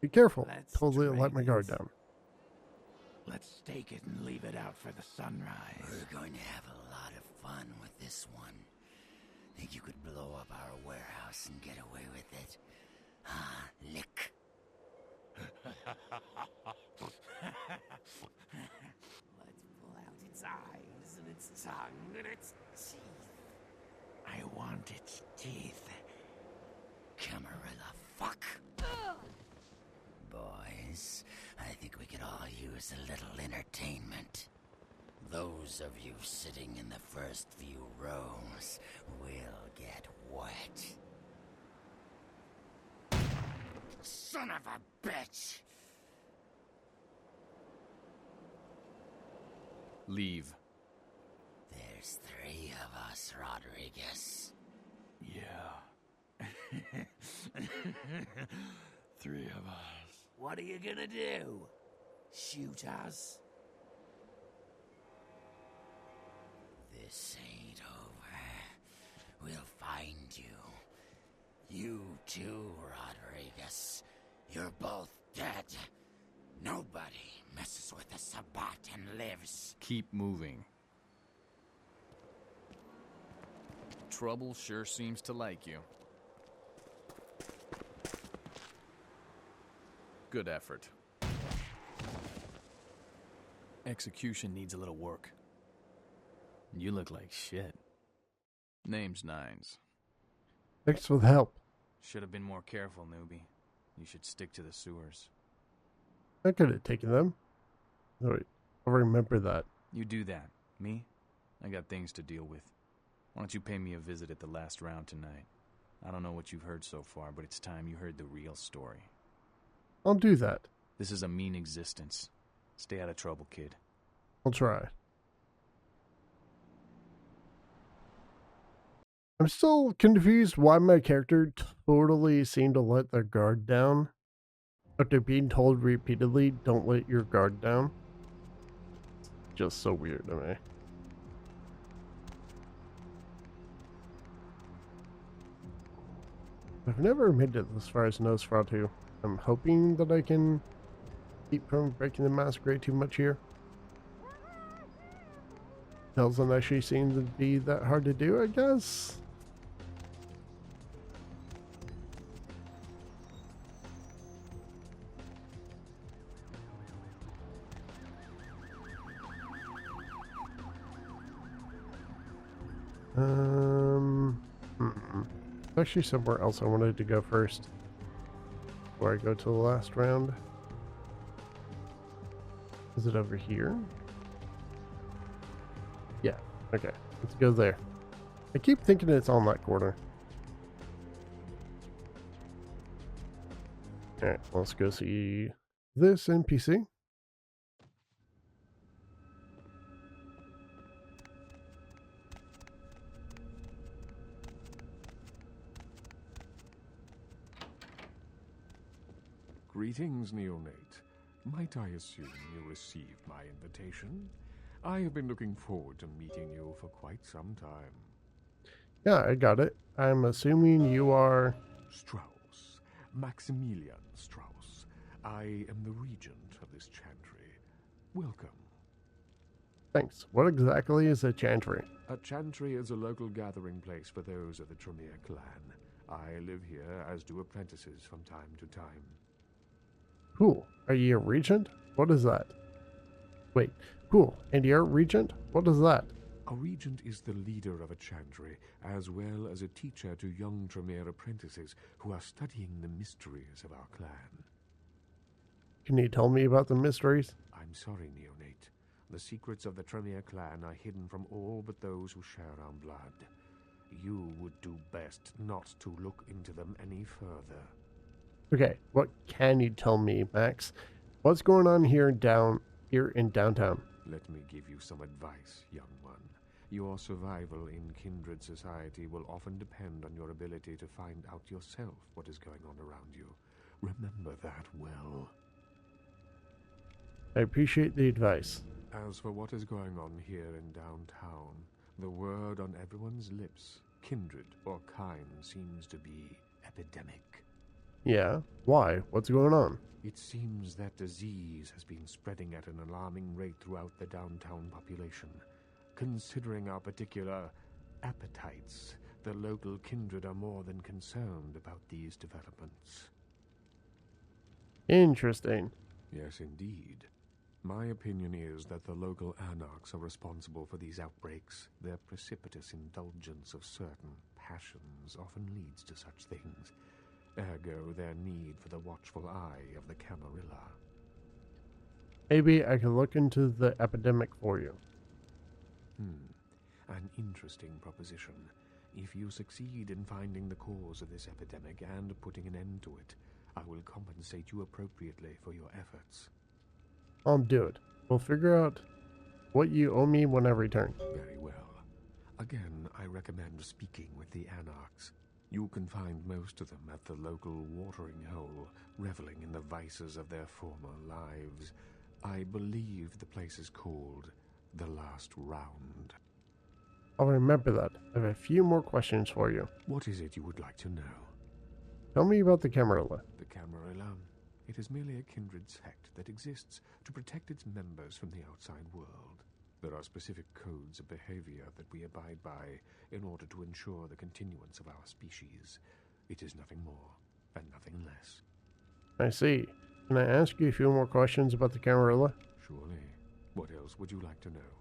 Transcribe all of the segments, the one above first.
Be careful. Let's Totally trade let my guard it. down. Let's take it and leave it out for the sunrise. We're going to have a lot of fun with this one. Think you could blow up our warehouse and get away with it? Huh, lick? Let's pull out its eyes and its tongue and its teeth. I want its teeth. Camarilla fuck. Boys, I think we could all use a little entertainment. Those of you sitting in the first few rows will get wet. Son of a bitch! Leave. There's 3 of us, Rodriguez. Yeah. 3 of us. What are you gonna do? Shoot us? This ain't over. We'll find you. You too, Rodriguez. You're both dead. Nobody messes with the Sabbat and lives. Keep moving. Trouble sure seems to like you. Good effort. Execution needs a little work. You look like shit. Name's Nines. Thanks for the help. Should have been more careful, newbie. You should stick to the sewers. I could have taken them. Oh, wait, I'll remember that. You do that. Me? I got things to deal with. Why don't you pay me a visit at the last round tonight? I don't know what you've heard so far, but it's time you heard the real story. I'll do that. This is a mean existence. Stay out of trouble, kid. I'll try. I'm still confused why my character totally seemed to let their guard down after being told repeatedly, don't let your guard down. Just so weird to me. I've never made it as far as Nosferatu. I'm hoping that I can keep from breaking the Masquerade too much here. Doesn't actually seem to be that hard to do, I guess. Actually somewhere else I wanted to go first before I go to the last round. Is it over here? Yeah, okay. Let's go there. I keep thinking it's on that corner. Alright, let's go see this NPC. Greetings, neonate. Might I assume you received my invitation? I have been looking forward to meeting you for quite some time. Yeah, I got it. I'm assuming you are... Strauss. Maximilian Strauss. I am the regent of this chantry. Welcome. Thanks. What exactly is a chantry? A chantry is a local gathering place for those of the Tremere clan. I live here, as do apprentices from time to time. Cool. Are you a regent? What is that? Wait. Cool. And you're a regent? What is that? A regent is the leader of a chantry, as well as a teacher to young Tremere apprentices who are studying the mysteries of our clan. Can you tell me about the mysteries? I'm sorry, neonate. The secrets of the Tremere clan are hidden from all but those who share our blood. You would do best not to look into them any further. Okay, what can you tell me, Max? What's going on here in downtown? Let me give you some advice, young one. Your survival in kindred society will often depend on your ability to find out yourself what is going on around you. Remember that well. I appreciate the advice. As for what is going on here in downtown, the word on everyone's lips, kindred or kind, seems to be epidemic. Yeah, why? What's going on? It seems that disease has been spreading at an alarming rate throughout the downtown population. Considering our particular appetites, the local kindred are more than concerned about these developments. Interesting. Yes, indeed. My opinion is that the local anarchs are responsible for these outbreaks. Their precipitous indulgence of certain passions often leads to such things. Ergo, their need for the watchful eye of the Camarilla. Maybe I could look into the epidemic for you. An interesting proposition. If you succeed in finding the cause of this epidemic and putting an end to it, I will compensate you appropriately for your efforts. I'll do it. We'll figure out what you owe me when I return. Very well. Again, I recommend speaking with the anarchs. You can find most of them at the local watering hole, reveling in the vices of their former lives. I believe the place is called The Last Round. I'll remember that. I have a few more questions for you. What is it you would like to know? Tell me about the Camarilla. The Camarilla. It is merely a kindred sect that exists to protect its members from the outside world. There are specific codes of behavior that we abide by in order to ensure the continuance of our species. It is nothing more and nothing less. I see. Can I ask you a few more questions about the Camarilla? Surely. What else would you like to know?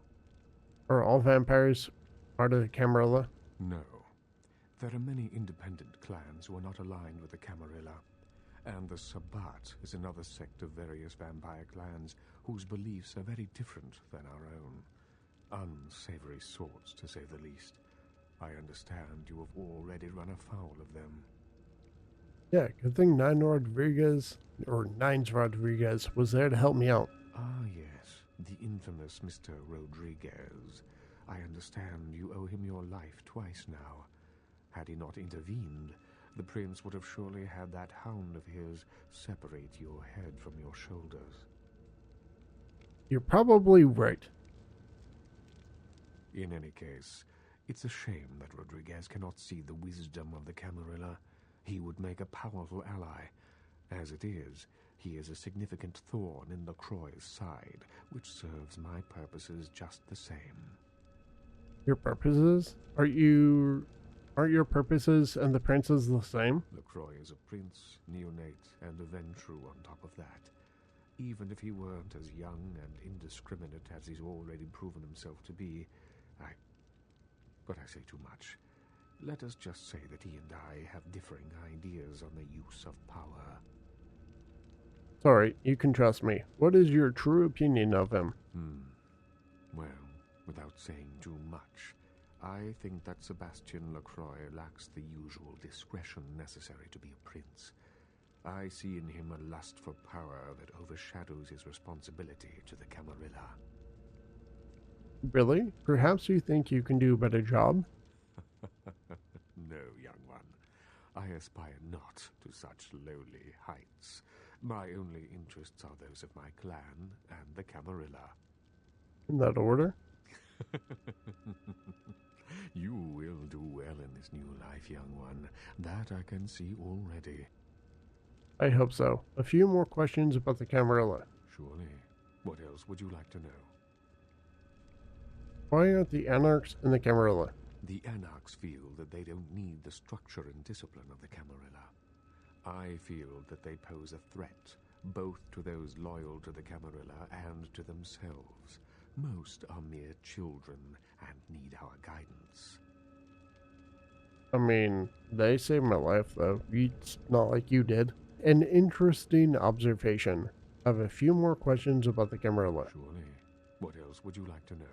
Are all vampires part of the Camarilla? No. There are many independent clans who are not aligned with the Camarilla. And the Sabbat is another sect of various vampire clans whose beliefs are very different than our own. Unsavory sorts, to say the least. I understand you have already run afoul of them. Yeah, good thing Nines Rodriguez was there to help me out. Ah, yes, the infamous Mr. Rodriguez. I understand you owe him your life twice now. Had he not intervened, the prince would have surely had that hound of his separate your head from your shoulders. You're probably right. In any case, it's a shame that Rodriguez cannot see the wisdom of the Camarilla. He would make a powerful ally. As it is, he is a significant thorn in LaCroix's side, which serves my purposes just the same. Your purposes? Aren't your purposes and the prince's the same? LaCroix is a prince, neonate, and a Ventru on top of that. Even if he weren't as young and indiscriminate as he's already proven himself to be, But I say too much. Let us just say that he and I have differing ideas on the use of power. Sorry, you can trust me. What is your true opinion of him? Well, without saying too much, I think that Sebastian LaCroix lacks the usual discretion necessary to be a prince. I see in him a lust for power that overshadows his responsibility to the Camarilla. Really? Perhaps you think you can do a better job? No, young one. I aspire not to such lowly heights. My only interests are those of my clan and the Camarilla. In that order? You will do well in this new life, young one. That I can see already. I hope so. A few more questions about the Camarilla. Surely. What else would you like to know? Why aren't the Anarchs in the Camarilla? The Anarchs feel that they don't need the structure and discipline of the Camarilla. I feel that they pose a threat, both to those loyal to the Camarilla and to themselves. Most are mere children and need our guidance. I mean, they saved my life, though. It's not like you did. An interesting observation. I have a few more questions about the Camarilla. Surely. What else would you like to know?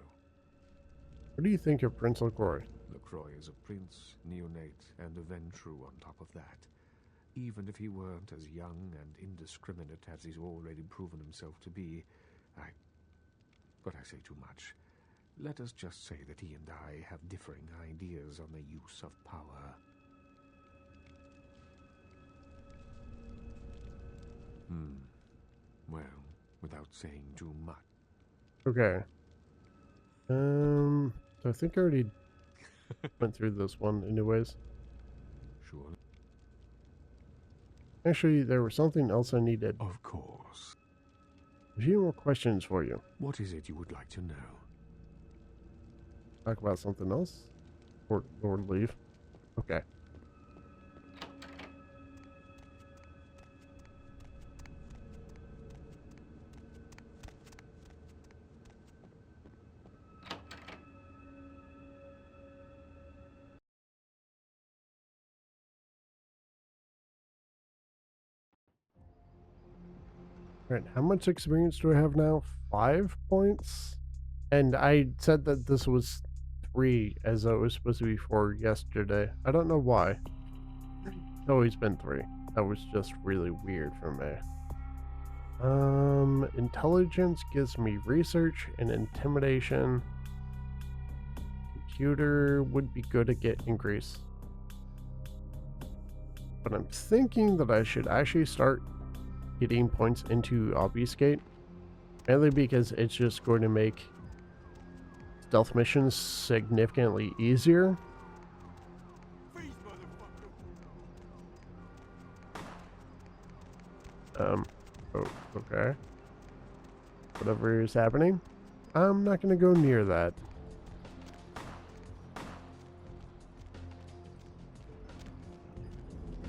What do you think of Prince LaCroix? LaCroix is a prince, neonate, and a Ventru on top of that. Even if he weren't as young and indiscriminate as he's already proven himself to be, But I say too much. Let us just say that he and I have differing ideas on the use of power. Well, without saying too much. Okay. I think I already went through this one anyways. Surely. Actually, there was something else I needed. Of course. A few more questions for you. What is it you would like to know? Talk about something else? Or leave? Okay. Right, how much experience do I have now? 5 points? And I said that this was 3, as though it was supposed to be 4 yesterday. I don't know why. It's always been 3. That was just really weird for me. Intelligence gives me research and intimidation. Computer would be good to get increase. But I'm thinking that I should actually start getting points into Obfuscate. Mainly because it's just going to make stealth missions significantly easier. Oh, okay. Whatever is happening, I'm not gonna go near that.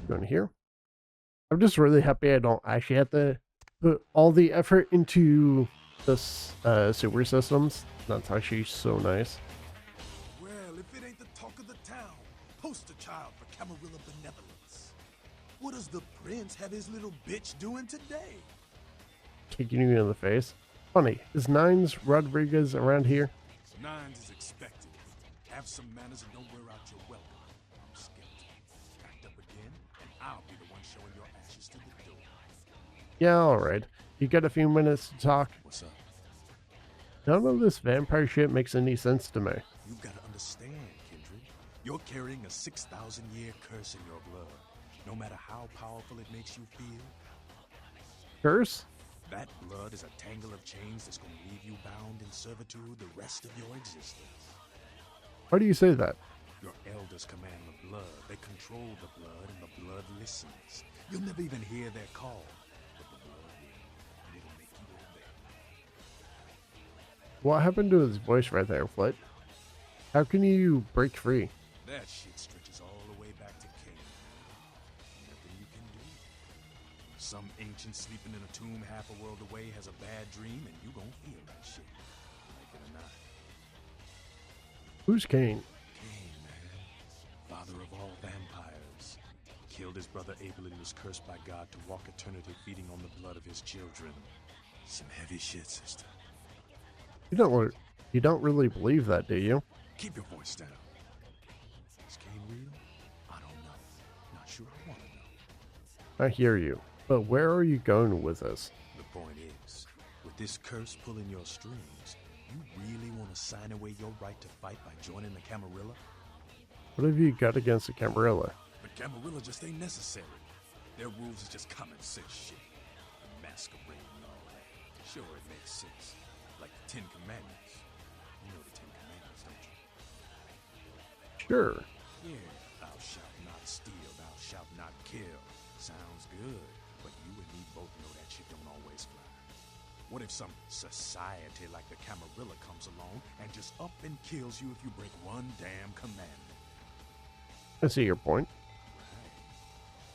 Going here. I'm just really happy I don't actually have to put all the effort into this sewer systems. That's actually so nice. Well, if it ain't the talk of the town, poster child for Camarilla benevolence. What does the prince have his little bitch doing today? Kicking you in the face. Funny, is Nines Rodriguez around here? Nines is expected. Have some manners and don't wear out your welcome. I'm skeptical. Packed up again, and I'll be the one showing your ashes to the door. Yeah, alright. You got a few minutes to talk? What's up? None of this vampire shit makes any sense to me. You gotta understand, Kindred. You're carrying a 6,000-year curse in your blood. No matter how powerful it makes you feel, Curse? that blood is a tangle of chains that's gonna leave you bound in servitude the rest of your existence. Why do you say that? Your elders command the blood. They control the blood, and the blood listens. You'll never even hear their call, but the blood will, and it'll make you obey. What happened to his voice right there, Flit? How can you break free? That shit stretches all the way back to Cain. Nothing you can do. Some ancient sleeping in a tomb half a world away has a bad dream, and you gon' feel that shit. Like it or not. Who's Cain? Cain, man. Father of all vampires. Killed his brother Abel and was cursed by God to walk eternity feeding on the blood of his children. Some heavy shit, sister. You don't really believe that, do you? Keep your voice down. Is Cain real? I don't know. Not sure I want to know. I hear you. But where are you going with this? The point is, with this curse pulling your strings, you really want to sign away your right to fight by joining the Camarilla? What have you got against the Camarilla? But Camarilla just ain't necessary. Their rules is just common sense shit. The Masquerade and all that. Sure, it makes sense. Like the 10 Commandments. You know the 10 Commandments, don't you? Sure. Yeah. Thou shalt not steal, thou shalt not kill. Sounds good. But you and me both know that shit don't always fly. What if some society like the Camarilla comes along and just up and kills you if you break one damn commandment? I see your point. Right.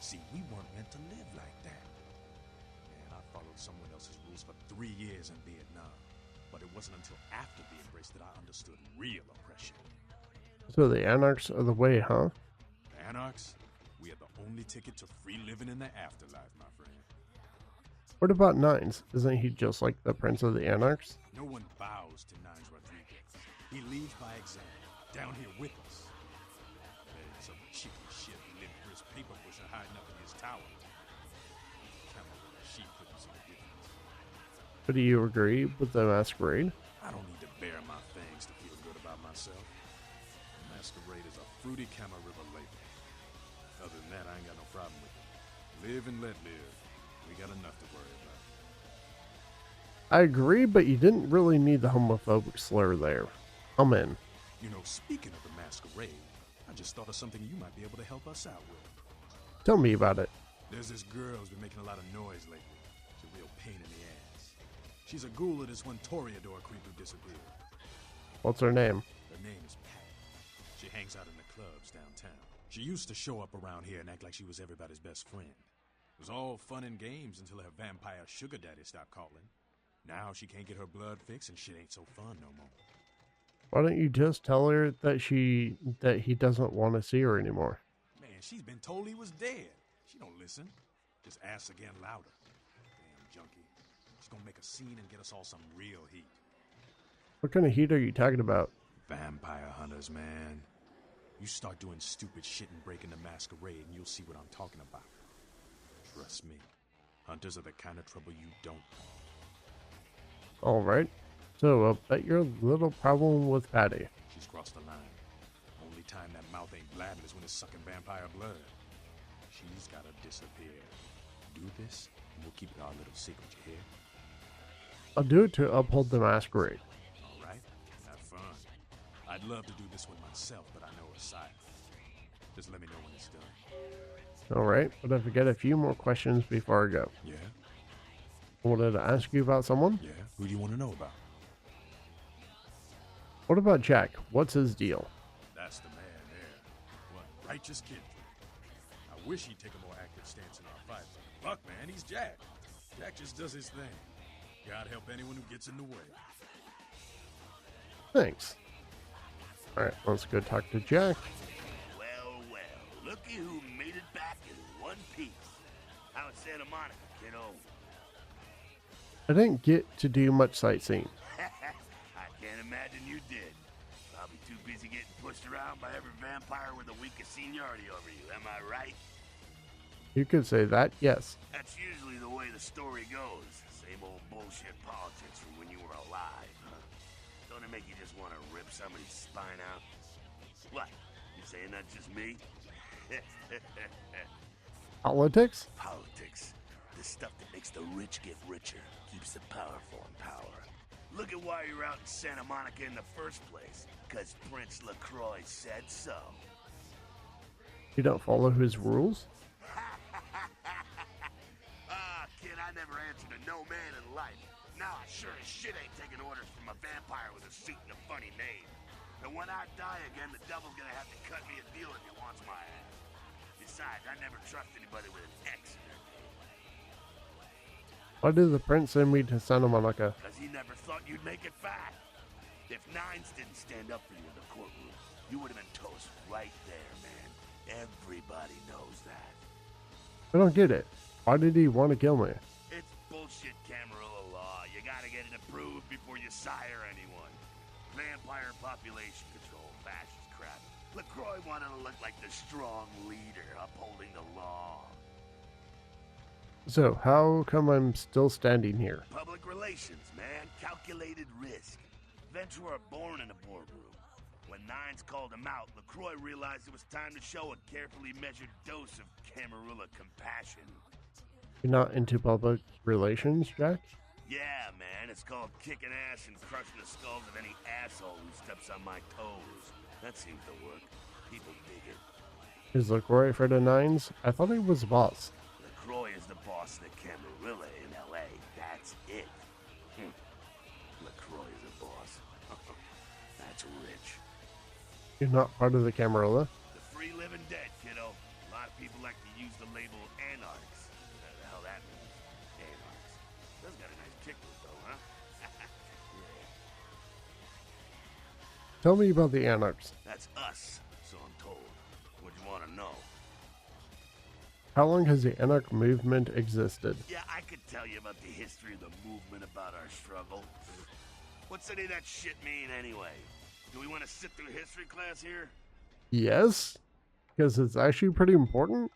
See, we weren't meant to live like that. Man, I followed someone else's rules for 3 years in Vietnam. But it wasn't until after the embrace that I understood real oppression. So the Anarchs are the way, huh? Anarchs? We are the only ticket to free living in the afterlife, my friend. What about Nines? Isn't he just like the Prince of the Anarchs? No one bows to Nines Rodriguez. He leads by example, down here with us. There's some chicken shit living for his paper bush and hiding up in his tower. Camarilla, she couldn't see the difference. But do you agree with the Masquerade? I don't need to bare my fangs to feel good about myself. Masquerade is a fruity Camarilla label. Other than that, I ain't got no problem with it. Live and let live. We got enough to worry about. I agree, but you didn't really need the homophobic slur there. I'm in. You know, speaking of the Masquerade, I just thought of something you might be able to help us out with. Tell me about it. There's this girl who's been making a lot of noise lately. She's a real pain in the ass. She's a ghoul of this one Toreador creep who disappeared. What's her name? Her name is Pat. She hangs out in the clubs downtown. She used to show up around here and act like she was everybody's best friend. It was all fun and games until her vampire sugar daddy stopped calling. Now she can't get her blood fixed and shit ain't so fun no more. Why don't you just tell her that he doesn't want to see her anymore? Man, she's been told he was dead. She don't listen. Just asks again louder. Damn junkie. She's gonna make a scene and get us all some real heat. What kind of heat are you talking about? Vampire hunters, man. You start doing stupid shit and breaking the Masquerade and you'll see what I'm talking about. Trust me. Hunters are the kind of trouble you don't want. Alright. So, I'll bet your little problem with Patty. She's crossed the line. Only time that mouth ain't blabbing is when it's sucking vampire blood. She's gotta disappear. Do this, and we'll keep it our little secret, you hear? I'll do it to uphold the Masquerade. Alright, have fun. I'd love to do this one myself, but I know her side. Just let me know when it's done. Alright, but if I get a few more questions before I go. Yeah? I wanted to ask you about someone. Yeah? Who do you want to know about? What about Jack? What's his deal? That's the man there. What righteous kid. I wish he'd take a more active stance in our fight. Fuck, man, he's Jack. Jack just does his thing. God help anyone who gets in the way. Thanks. Alright, let's go talk to Jack. Well, looky who made it back in one piece. How's Santa Monica, kiddo? I didn't get to do much sightseeing. I can't imagine you did. Probably too busy getting pushed around by every vampire with the weakest seniority over you, am I right? You could say that, yes. That's usually the way the story goes. Same old bullshit politics from when you were alive, huh? Don't it make you just want to rip somebody's spine out? What? You saying that's just me? Politics? Politics. The stuff that makes the rich get richer, keeps the powerful in power. Look at why you're out in Santa Monica in the first place. 'Cause Prince LaCroix said so. You don't follow his rules? Kid, I never answered to no man in life. Now I sure as shit ain't taking orders from a vampire with a suit and a funny name. And when I die again, the devil's gonna have to cut me a deal if he wants my ass. Besides, I never trust anybody with an X in their name. Why did the prince send me to Santa Monica? 'Cause he never thought you'd make it back. If Nines didn't stand up for you in the courtroom, you would have been toast right there, man. Everybody knows that. I don't get it. Why did he want to kill me? It's bullshit Camarilla law. You gotta get it approved before you sire anyone. Vampire population control, fascist crap. LaCroix wanted to look like the strong leader upholding the law. So, how come I'm still standing here? Public relations, man. Calculated risk. Ventura born in a boardroom. When Nines called him out, LaCroix realized it was time to show a carefully measured dose of Camarilla compassion. You're not into public relations, Jack? Yeah, man, it's called kicking ass and crushing the skulls of any asshole who steps on my toes. That seems to work. People dig it. Is LaCroix afraid of Nines? I thought he was the boss. LaCroix is the boss of the Camarilla in L.A. That's it. LaCroix is a boss. That's rich. You're not part of the Camarilla? The free living dead, kiddo. A lot of people like to use the label anarchs. Whatever the hell that means. Anarchs. That's got a nice kick to it, though, huh? Yeah. Tell me about the Anarchs. That's us, so I'm told. What do you want to know? How long has the Anarch movement existed? Yeah, I could tell you about the history of the movement, about our struggle. What's any of that shit mean, anyway? Do we want to sit through history class here? Yes, because it's actually pretty important.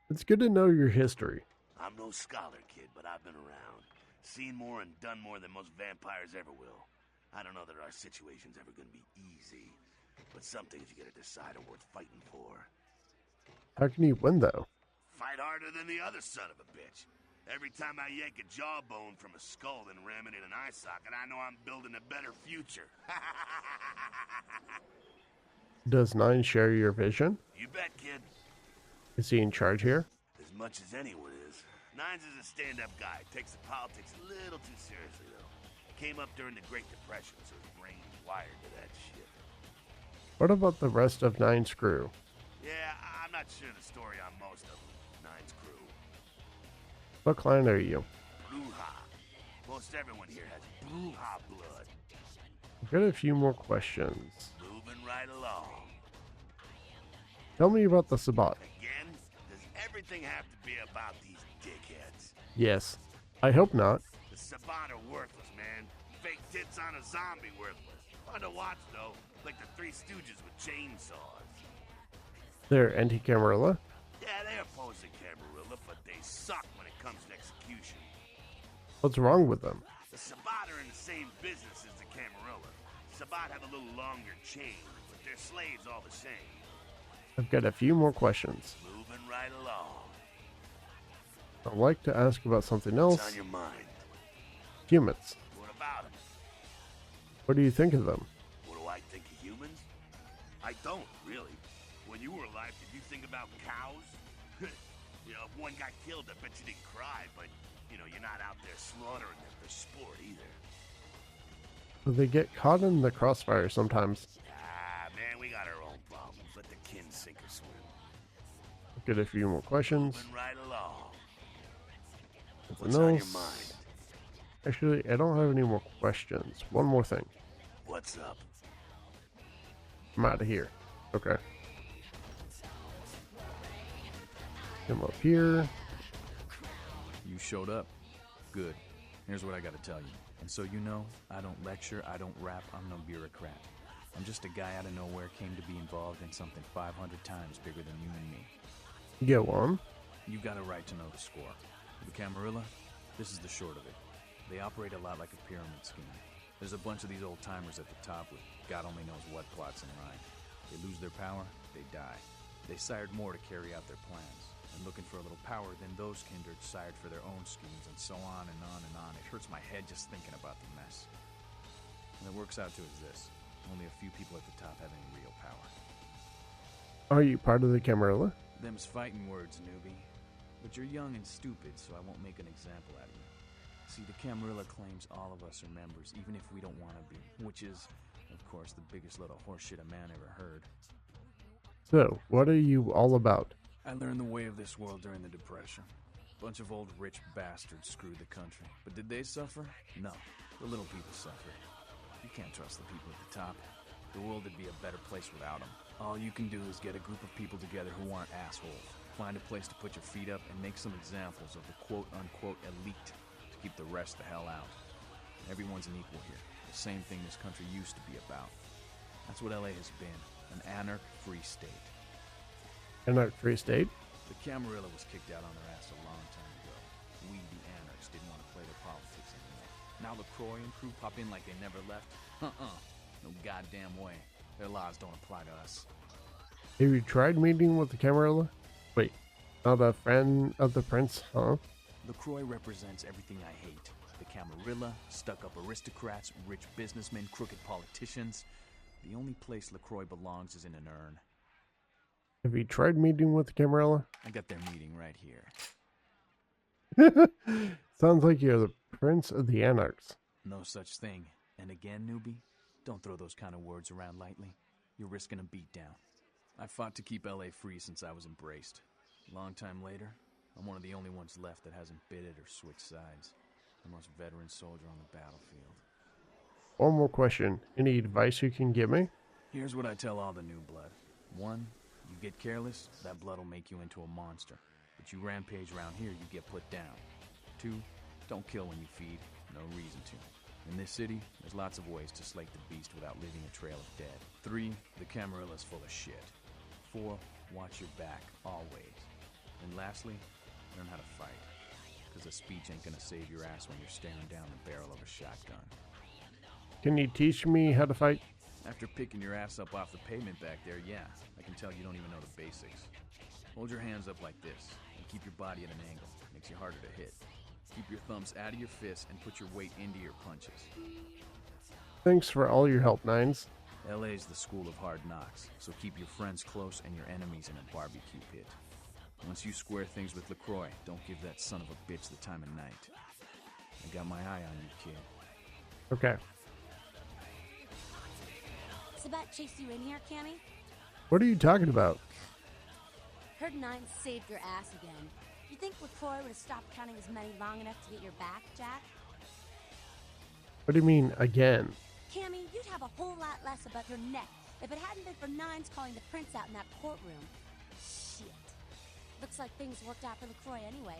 It's good to know your history. I'm no scholar, kid, but I've been around. Seen more and done more than most vampires ever will. I don't know that our situation's ever gonna be easy, but some things you gotta decide are worth fighting for. How can you win, though? Fight harder than the other son of a bitch. Every time I yank a jawbone from a skull and ram it in an eye socket, I know I'm building a better future. Does Nine share your vision? You bet, kid. Is he in charge here? There's much as anyone is. Nines is a stand-up guy. Takes the politics a little too seriously, though. Came up during the Great Depression, so his brain's wired to that shit. What about the rest of Nine's crew? Yeah, I'm not sure the story on most of them. Nine's crew. What clan are you? Bruja. Most everyone here has Bruja blood. I've got a few more questions. Moving right along. Tell me about the Sabbat. Again? Does everything have to be about these dickheads? Yes. I hope not. The Sabbat are worthless, man. Fake tits on a zombie worthless. Fun to watch, though. Like the Three Stooges with chainsaws. They're anti-Camarilla? Yeah, they oppose the Camarilla, but they suck when it comes to execution. What's wrong with them? The Sabbat are in the same business as the Camarilla. Sabbat have a little longer chain, but they're slaves all the same. I've got a few more questions. Moving right along. I'd like to ask about something else. What's on your mind? Humans. What about them? What do you think of them? What do I think of humans? I don't, really. When you were alive, did you think about cows? You know, if one got killed, I bet you didn't cry, but, you know, you're not out there slaughtering them for sport either. They get caught in the crossfire sometimes. Ah, man, we got our own problems. Let the kin sink or swim. I've got a few more questions. Moving right along. Something What's on your else. mind? Actually, I don't have any more questions. One more thing. What's up? I'm out of here. Okay. Come up here. You showed up. Good. Here's what I gotta tell you. And so you know, I don't lecture, I don't rap, I'm no bureaucrat. I'm just a guy out of nowhere came to be involved in something 500 times bigger than you and me. Go on. You got a right to know the score. The Camarilla, this is the short of it. They operate a lot like a pyramid scheme. There's a bunch of these old-timers at the top with God only knows what plots in mind. They lose their power, they die. They sired more to carry out their plans. And looking for a little power, then those kindred sired for their own schemes, and so on and on and on. It hurts my head just thinking about the mess. And it works out to is this. Only a few people at the top have any real power. Are you part of the Camarilla? Them's fighting words, newbie. But you're young and stupid, so I won't make an example out of you. See, the Camarilla claims all of us are members, even if we don't want to be. Which is, of course, the biggest load of horseshit a man ever heard. So, what are you all about? I learned the way of this world during the Depression. Bunch of old rich bastards screwed the country. But did they suffer? No. The little people suffered. You can't trust the people at the top. The world would be a better place without them. All you can do is get a group of people together who aren't assholes. Find a place to put your feet up and make some examples of the quote-unquote elite to keep the rest the hell out. Everyone's an equal here. The same thing this country used to be about. That's what LA has been. An anarch-free state. Anarch Free State? The Camarilla was kicked out on their ass a long time ago. We, the anarchs, didn't want to play their politics anymore. Now LaCroix and crew pop in like they never left? No goddamn way. Their laws don't apply to us. Have you tried meeting with the Camarilla? Wait, not a friend of the prince, huh? LaCroix represents everything I hate. The Camarilla, stuck-up aristocrats, rich businessmen, crooked politicians. The only place LaCroix belongs is in an urn. Have you tried meeting with the Camarilla? I got their meeting right here. Sounds like you're the prince of the anarchs. No such thing. And again, newbie, don't throw those kind of words around lightly. You're risking a beatdown. I fought to keep LA free since I was embraced. Long time later, I'm one of the only ones left that hasn't bit it or switched sides. The most veteran soldier on the battlefield. One more question. Any advice you can give me? Here's what I tell all the new blood. 1, you get careless, that blood will make you into a monster. But you rampage around here, you get put down. 2, don't kill when you feed. No reason to. In this city, there's lots of ways to slake the beast without leaving a trail of dead. 3, the Camarilla's full of shit. 4, watch your back, always. And lastly, learn how to fight. Because a speech ain't gonna save your ass when you're staring down the barrel of a shotgun. Can you teach me how to fight? After picking your ass up off the pavement back there, yeah, I can tell you don't even know the basics. Hold your hands up like this, and keep your body at an angle. Makes you harder to hit. Keep your thumbs out of your fists and put your weight into your punches. Thanks for all your help, Nines. LA's the school of hard knocks, so keep your friends close and your enemies in a barbecue pit. Once you square things with LaCroix, don't give that son of a bitch the time of night. I got my eye on you, kid. Okay. Sabat chased you in here, Cammy? What are you talking about? Heard Nine saved your ass again. You think LaCroix would have stopped counting his money long enough to get your back, Jack? What do you mean, again? Cammy, you'd have a whole lot less about your neck if it hadn't been for Nines calling the prince out in that courtroom. Shit. Looks like things worked out for LaCroix anyway.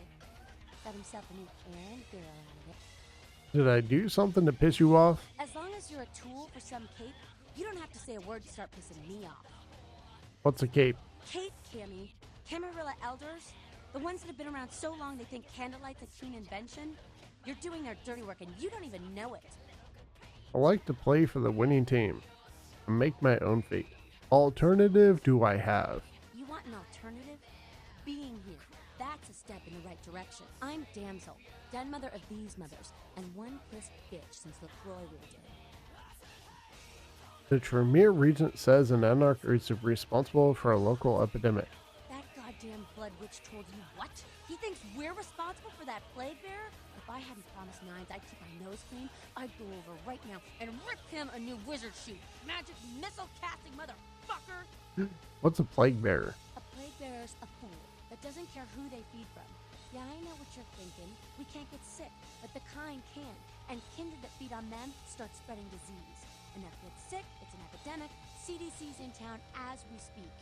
Got himself a new errand girl out of it. Did I do something to piss you off? As long as you're a tool for some cape, you don't have to say a word to start pissing me off. What's a cape? Cape, Cammy. Camarilla elders? The ones that have been around so long they think candlelight's a keen invention? You're doing their dirty work and you don't even know it. I like to play for the winning team and make my own fate. Alternative do I have? You want an alternative? Being here. That's a step in the right direction. I'm Damsel, den mother of these mothers, and one pissed bitch since LaCroix ruled in. The Tremere Regent says an anarch is responsible for a local epidemic. That goddamn blood witch told you what? He thinks we're responsible for that plague bearer? If I hadn't promised Nines I'd keep my nose clean, I'd go over right now and rip him a new wizard shoe. Magic missile casting motherfucker! What's a plague bearer? A plague bearer's a fool that doesn't care who they feed from. Yeah, I know what you're thinking. We can't get sick, but the kind can. And kindred that feed on them start spreading disease. Enough get sick, it's an epidemic. CDC's in town as we speak.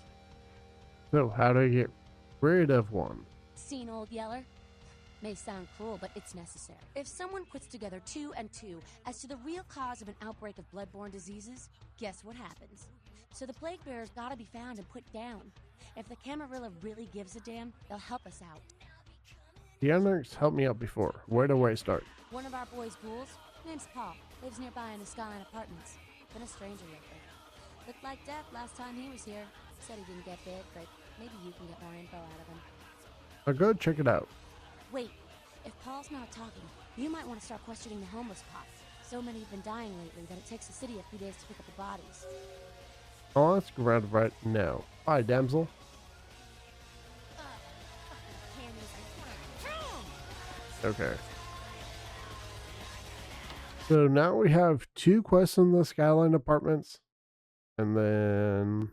So how do I get rid of one? Seen Old Yeller? May sound cruel, but it's necessary. If someone puts together 2 and 2 as to the real cause of an outbreak of bloodborne diseases, guess what happens? So the plague bearers gotta be found and put down. If the Camarilla really gives a damn, they'll help us out. The anarchs helped me out before. Where do I start? One of our boys' ghouls, name's Paul, lives nearby in the Skyline Apartments. Been a stranger lately. Looked like death last time he was here. Said he didn't get bit, but maybe you can get more info out of him. I'll go check it out. Wait, if Paul's not talking, you might want to start questioning the homeless cops. So many have been dying lately that it takes the city a few days to pick up the bodies. I'll ask around right now. Bye, damsel. Okay. So now we have 2 quests in the Skyline Apartments. And then...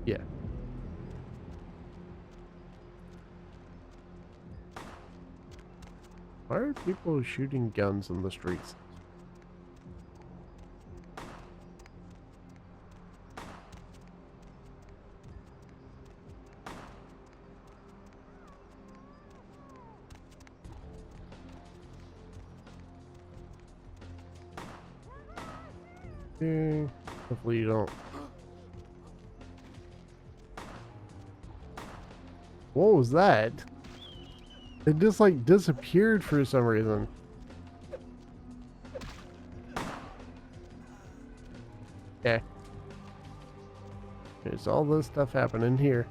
yeah. Why are people shooting guns in the streets? Okay, hopefully you don't. What was that? It just like disappeared for some reason. Okay. There's all this stuff happening here.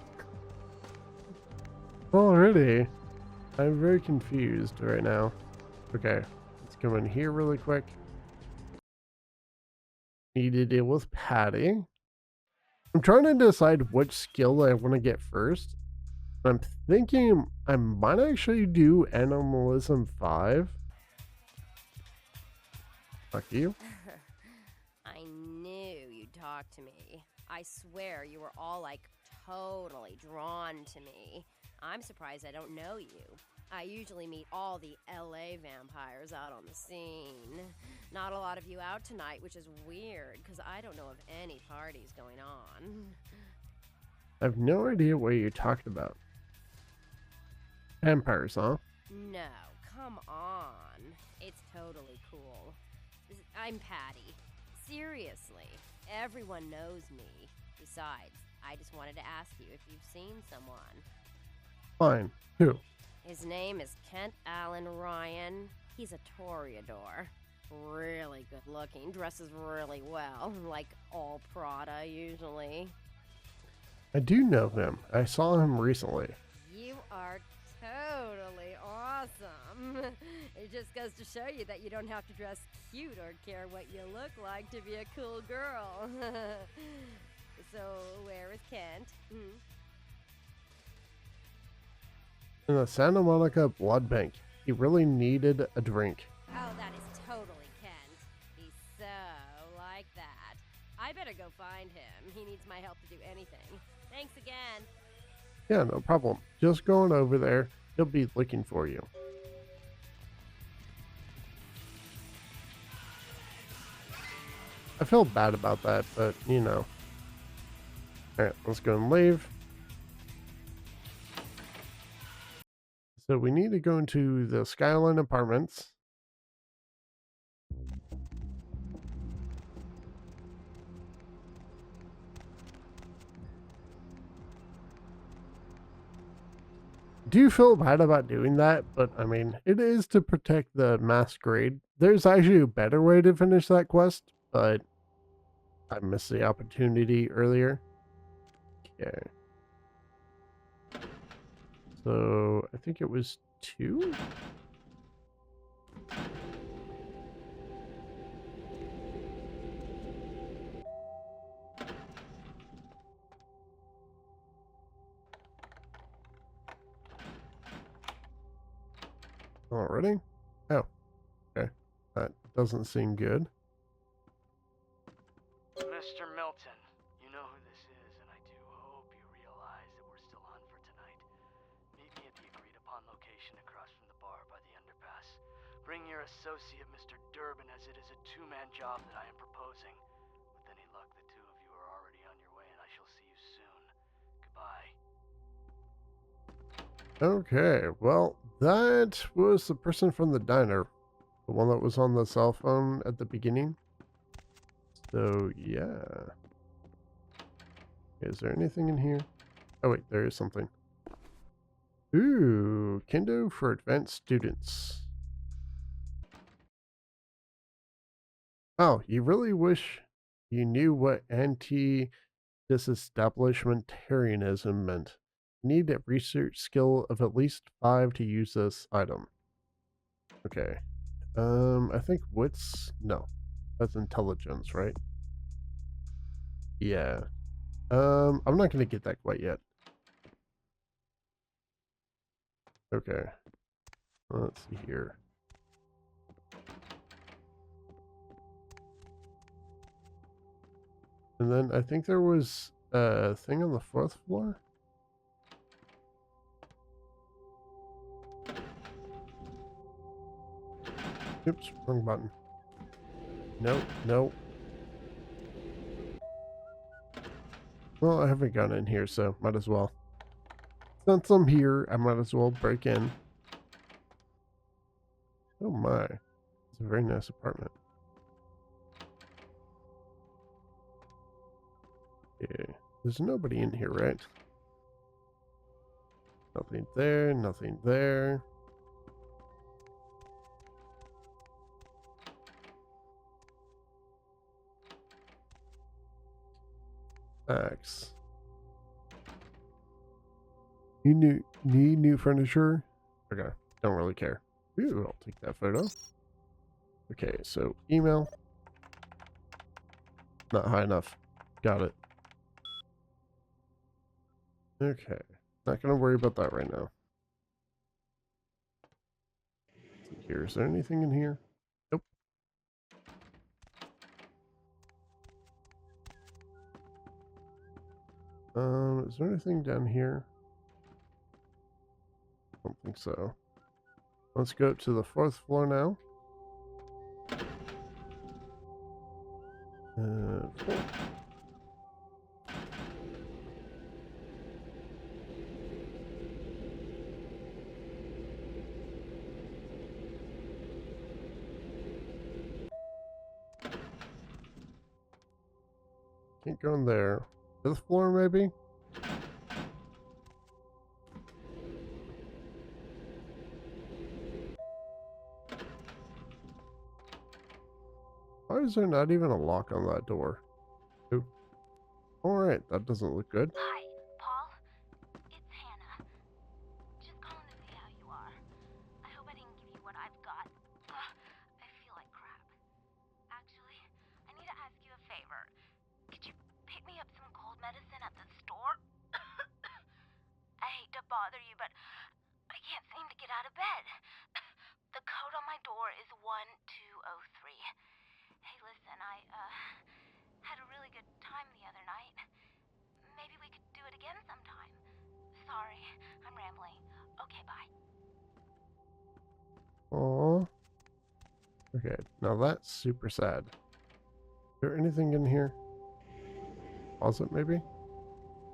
Already. I'm very confused right now. Okay. Let's come in here really quick. Need to deal with Patty. I'm trying to decide which skill I want to get first. I'm thinking I might actually do Animalism 5. Fuck you. I knew you'd talk to me. I swear you were all like totally drawn to me. I'm surprised I don't know you. I usually meet all the LA vampires out on the scene. Not a lot of you out tonight, which is weird because I don't know of any parties going on. I have no idea what you're talking about. Vampires, huh? No, come on. It's totally cool. I'm Patty. Seriously, everyone knows me. Besides, I just wanted to ask you if you've seen someone. Fine. Who? His name is Kent Allen Ryan. He's a Toreador. Really good looking, dresses really well, like all Prada usually. I do know him. I saw him recently. You are totally awesome. It just goes to show you that you don't have to dress cute or care what you look like to be a cool girl. So, where is Kent? In the Santa Monica Blood Bank. He really needed a drink. Oh, that is totally Kent. He's so like that. I better go find him. He needs my help to do anything. Thanks again. Yeah, no problem. Just going over there. He'll be looking for you. I feel bad about that, but you know. Alright, let's go and leave. So we need to go into the Skyline Apartments. Do you feel bad about doing that? But I mean, it is to protect the Masquerade. There's actually a better way to finish that quest, but I missed the opportunity earlier. Okay. So I think it was 2? Already? Oh, okay. That doesn't seem good. Mr. Milton, you know who this is, and I do hope you realize that we're still on for tonight. Meet me at the agreed-upon location across from the bar by the underpass. Bring your associate, Mr. Durbin, as it is a two-man job that I am proposing. With any luck, the two of you are already on your way, and I shall see you soon. Goodbye. Okay, well, that was the person from the diner. The one that was on the cell phone at the beginning. So, yeah. Is there anything in here? Oh, wait, there is something. Ooh, Kendo for advanced students. Oh, you really wish you knew what anti-disestablishmentarianism meant. Need a research skill of at least 5 to use this item. Okay. I think wits... No. That's intelligence, right? Yeah. I'm not gonna get that quite yet. Okay. Let's see here. And then I think there was a thing on the 4th floor. Oops, wrong button. Nope, nope. Well, I haven't gone in here, so might as well. Since I'm here, I might as well break in. Oh my. It's a very nice apartment. Okay. There's nobody in here, right? Nothing there, nothing there. Axe. You need new furniture? Okay, don't really care. Ooh, I'll take that photo. Okay, so email. Not high enough. Got it. Okay, not gonna worry about that right now. Let's see here, is there anything in here? Nope. Is there anything down here? I don't think so. Let's go to the 4th floor now. 4. Can't go in there. 5th floor, maybe? Why is there not even a lock on that door? Ooh. Alright, that doesn't look good. Hi, Paul. It's Hannah. Just calling to see how you are. I hope I didn't give you what I've got. I feel like crap. Actually, I need to ask you a favor. Could you pick me up some cold medicine at the store? I hate to bother you, but I good time the other night. Maybe we could do it again sometime. Sorry, I'm rambling. Okay, bye. Aww. Okay, now that's super sad. Is there anything in here? Closet, maybe?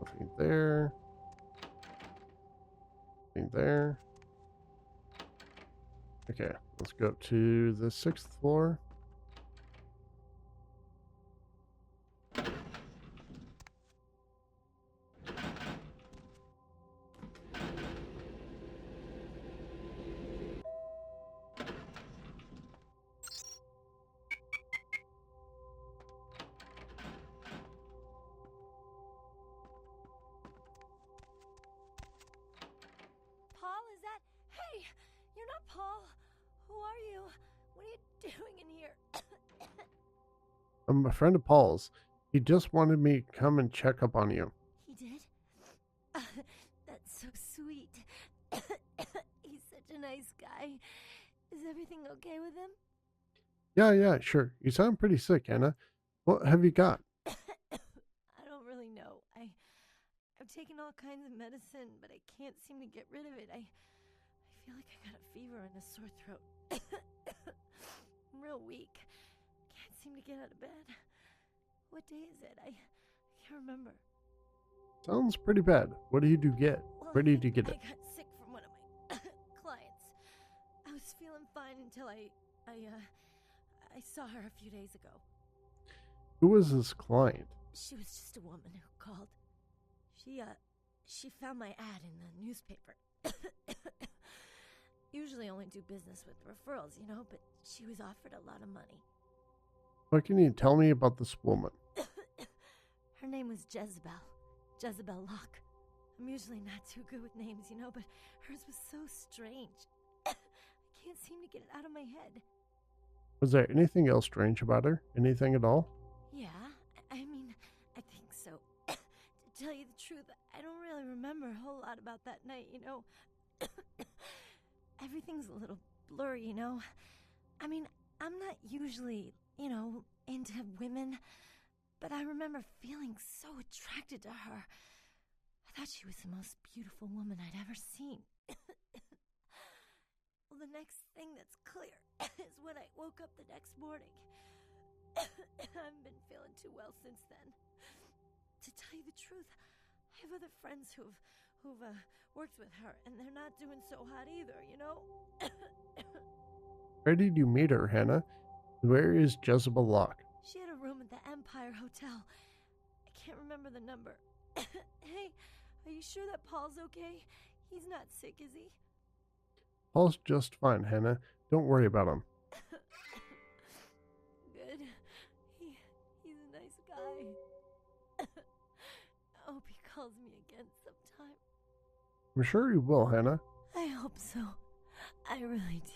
Nothing there. Nothing there. Okay, let's go up to the 6th floor. Paul, is that? Hey, you're not Paul. Who are you? What are you doing in here? I'm a friend of Paul's. He just wanted me to come and check up on you. He did? That's so sweet. He's such a nice guy. Is everything okay with him? Yeah, sure. You sound pretty sick, Anna. What have you got? I don't really know. I've taken all kinds of medicine, but I can't seem to get rid of it. I feel like I got a fever and a sore throat. I'm real weak. Can't seem to get out of bed. What day is it? I can't remember. Sounds pretty bad. What did you get? Well, Where did you get it? I got sick from one of my clients. I was feeling fine until I saw her a few days ago. Who was this client? She was just a woman who called. She found my ad in the newspaper. Usually only do business with referrals, you know, but she was offered a lot of money. What can you tell me about this woman? Her name was Jezebel Locke. I'm usually not too good with names, you know, but hers was so strange. I can't seem to get it out of my head. Was there anything else strange about her? Anything at all? Yeah, I mean, I think so. To tell you the truth, I don't really remember a whole lot about that night, you know. Everything's a little blurry, you know. I mean, I'm not usually, you know, into women, but I remember feeling so attracted to her. I thought she was the most beautiful woman I'd ever seen. Well, the next thing that's clear is when I woke up the next morning. I haven't been feeling too well since then. To tell you the truth, I have other friends who've worked with her, and they're not doing so hot either, you know? Where did you meet her, Hannah? Where is Jezebel Locke? She had a room at the Empire Hotel. I can't remember the number. Hey, are you sure that Paul's okay? He's not sick, is he? Paul's just fine, Hannah. Don't worry about him. Good. He's a nice guy. I hope he calls me again sometime. I'm sure he will, Hannah. I hope so. I really do.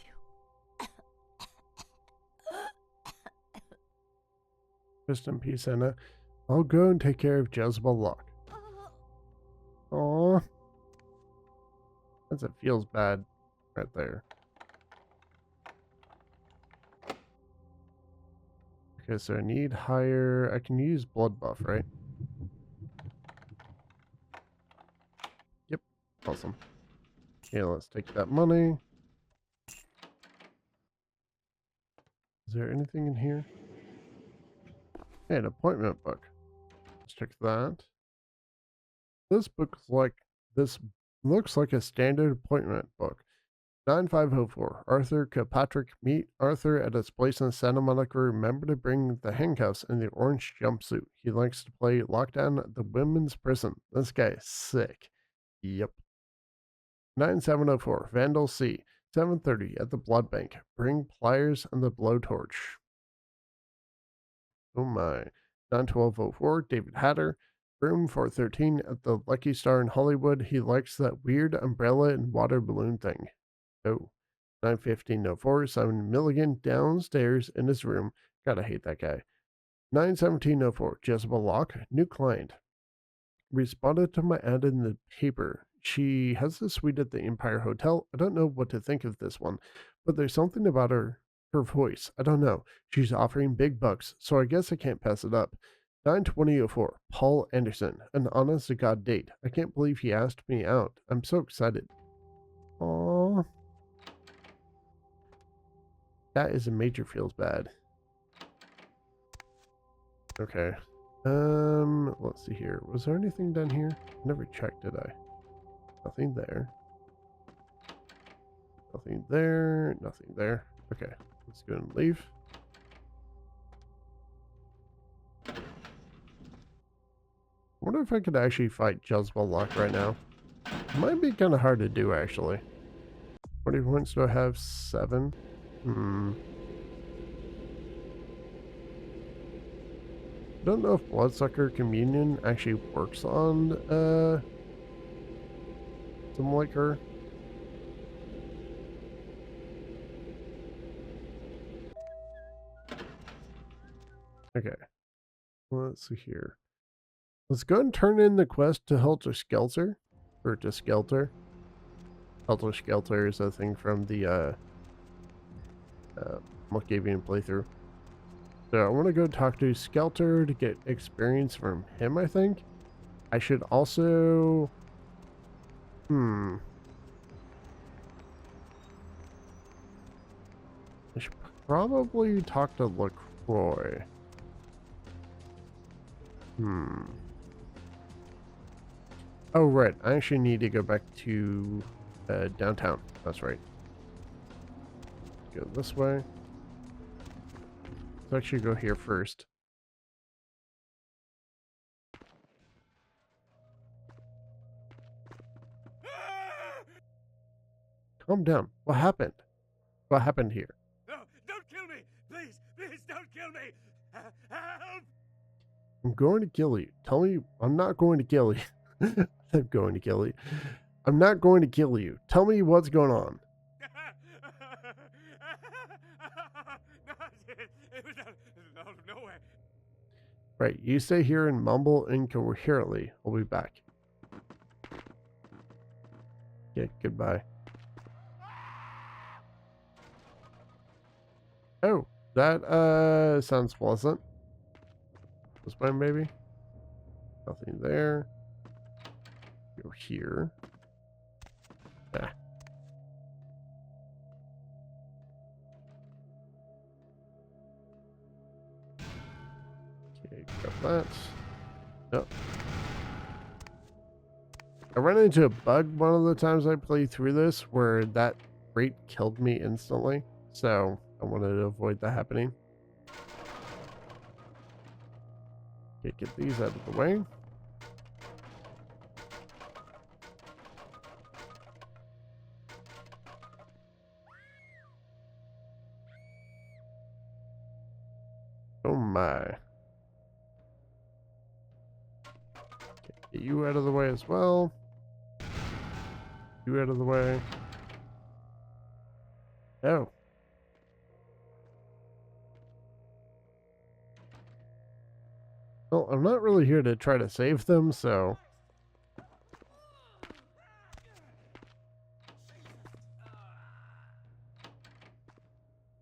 Rest in peace, Hannah. I'll go and take care of Jezebel Locke. Aww. That feels bad right there. Okay, so I need higher... I can use blood buff, right? Yep. Awesome. Okay, let's take that money. Is there anything in here? Hey, an appointment book. Let's check that. This looks like a standard appointment book. 9504. Arthur Kilpatrick. Meet Arthur at his place in Santa Monica. Remember to bring the handcuffs and the orange jumpsuit. He likes to play lockdown at the women's prison. This guy is sick. Yep. 9704. Vandal C. 7:30 at the blood bank. Bring pliers and the blowtorch. Oh my. 91204. David Hatter. Room 413 at the Lucky Star in Hollywood. He likes that weird umbrella and water balloon thing. Oh. 91504. Simon Milligan downstairs in his room. Gotta hate that guy. 91704. Jezebel Locke. New client. Responded to my ad in the paper. She has a suite at the Empire Hotel. I don't know what to think of this one, but there's something about her voice. I don't know. She's offering big bucks, so I guess I can't pass it up. 9/20/04. Paul Anderson. An honest to God date. I can't believe he asked me out. I'm so excited. Aww. That is a major feels bad. Okay. Let's see here. Was there anything done here? Never checked, did I? Nothing there. Nothing there. Nothing there. Okay. Let's go and leave. I wonder if I could actually fight Jezebel right now. It might be kind of hard to do, actually. 20 points do I have? 7? I don't know if Bloodsucker Communion actually works on, someone like her. Okay. Let's see here. Let's go and turn in the quest to Helter Skelter. Or to Skelter. Helter Skelter is a thing from the, Malkavian playthrough. So I want to go talk to Skelter to get experience from him, I think. I should also... I should probably talk to LaCroix. Oh, right. I actually need to go back to downtown. That's right. Go this way. Let's actually go here first. Calm down. What happened? What happened here? No, don't kill me! Please, please don't kill me! Help! I'm going to kill you. Tell me I'm not going to kill you. I'm going to kill you. I'm not going to kill you. Tell me what's going on. It was out of nowhere. Right, you stay here and mumble incoherently. I'll be back. Okay, goodbye. Oh, that sounds pleasant. This way, maybe? Nothing there. Go here. Ah. Okay, got that. Yep. I ran into a bug one of the times I played through this where that rate killed me instantly. So I wanted to avoid that happening. Okay, get these out of the way. Oh my. Get you out of the way as well. You out of the way. Oh. Well, I'm not really here to try to save them, so...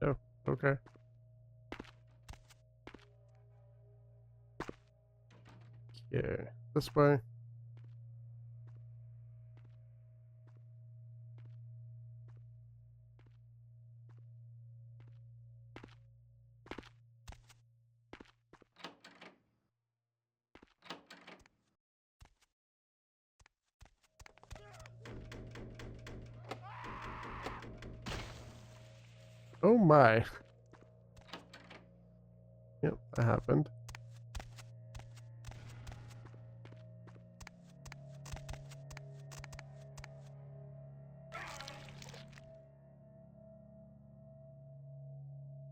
Oh, okay. Yeah, this way. Oh my. Yep, that happened.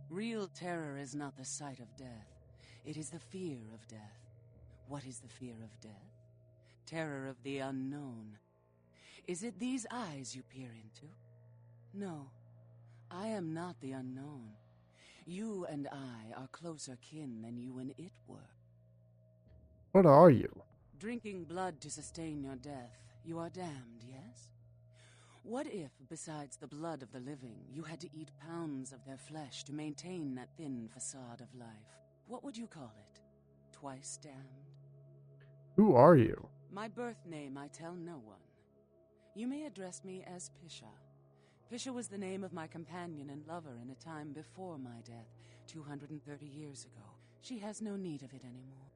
Real terror is not the sight of death. It is the fear of death. What is the fear of death? Terror of the unknown. Is it these eyes you peer into? No. I am not the unknown. You and I are closer kin than you and it were. What are you? Drinking blood to sustain your death, you are damned, yes? What if, besides the blood of the living, you had to eat pounds of their flesh to maintain that thin facade of life? What would you call it? twice damned. Who are you? My birth name I tell no one. You may address me as Pisha. Pisha was the name of my companion and lover in a time before my death, 230 years ago. She has no need of it anymore.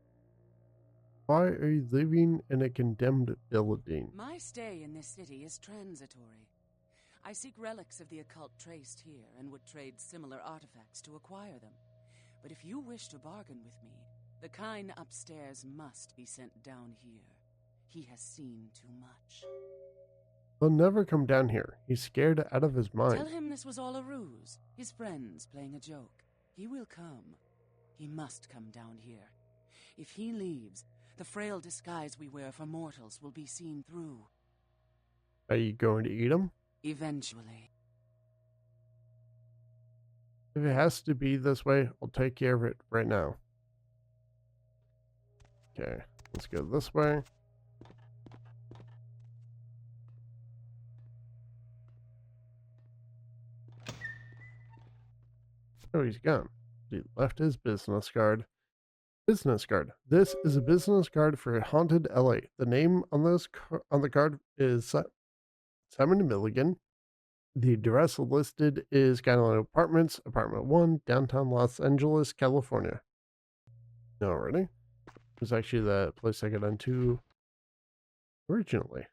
Why are you living in a condemned building? My stay in this city is transitory. I seek relics of the occult traced here and would trade similar artifacts to acquire them. But if you wish to bargain with me, the kind upstairs must be sent down here. He has seen too much. He'll never come down here. He's scared out of his mind. Tell him this was all a ruse. His friends playing a joke. He will come. He must come down here. If he leaves, the frail disguise we wear for mortals will be seen through. Are you going to eat him? Eventually. If it has to be this way, I'll take care of it right now. Okay, let's go this way. Oh, he's gone. He left his business card. Business card. This is a business card for Haunted LA. The name on the card is Simon Milligan. The address listed is Skyline Apartments, Apartment 1, downtown Los Angeles, California. Alrighty. It was actually the place I got into originally.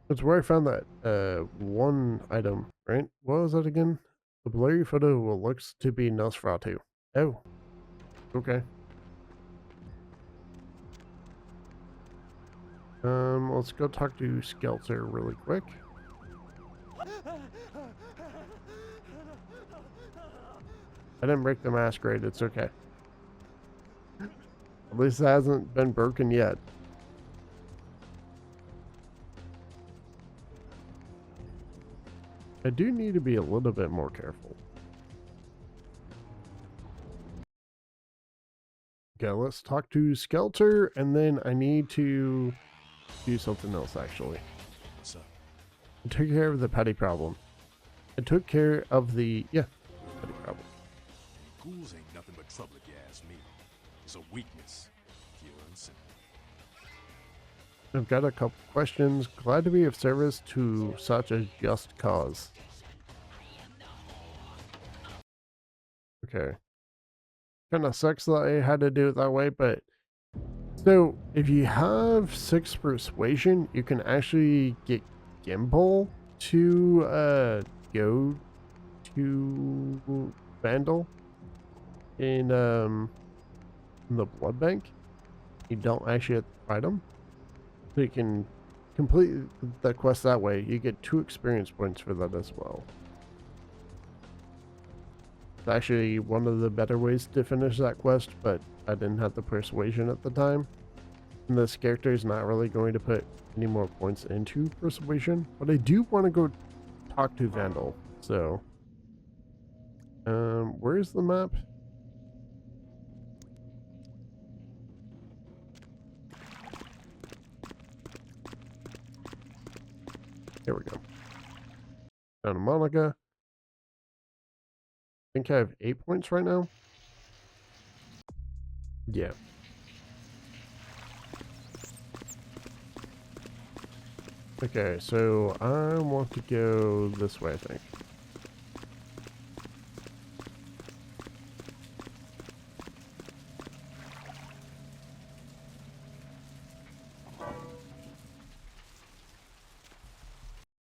That's where I found that one item, right? What was that again? The blurry photo will looks to be Nosferatu. Oh. Okay. Let's go talk to Skelter really quick. I didn't break the Masquerade, it's okay. At least it hasn't been broken yet. I do need to be a little bit more careful. Okay, let's talk to Skelter, and then I need to do something else, actually. What's up? I took care of the petty problem. I took care of the, petty problem. Ghouls ain't nothing but trouble if you ask me. It's a weakness, pure and simple. I've got a couple questions. Glad to be of service to such a just cause. Okay. Kind of sucks that I had to do it that way, but so if you have 6 persuasion, you can actually get Gimbal to go to Vandal in the blood bank. You don't actually have to fight them. So you can complete the quest that way. You get 2 experience points for that as well. It's actually one of the better ways to finish that quest, but I didn't have the persuasion at the time. And this character is not really going to put any more points into persuasion, but I do want to go talk to Vandal. So, where's the map? Here we go. Santa Monica. I think I have 8 points right now. Yeah. Okay, so I want to go this way, I think.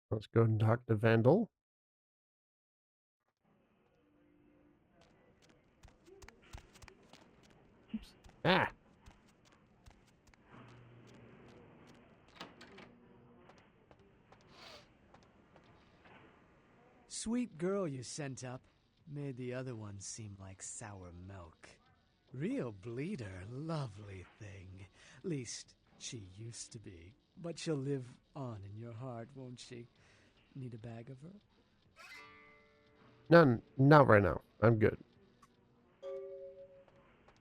Let's go and talk to Vandal. Oops. Ah! Sweet girl you sent up made the other ones seem like sour milk. Real bleeder, lovely thing. Least, she used to be. But she'll live on in your heart, won't she? Need a bag of her? None, not right now. I'm good.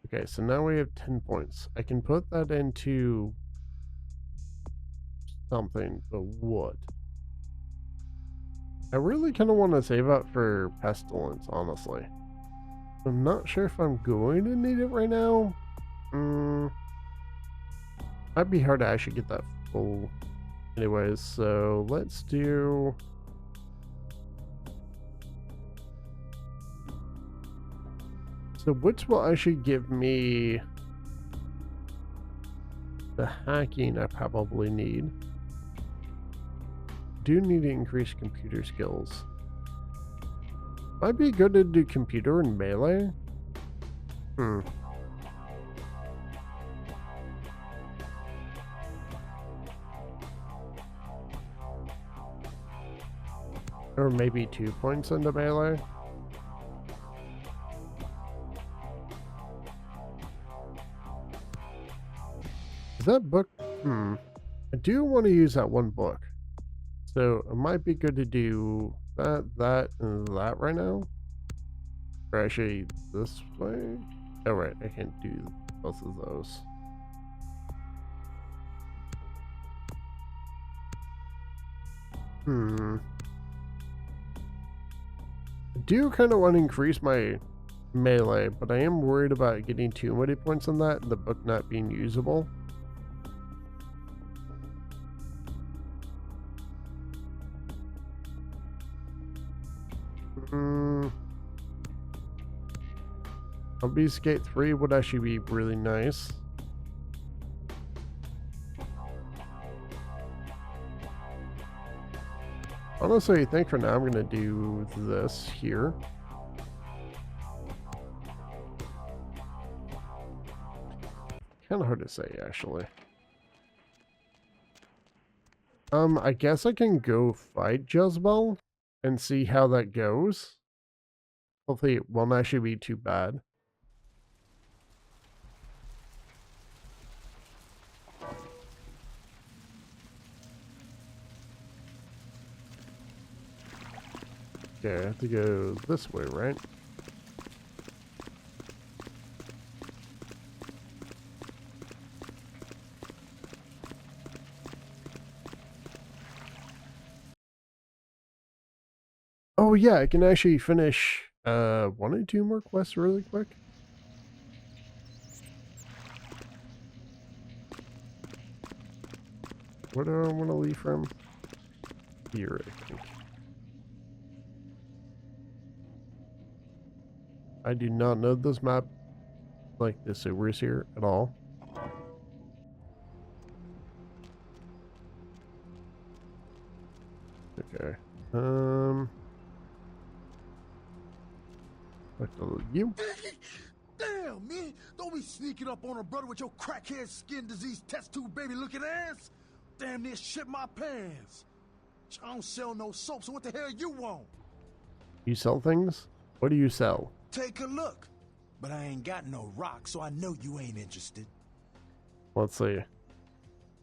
Okay, so now we have 10 points. I can put that into something, but what? I really kind of want to save up for Pestilence, honestly. I'm not sure if I'm going to need it right now. Might be hard to actually get that full. Anyways, so let's do. So which will actually give me the hacking I probably need. Do need to increase computer skills. Might be good to do computer and melee. Or maybe 2 points into melee. Is that book? I do want to use that one book. So it might be good to do that, and that right now. Or actually this way. Oh right, I can't do both of those. I do kind of want to increase my melee, but I am worried about getting too many points on that and the book not being usable. Obfuscate 3 would actually be really nice. Honestly, I think for now I'm going to do this here. Kind of hard to say, actually. I guess I can go fight Jezebel and see how that goes. Hopefully it won't actually be too bad. Okay, I have to go this way, right? Oh yeah, I can actually finish 1 or 2 more quests really quick. Where do I want to leave from? Here, I think. I do not know this map, like the sewers here, at all. Okay. Back to you. Damn, man! Don't be sneaking up on a brother with your crackhead skin disease test tube baby looking ass! Damn near shit my pants! I don't sell no soap, so what the hell you want? You sell things? What do you sell? Take a look. But I ain't got no rock, so I know you ain't interested. Let's see.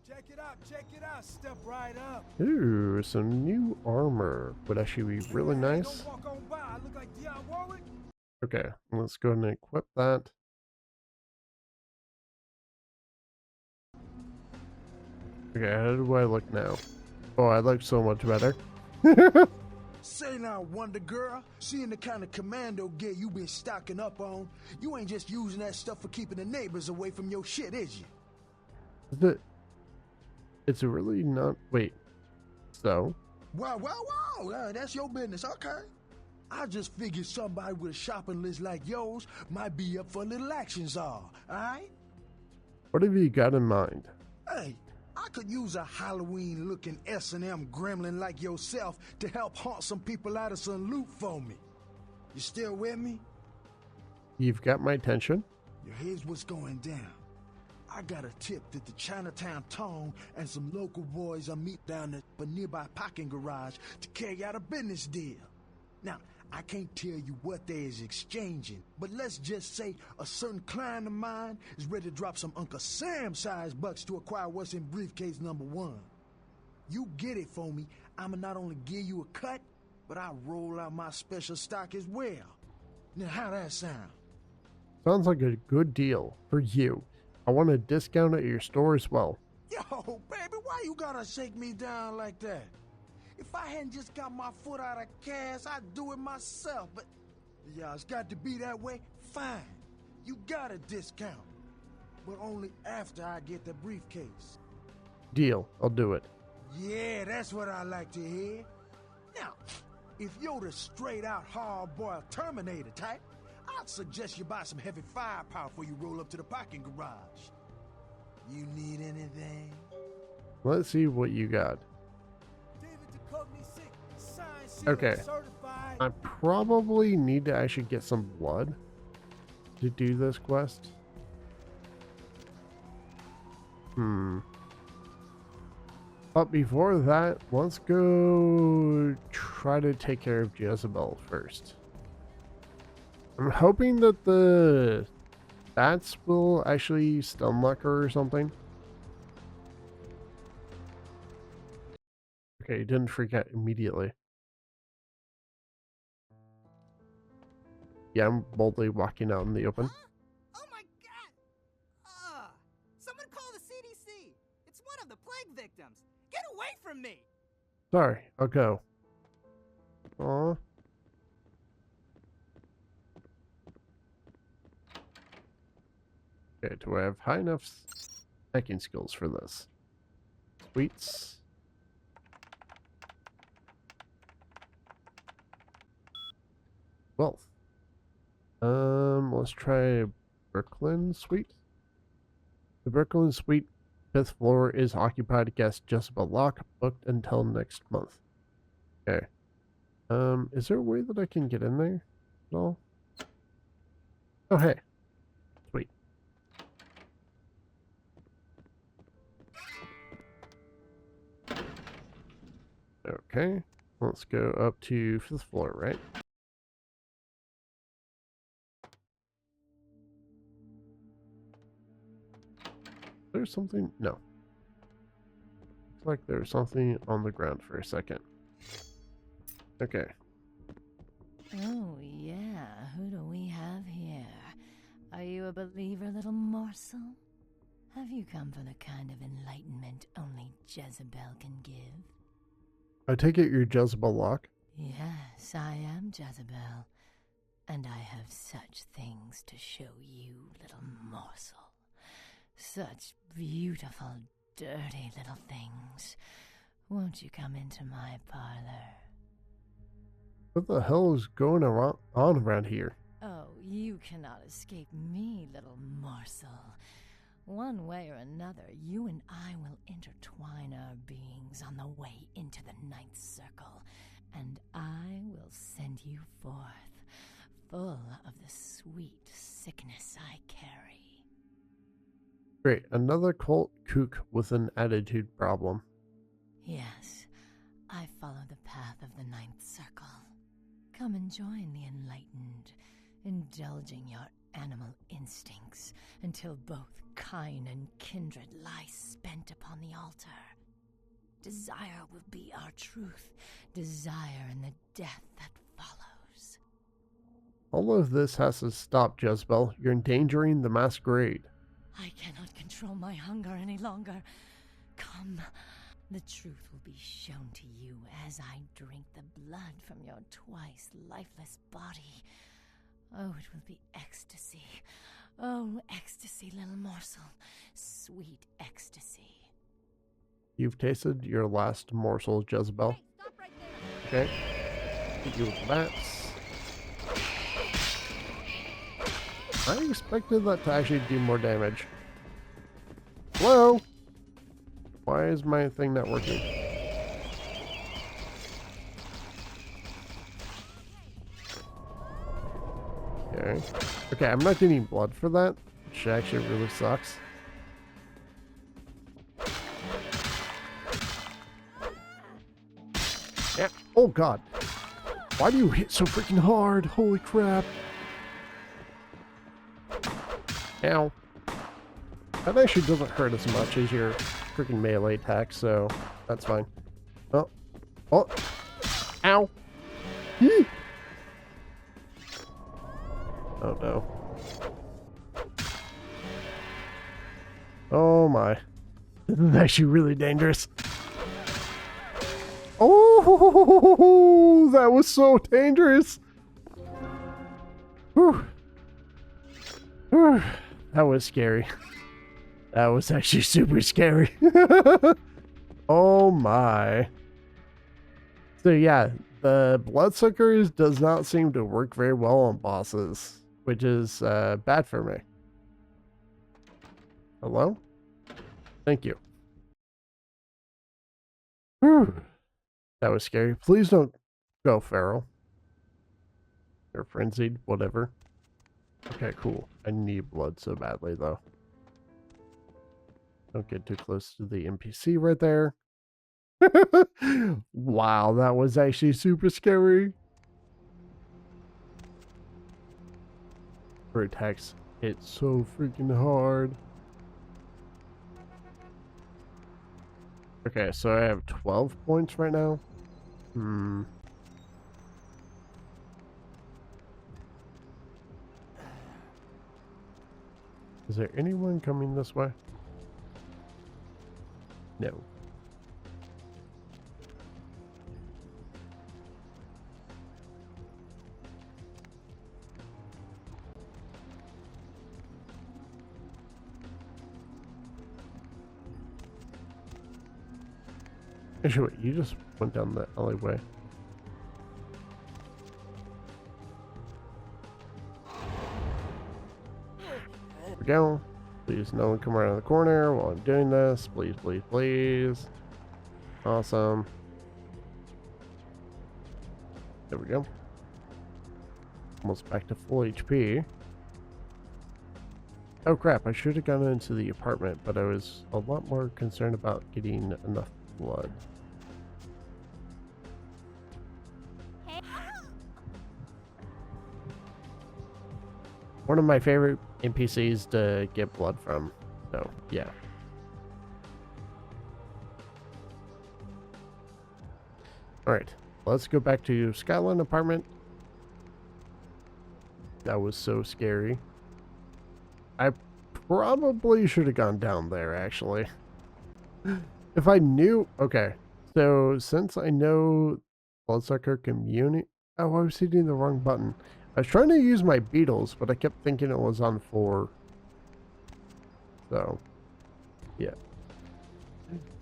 Check it out, step right up. Ooh, some new armor would actually be really nice. Don't walk on by, I look like Dionne Warwick. Okay, let's go ahead and equip that. Okay, how do I look now? Oh, I look so much better. Say now, Wonder Girl, seeing the kind of commando gear you been stocking up on, you ain't just using that stuff for keeping the neighbors away from your shit, is you? It's really not. Wait. So? Wow, that's your business, okay. I just figured somebody with a shopping list like yours might be up for a little action czar, alright? What have you got in mind? Hey, I could use a Halloween-looking S&M gremlin like yourself to help haunt some people out of some loot for me. You still with me? You've got my attention. Here's what's going down. I got a tip that the Chinatown Tone and some local boys are meet down at a nearby parking garage to carry out a business deal. Now, I can't tell you what they is exchanging, but let's just say a certain client of mine is ready to drop some Uncle Sam-sized bucks to acquire what's in briefcase number 1. You get it for me, I'ma not only give you a cut, but I'll roll out my special stock as well. Now, how that sound? Sounds like a good deal for you. I want a discount at your store as well. Yo, baby, why you gotta shake me down like that? If I hadn't just got my foot out of cash, I'd do it myself, but Yeah, it's got to be that way? Fine. You got a discount. But only after I get the briefcase. Deal. I'll do it. Yeah, that's what I like to hear. Now, if you're the straight-out hard-boiled Terminator type, I'd suggest you buy some heavy firepower before you roll up to the parking garage. You need anything? Let's see what you got. Okay. I probably need to actually get some blood to do this quest. But before that, let's go try to take care of Jezebel first. I'm hoping that the bats will actually stun lock her or something. Okay, didn't freak out immediately. Yeah, I'm boldly walking out in the open. Oh my god! Someone call the CDC! It's one of the plague victims! Get away from me! Sorry, I'll go. Aw. Okay, do I have high enough hacking skills for this? Sweets. Wealth. Let's try Brooklyn Suite. The Brooklyn Suite 5th floor is occupied. Guest Jezebel Locke, booked until next month. Okay. Is there a way that I can get in there at all? Oh, hey. Sweet. Okay. Let's go up to 5th floor, right? There's something? No. Looks like there's something on the ground for a second. Okay. Oh, yeah. Who do we have here? Are you a believer, little morsel? Have you come for the kind of enlightenment only Jezebel can give? I take it you're Jezebel Locke? Yes, I am Jezebel. And I have such things to show you, little morsel. Such beautiful, dirty little things. Won't you come into my parlor? What the hell is going on around here? Oh, you cannot escape me, little morsel. One way or another, you and I will intertwine our beings on the way into the 9th circle, and I will send you forth, full of the sweet sickness I carry. Great, another cult kook with an attitude problem. Yes, I follow the path of the 9th circle. Come and join the enlightened, indulging your animal instincts until both kind and kindred lie spent upon the altar. Desire will be our truth, desire in the death that follows. All of this has to stop, Jezebel. You're endangering the Masquerade. I cannot control my hunger any longer. Come, the truth will be shown to you as I drink the blood from your twice lifeless body. Oh, it will be ecstasy. Oh, ecstasy, little morsel. Sweet ecstasy. You've tasted your last morsel, Jezebel. Hey, stop right Okay. there. Hit you with the bats. I expected that to actually do more damage. Hello? Why is my thing not working? Okay. Okay, I'm not getting blood for that, which actually really sucks. Yeah. Oh god. Why do you hit so freaking hard? Holy crap. Ow. That actually doesn't hurt as much as your freaking melee attack, so that's fine. Oh. Oh. Ow. Yee. Oh no. Oh my. This is actually really dangerous. Oh, that was so dangerous. Whew. Whew. That was scary. That was actually super scary. Oh my. So yeah, the bloodsuckers does not seem to work very well on bosses, which is bad for me. Hello? Thank you. Whew. That was scary. Please don't go feral. Or frenzied, whatever. Okay, cool. I need blood so badly, though. Don't get too close to the NPC right there. Wow, that was actually super scary. Her attacks hit so freaking hard. Okay, so I have 12 points right now. Is there anyone coming this way? No. Actually, wait, you just went down the alleyway. There we go. Please, no one come around the corner while I'm doing this. Please, please, please. Awesome. There we go. Almost back to full HP. Oh crap, I should have gone into the apartment, but I was a lot more concerned about getting enough blood. One of my favorite NPCs to get blood from, so yeah. Alright, let's go back to Skyline apartment. That was so scary. I probably should have gone down there, actually. If I knew... Okay, so since I know Bloodsucker Community... Oh, I was hitting the wrong button. I was trying to use my beetles, but I kept thinking it was on 4. So, yeah.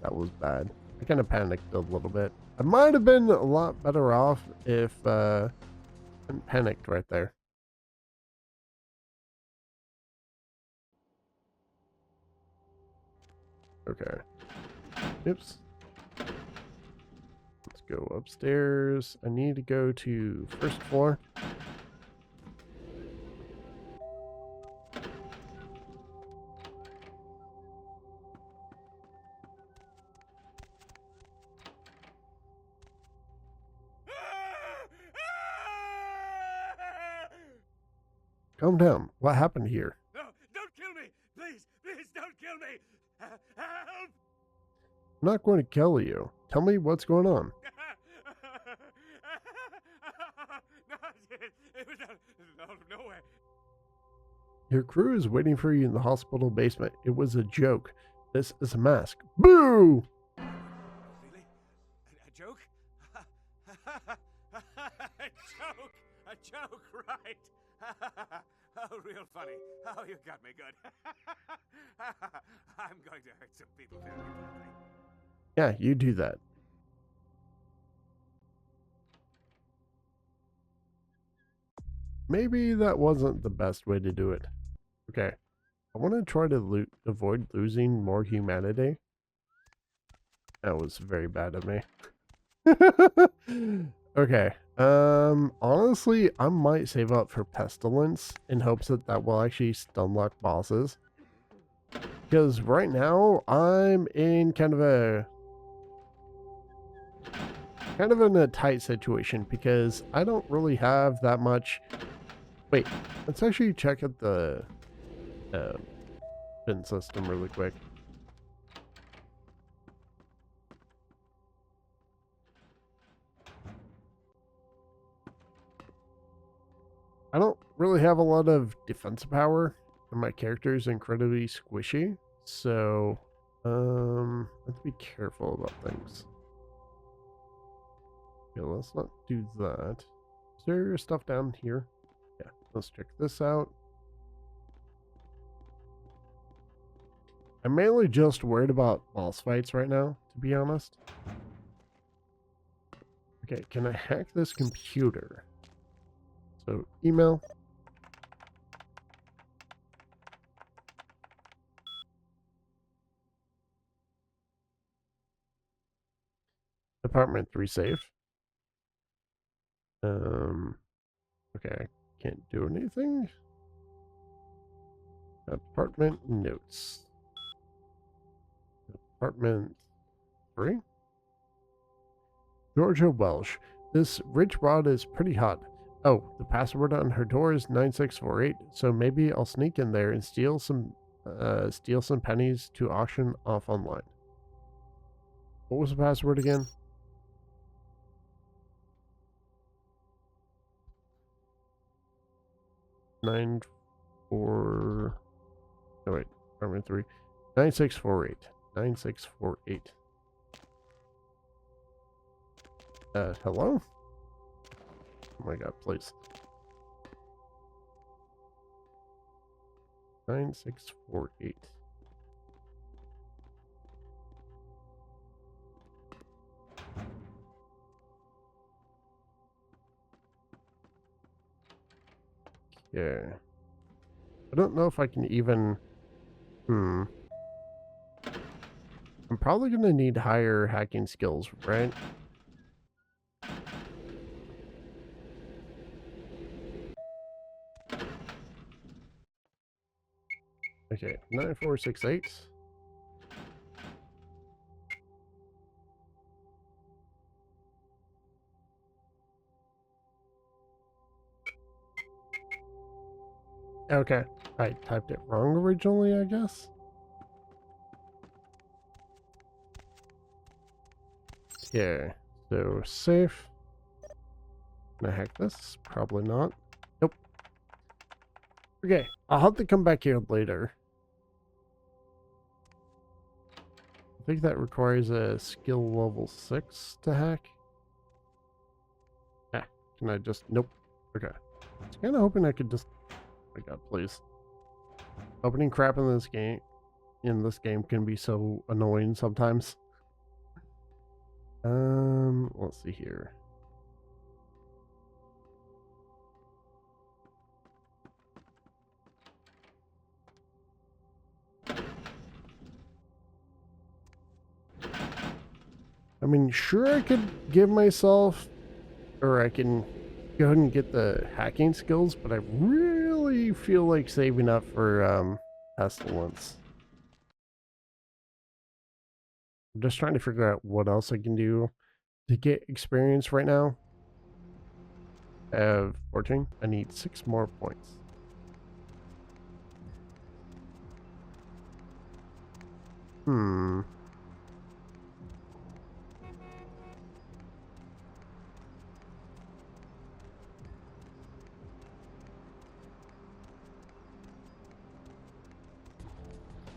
That was bad. I kind of panicked a little bit. I might have been a lot better off if I hadn't panicked right there. Okay. Oops. Let's go upstairs. I need to go to first floor. Calm down. What happened here? No, don't kill me! Please, please don't kill me! Help! I'm not going to kill you. Tell me what's going on. No, it was out of nowhere. Your crew is waiting for you in the hospital basement. It was a joke. This is a mask. Boo! Really? A joke? A joke, right? Oh, real funny. Oh, you got me good. I'm going to hurt some people very badly. Yeah, you do that. Maybe that wasn't the best way to do it. Okay. I want to try to avoid losing more humanity. That was very bad of me. Okay. Honestly, I might save up for Pestilence in hopes that that will actually stun lock bosses. Because right now, I'm in kind of in a tight situation because I don't really have that much. Wait, let's actually check at the bin system really quick. I don't really have a lot of defensive power, and my character is incredibly squishy, so I have to be careful about things. Yeah, let's not do that. Is there stuff down here? Yeah, Let's check this out. I'm mainly just worried about boss fights right now, to be honest. Okay, can I hack this computer? So, email. Department 3 save. Okay, I can't do anything. Apartment notes. Apartment 3? Georgia Welsh. This rich broad is pretty hot. Oh, the password on her door is 9648, so maybe I'll sneak in there and steal some pennies to auction off online. What was the password again? Nine four. Oh wait, apartment 3. 9648. 9648. Hello? Oh my god, please. 9648. Yeah. I don't know if I can even... I'm probably gonna need higher hacking skills, right? Okay, 9468. Okay, I typed it wrong originally, I guess. Yeah, so safe. Can I hack this? Probably not. Nope. Okay, I'll have to come back here later. I think that requires a skill level 6 to hack. Yeah, can I just... Nope. Okay. I was kind of hoping I could just... Oh my god, please. Opening crap in this game can be so annoying sometimes. Let's see here. I mean, sure, I could give myself, or I can go ahead and get the hacking skills, but I really feel like saving up for pestilence. I'm just trying to figure out what else I can do to get experience right now. I have 14. I need 6 more points.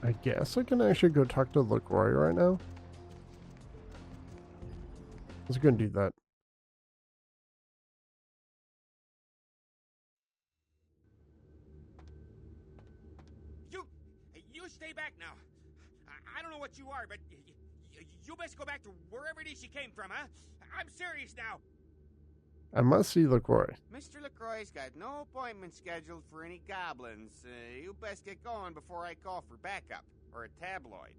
I guess I can actually go talk to LaCroix right now. Let's go and do that. You stay back now. I don't know what you are, but you best go back to wherever it is you came from, huh? I'm serious now. I must see LaCroix. Mr. LaCroix's got no appointment scheduled for any goblins. You best get going before I call for backup, or a tabloid.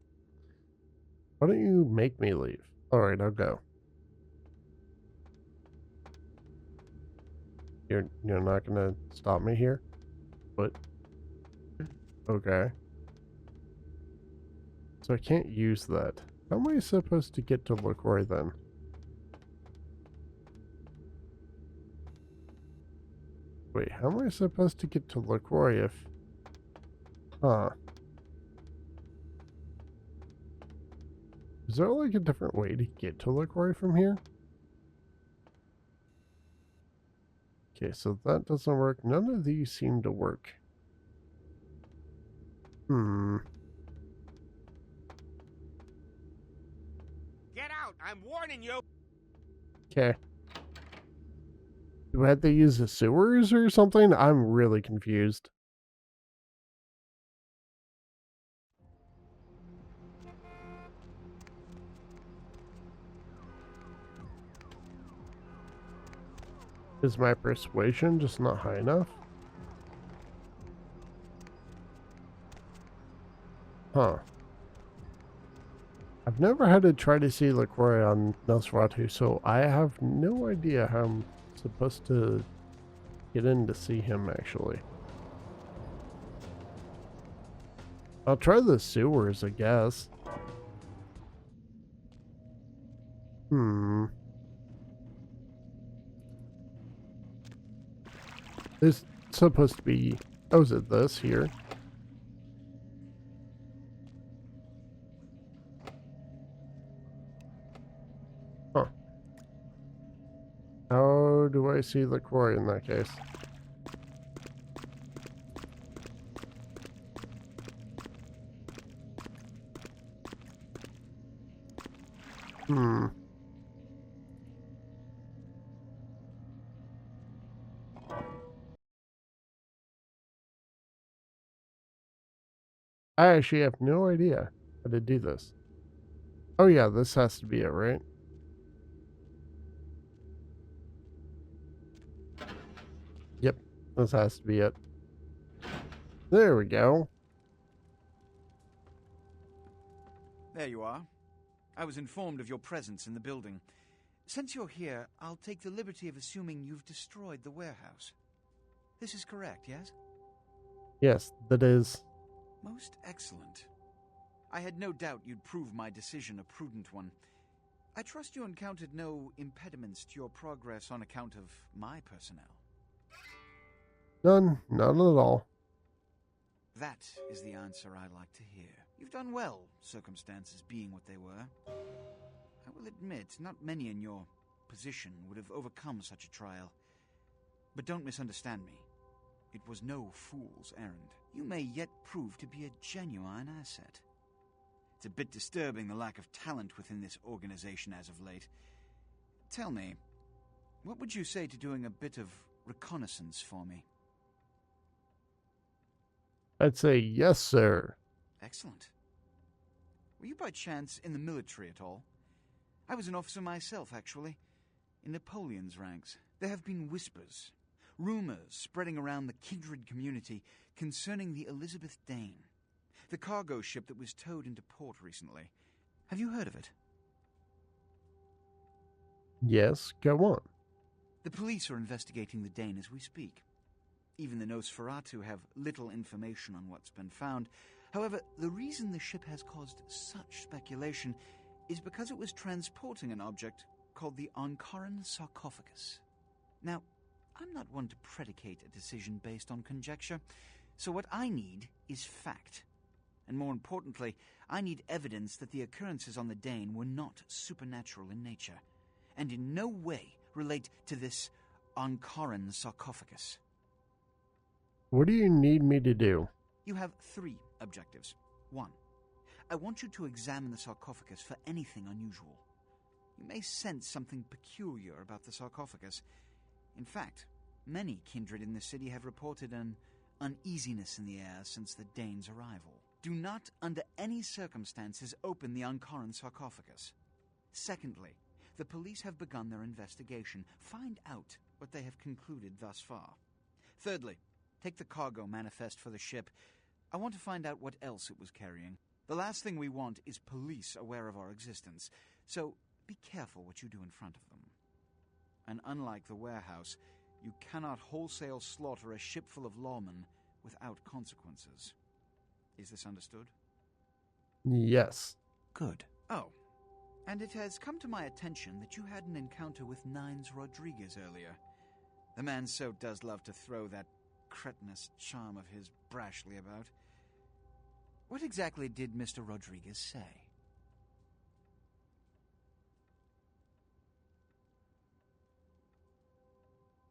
Why don't you make me leave? Alright, I'll go. You're not gonna stop me here? What? Okay. So I can't use that. How am I supposed to get to LaCroix then? Wait, how am I supposed to get to LaCroix if... Huh. Is there like a different way to get to LaCroix from here? Okay, so that doesn't work. None of these seem to work. Get out! I'm warning you! Okay. Do I have to use the sewers or something? I'm really confused. Is my persuasion just not high enough? Huh. I've never had to try to see LaCroix on Nosferatu, so I have no idea how I'm supposed to get in to see him, actually. I'll try the sewers, I guess. There's supposed to be... Oh, is it this here? Huh. How do I see LaCroix in that case? I actually have no idea how to do this. Oh yeah, this has to be it, right? Yep, this has to be it. There we go. There you are. I was informed of your presence in the building. Since you're here, I'll take the liberty of assuming you've destroyed the warehouse. This is correct, yes? Yes, that is. Most excellent. I had no doubt you'd prove my decision a prudent one. I trust you encountered no impediments to your progress on account of my personnel. None at all. That is the answer I like to hear. You've done well, circumstances being what they were. I will admit, not many in your position would have overcome such a trial. But don't misunderstand me. It was no fool's errand. You may yet prove to be a genuine asset. It's a bit disturbing, the lack of talent within this organization as of late. Tell me, what would you say to doing a bit of reconnaissance for me? I'd say yes, sir. Excellent. Were you by chance in the military at all? I was an officer myself, actually. In Napoleon's ranks, there have been whispers, rumors spreading around the kindred community concerning the Elizabeth Dane, the cargo ship that was towed into port recently. Have you heard of it? Yes, go on. The police are investigating the Dane as we speak. Even the Nosferatu have little information on what's been found. However, the reason the ship has caused such speculation is because it was transporting an object called the Ankaran sarcophagus. Now, I'm not one to predicate a decision based on conjecture, so what I need is fact. And more importantly, I need evidence that the occurrences on the Dane were not supernatural in nature, and in no way relate to this Ankaran sarcophagus. What do you need me to do? You have 3 objectives. 1. I want you to examine the sarcophagus for anything unusual. You may sense something peculiar about the sarcophagus. In fact, many kindred in the city have reported an uneasiness in the air since the Dane's arrival. Do not, under any circumstances, open the Ankaran sarcophagus. Secondly, the police have begun their investigation. Find out what they have concluded thus far. Thirdly, take the cargo manifest for the ship. I want to find out what else it was carrying. The last thing we want is police aware of our existence, so be careful what you do in front of them. And unlike the warehouse, you cannot wholesale slaughter a ship full of lawmen without consequences. Is this understood? Yes. Good. Oh, and it has come to my attention that you had an encounter with Nines Rodriguez earlier. The man so does love to throw that cretinous charm of his brashly about. What exactly did Mr. Rodriguez say?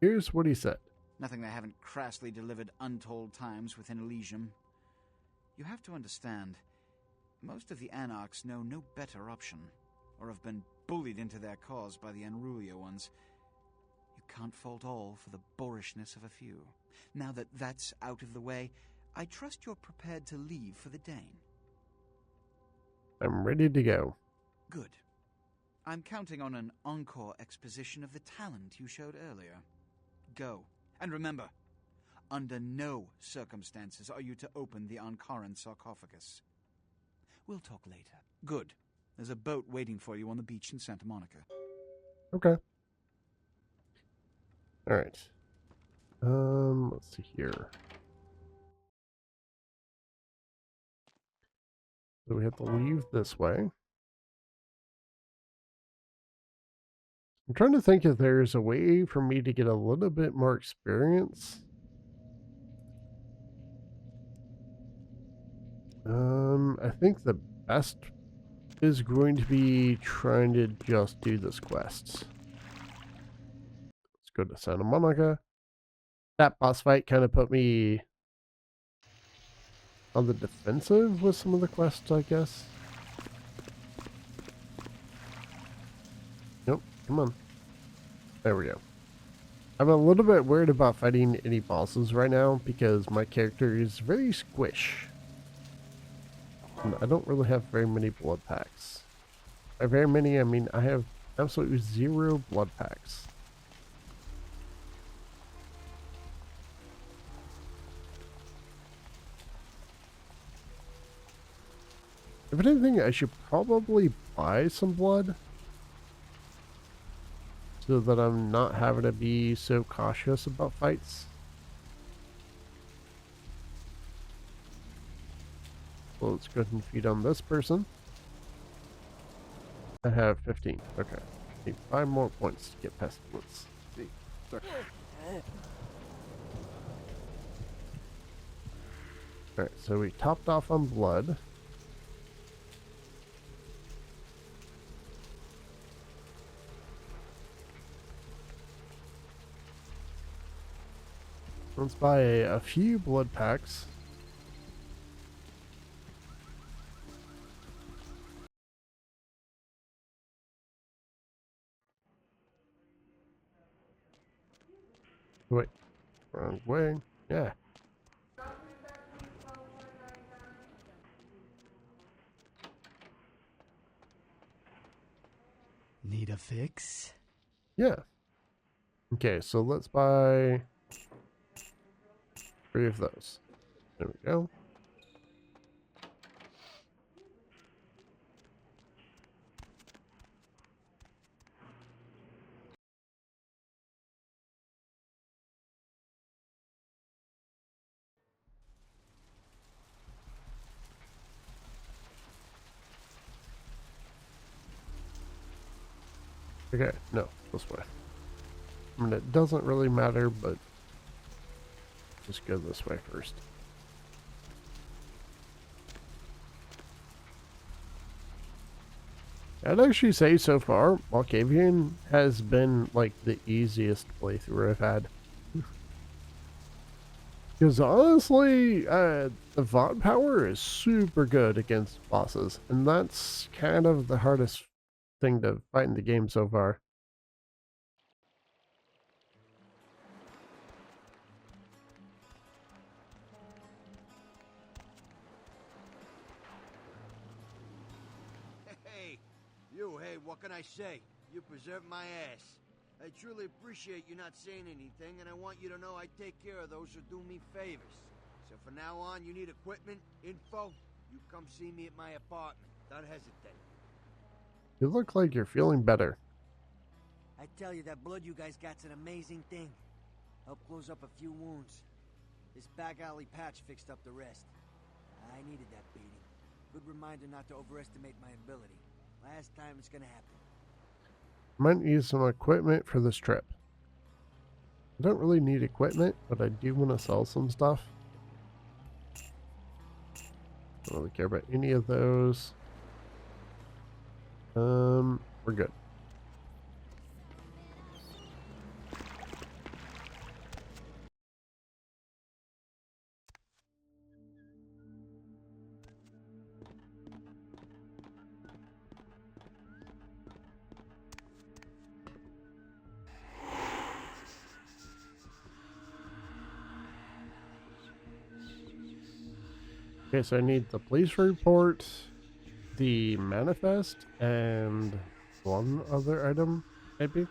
Here's what he said. Nothing they haven't crassly delivered untold times within Elysium. You have to understand, most of the Anarchs know no better option, or have been bullied into their cause by the Unrulia ones. You can't fault all for the boorishness of a few. Now that that's out of the way, I trust you're prepared to leave for the Dane. I'm ready to go. Good. I'm counting on an encore exposition of the talent you showed earlier. Go. And remember, under no circumstances are you to open the Ankaran sarcophagus. We'll talk later. Good. There's a boat waiting for you on the beach in Santa Monica. Okay. All right. Let's see here. So we have to leave this way. I'm trying to think if there's a way for me to get a little bit more experience. I think the best is going to be trying to just do this quest. Let's go to Santa Monica. That boss fight kind of put me on the defensive with some of the quests, I guess. Nope, come on. There we go. I'm a little bit worried about fighting any bosses right now because my character is very squish. And I don't really have very many blood packs. By very many, I mean I have absolutely 0 blood packs. If anything, I should probably buy some blood so that I'm not having to be so cautious about fights. So let's go ahead and feed on this person. I have 15. Okay. Need 5 more points to get pestilence. Alright, so we topped off on blood. Let's buy a few blood packs. Wait, wrong way. Yeah. Need a fix? Yeah. Okay, so let's buy 3 of those. There we go. Okay, no, this way. I mean, it doesn't really matter, but just go this way first. I'd actually say so far, Malkavian has been like the easiest playthrough I've had. Because honestly, the VOD power is super good against bosses, and that's kind of the hardest thing to fight in the game so far. Hey, what can I say? You preserved my ass. I truly appreciate you not saying anything, and I want you to know I take care of those who do me favors. So from now on, you need equipment, info, you come see me at my apartment. Don't hesitate. You look like you're feeling better. I tell you, that blood you guys got's an amazing thing. Help close up a few wounds. This back alley patch fixed up the rest. I needed that beating. Good reminder not to overestimate my ability. Last time it's gonna happen. Might need some equipment for this trip. I don't really need equipment, but I do want to sell some stuff. Don't really care about any of those. We're good. Okay, so I need the police report, the manifest, and one other item, maybe?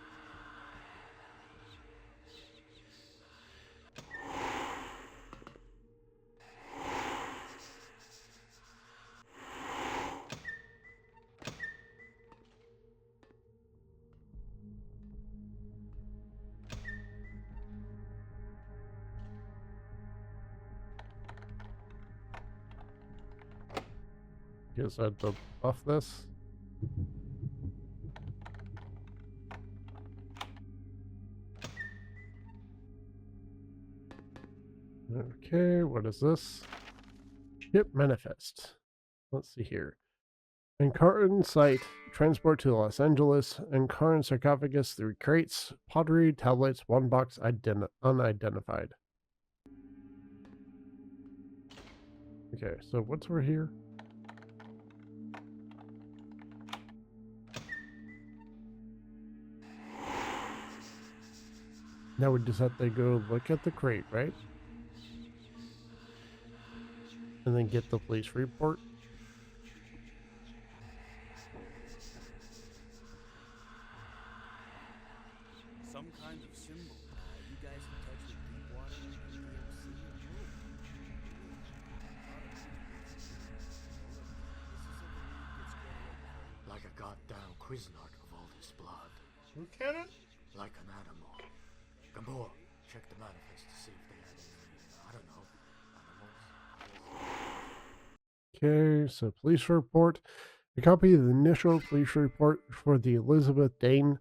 Guess I have to buff this. Okay, what is this? Ship manifest. Let's see here. Encarn site, transport to Los Angeles, Encarn sarcophagus, 3 crates, pottery, tablets, 1 box unidentified. Okay, so what's over here? Now we just have to go look at the crate, right? And then get the police report. Some kind of symbol. You guys in touch with Deepwater and DMC or who? Like a goddamn Quiznart of all this blood. Lieutenant? Like an animal. Gabor, check the manifest to see if they had any, I don't know, animals. Okay, so police report. A copy of the initial police report for the Elizabeth Dane,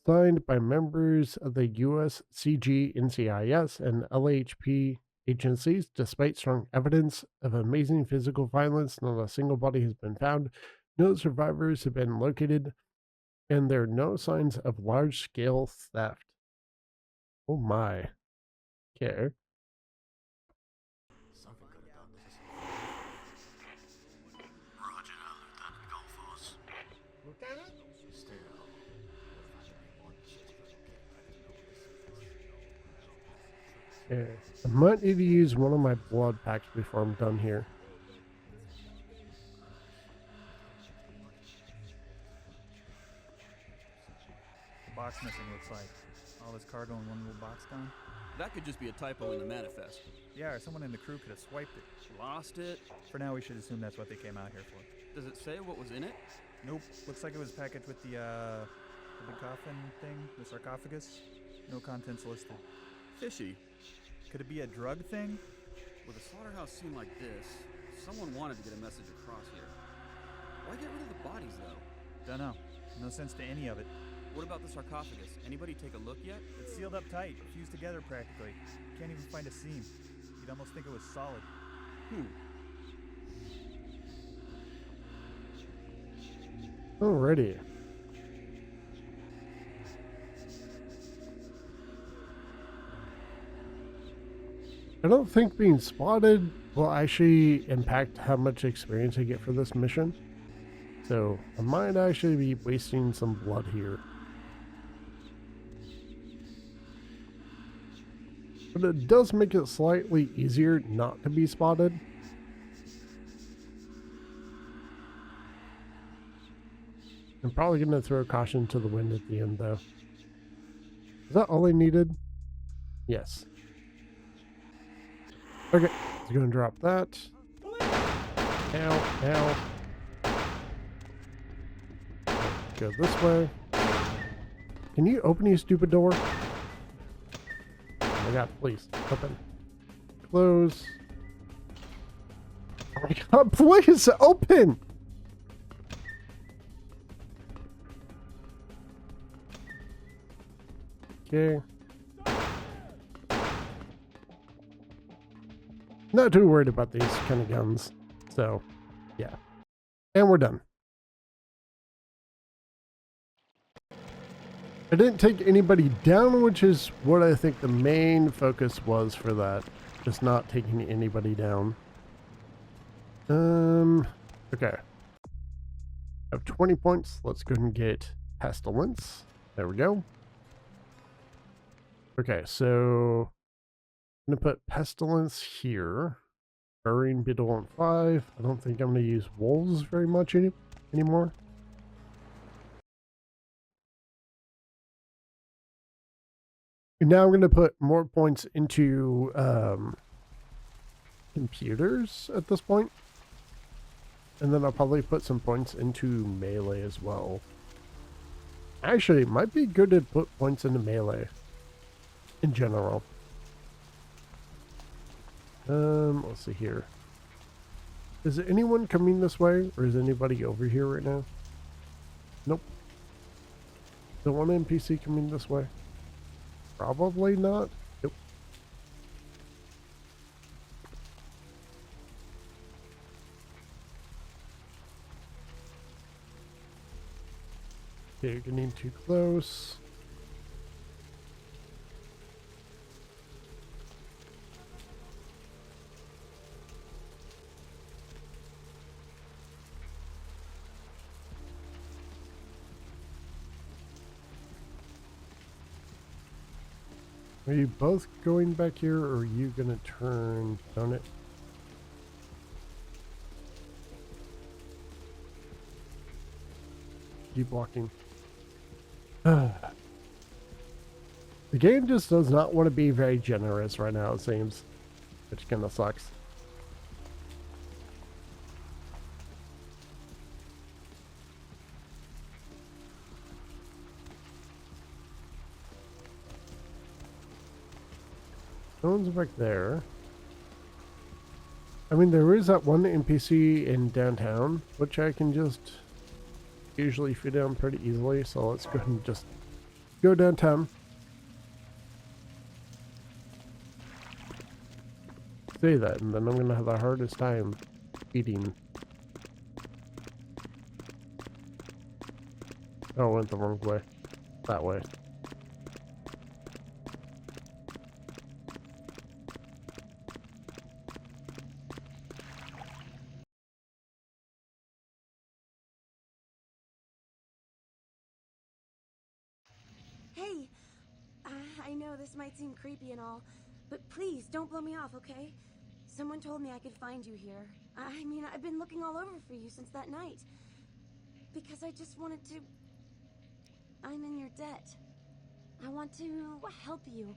signed by members of the USCG, NCIS, and LHP agencies. Despite strong evidence of amazing physical violence, not a single body has been found. No survivors have been located, and there are no signs of large-scale theft. Oh my. Okay. Something could have done this. Roger, Lieutenant Goldfuss. Lieutenant? Still, Yeah. I might need to use one of my blood packs before I'm done here. The box missing, looks like. All this cargo in one little box gone? That could just be a typo in the manifest. Yeah, or someone in the crew could have swiped it. Lost it? For now, we should assume that's what they came out here for. Does it say what was in it? Nope. Looks like it was packaged with the big coffin thing, the sarcophagus. No contents listed. Fishy. Could it be a drug thing? With a slaughterhouse scene like this, someone wanted to get a message across here. Why get rid of the bodies, though? Dunno. No sense to any of it. What about the sarcophagus? Anybody take a look yet? It's sealed up tight, fused together practically. Can't even find a seam. You'd almost think it was solid. Alrighty. I don't think being spotted will actually impact how much experience I get for this mission. So I might actually be wasting some blood here. But it does make it slightly easier not to be spotted. I'm probably going to throw caution to the wind at the end, though. Is that all I needed? Yes. Okay, I'm going to drop that. Ow, ow. Go this way. Can you open your stupid door? Oh my god, please, open. Close. Oh my god, please, open! Okay. Not too worried about these kind of guns. So, yeah. And we're done. I didn't take anybody down, which is what I think the main focus was for that. Just not taking anybody down. Okay. I have 20 points. Let's go ahead and get Pestilence. There we go. Okay, so I'm going to put Pestilence here. Burying beetle on 5. I don't think I'm going to use wolves very much anymore. And now I'm going to put more points into computers at this point. And then I'll probably put some points into melee as well. Actually, it might be good to put points into melee in general. Let's see here. Is anyone coming this way, or is anybody over here right now? Nope. The one NPC coming this way? Probably not. Nope. Okay, you're getting too close. Are you both going back here, or are you gonna turn on it? Keep walking. The game just does not want to be very generous right now, it seems. Which kind of sucks. No one's back there. I mean, there is that one NPC in downtown, which I can just usually fit down pretty easily. So let's go ahead and just go downtown. Say that, and then I'm going to have the hardest time eating. Oh, I went the wrong way. That way. Hey, I know this might seem creepy and all, but please don't blow me off, okay? Someone told me I could find you here. I mean, I've been looking all over for you since that night. Because I just wanted to... I'm in your debt. I want to help you.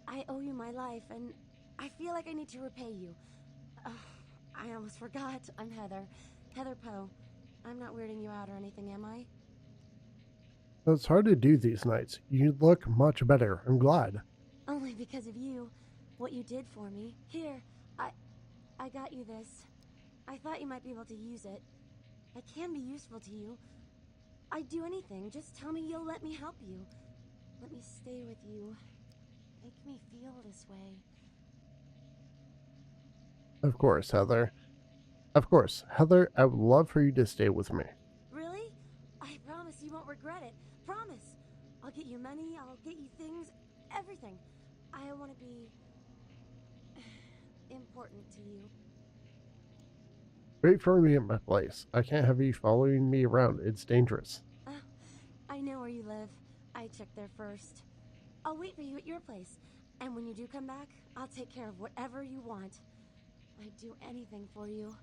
I owe you my life, and I feel like I need to repay you. I almost forgot. I'm Heather. Heather Poe. I'm not weirding you out or anything, am I? It's hard to do these nights. You look much better. I'm glad. Only because of you. What you did for me. Here, I got you this. I thought you might be able to use it. I can be useful to you. I'd do anything. Just tell me you'll let me help you. Let me stay with you. Make me feel this way. Of course, Heather. Of course. Heather, I would love for you to stay with me. Really? I promise you won't regret it. Promise. I'll get you money, I'll get you things, everything. I want to be important to you. Wait for me at my place. I can't have you following me around. It's dangerous. I know where you live. I checked there first. I'll wait for you at your place. And when you do come back, I'll take care of whatever you want. I'd do anything for you.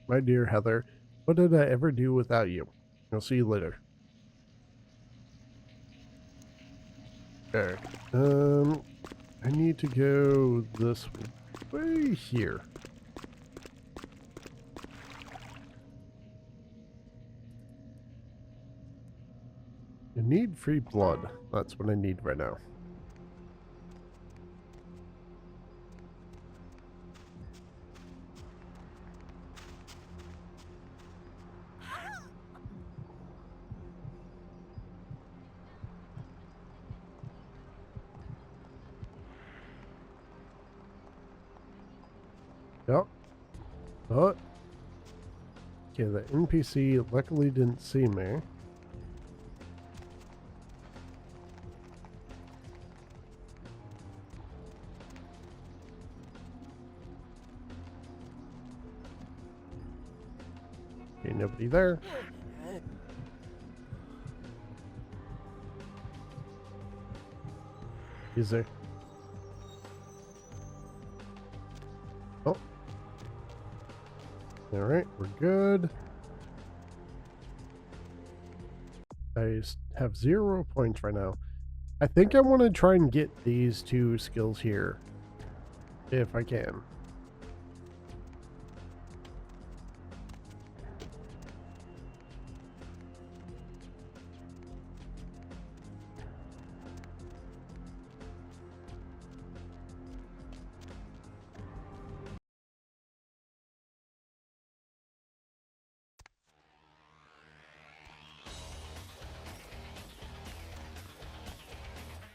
My dear Heather, what did I ever do without you? I'll see you later. Okay. I need to go this way here. I need free blood. That's what I need right now. Yep. But okay, the NPC luckily didn't see me. Okay, nobody there. Is there? Oh. Alright, we're good. I have 0 points right now. I think I want to try and get these 2 skills here. If I can.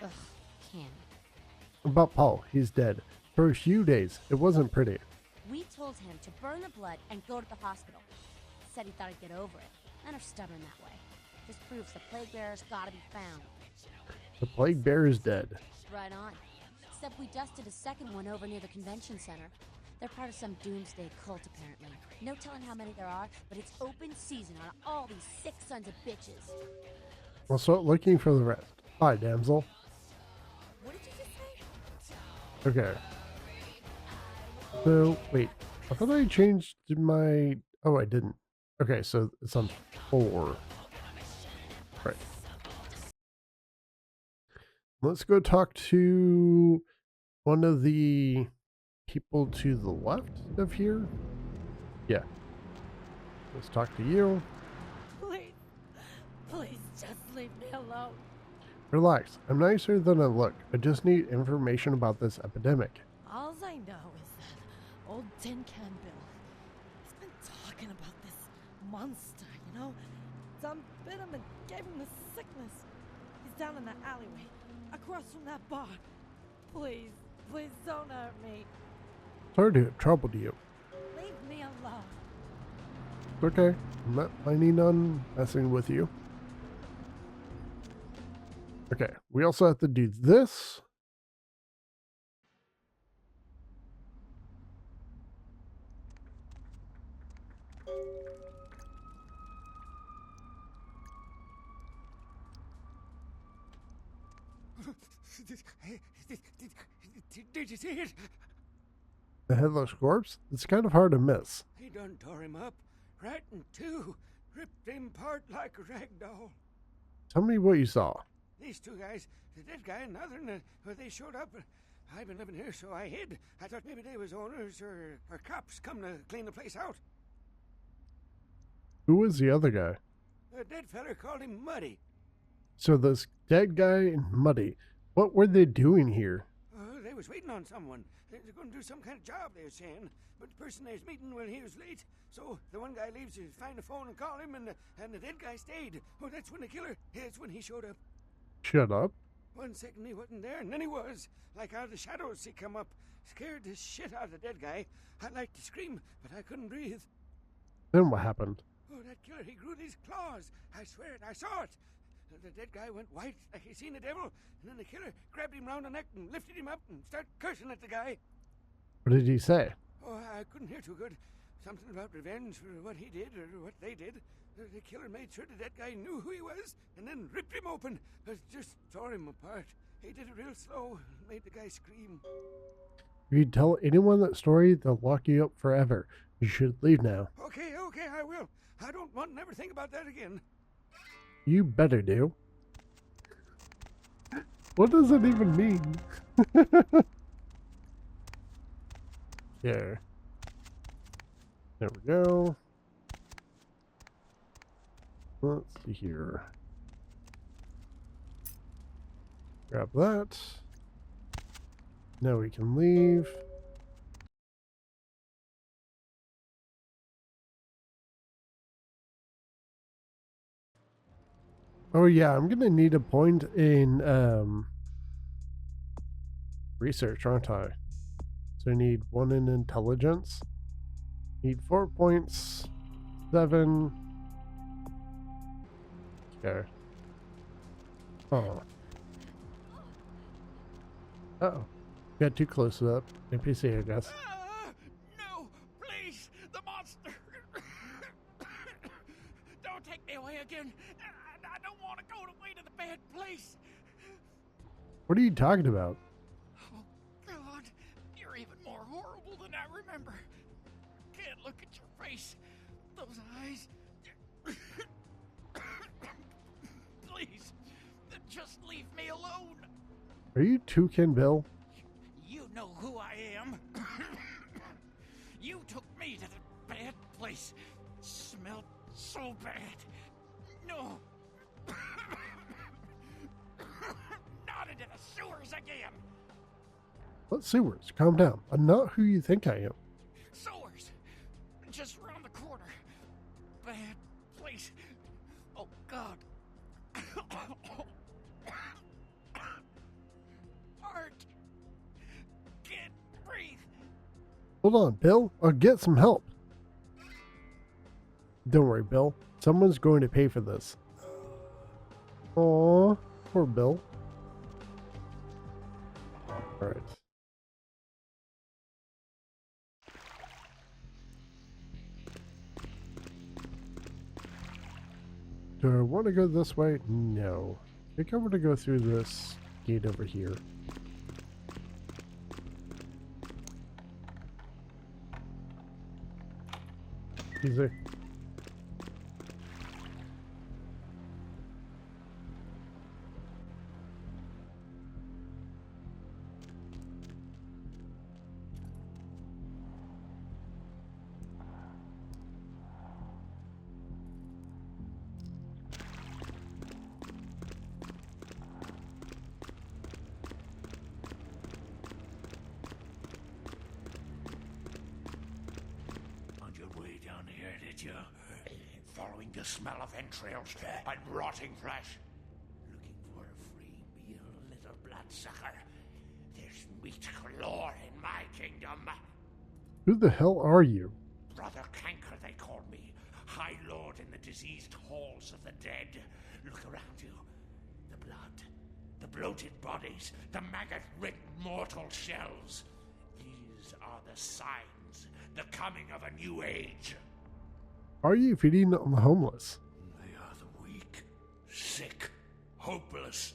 Ugh, can't. About Paul, he's dead. For a few days, it wasn't pretty. We told him to burn the blood and go to the hospital. Said he thought he'd get over it. Men are stubborn that way. Just proves the plague bearer's gotta be found. The plague bear is dead. Right on. Except we dusted a second one over near the convention center. They're part of some doomsday cult, apparently. No telling how many there are, but it's open season on all these sick sons of bitches. I'll start looking for the rest. Bye, damsel. What did you just say? Okay. So, wait. I thought I changed my... Oh, I didn't. Okay, so it's on 4. Right. Let's go talk to one of the people to the left of here. Yeah. Let's talk to you. Please, please just leave me alone. Relax. I'm nicer than I look. I just need information about this epidemic. All I know is that old Tin Can Bill, he's been talking about this monster, you know? Some bit him and gave him the sickness. He's down in the alleyway, across from that bar. Please, please don't hurt me. Sorry to have troubled you. Leave me alone. It's okay. I'm not planning on messing with you. Okay, we also have to do this. Did you see it? The headless corpse? It's kind of hard to miss. He done tore him up, right in two, ripped him apart like a rag doll. Tell me what you saw. These 2 guys, the dead guy and the other, they showed up. I've been living here, so I hid. I thought maybe they was owners or cops come to clean the place out. Who was the other guy? The dead feller called him Muddy. So this dead guy and Muddy, what were they doing here? They was waiting on someone. They're going to do some kind of job, they was saying. But the person they was meeting, well, he was late. So the one guy leaves to find the phone and call him, and the dead guy stayed. Oh, that's when the killer, that's when he showed up. Shut up. 1 second he wasn't there, and then he was. Like out of the shadows he come up. Scared the shit out of the dead guy. I'd like to scream, but I couldn't breathe. Then what happened? Oh, that killer, he grew these claws. I swear it, I saw it. The dead guy went white like he seen the devil, and then the killer grabbed him round the neck and lifted him up and started cursing at the guy. What did he say? Oh, I couldn't hear too good. Something about revenge for what he did or what they did. The killer made sure the dead guy knew who he was and then ripped him open. Just tore him apart. He did it real slow and made the guy scream. If you tell anyone that story, they'll lock you up forever. You should leave now. Okay, I will. I don't want to never think about that again. You better do. What does it even mean? There. There we go. Let's see here. Grab that. Now we can leave. Oh yeah, I'm gonna need a point in research, aren't I? So I need 1 in intelligence. Need 4 points. 7. Okay. Oh. Uh-oh. Got too close up. NPC, I guess. No, please, the monster. Don't take me away again. I don't want to go away to the bad place. What are you talking about? Oh, God, you're even more horrible than I remember. Can't look at your face. Those eyes. Please, just leave me alone. Are you Toucan Bill? You know who I am. You took me to the bad place. Smelled so bad. No. Not into the sewers again. What sewers? Calm down. I'm not who you think I am. Sewers. Just around the corner. Bad place. Oh, God. Heart. Can't breathe. Hold on, Bill. I'll get some help. Don't worry, Bill. Someone's going to pay for this. Aww, poor Bill. Alright. Do I want to go this way? No. I think I want to go through this gate over here. Easy. Following the smell of entrails and rotting flesh. Looking for a free meal, little bloodsucker. There's meat galore in my kingdom. Who the hell are you? Brother Canker, they call me. High Lord in the diseased halls of the dead. Look around you. The blood, the bloated bodies, the maggot-ridden mortal shells. These are the signs, the coming of a new age. Are you feeding on the homeless? They are the weak, sick, hopeless.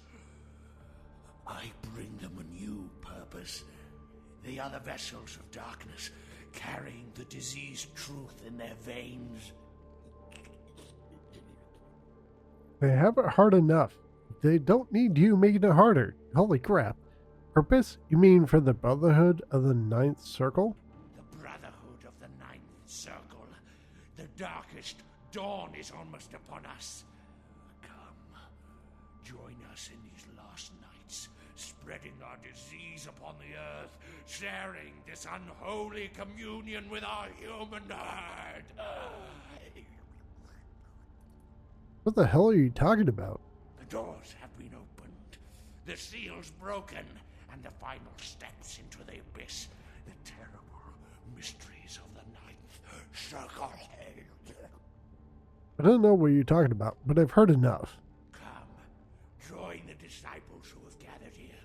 I bring them a new purpose. They are the vessels of darkness, carrying the diseased truth in their veins. They have it hard enough. They don't need you making it harder. Holy crap. Purpose? You mean for the Brotherhood of the Ninth Circle? The Brotherhood of the Ninth Circle. The darkest dawn is almost upon us. Come, join us in these last nights, spreading our disease upon the earth, sharing this unholy communion with our human herd. What the hell are you talking about? The doors have been opened, the seals broken, and the final steps into the abyss, the terrible mysteries of the Ninth Circle. I don't know what you're talking about, but I've heard enough. Come, join the disciples who have gathered here,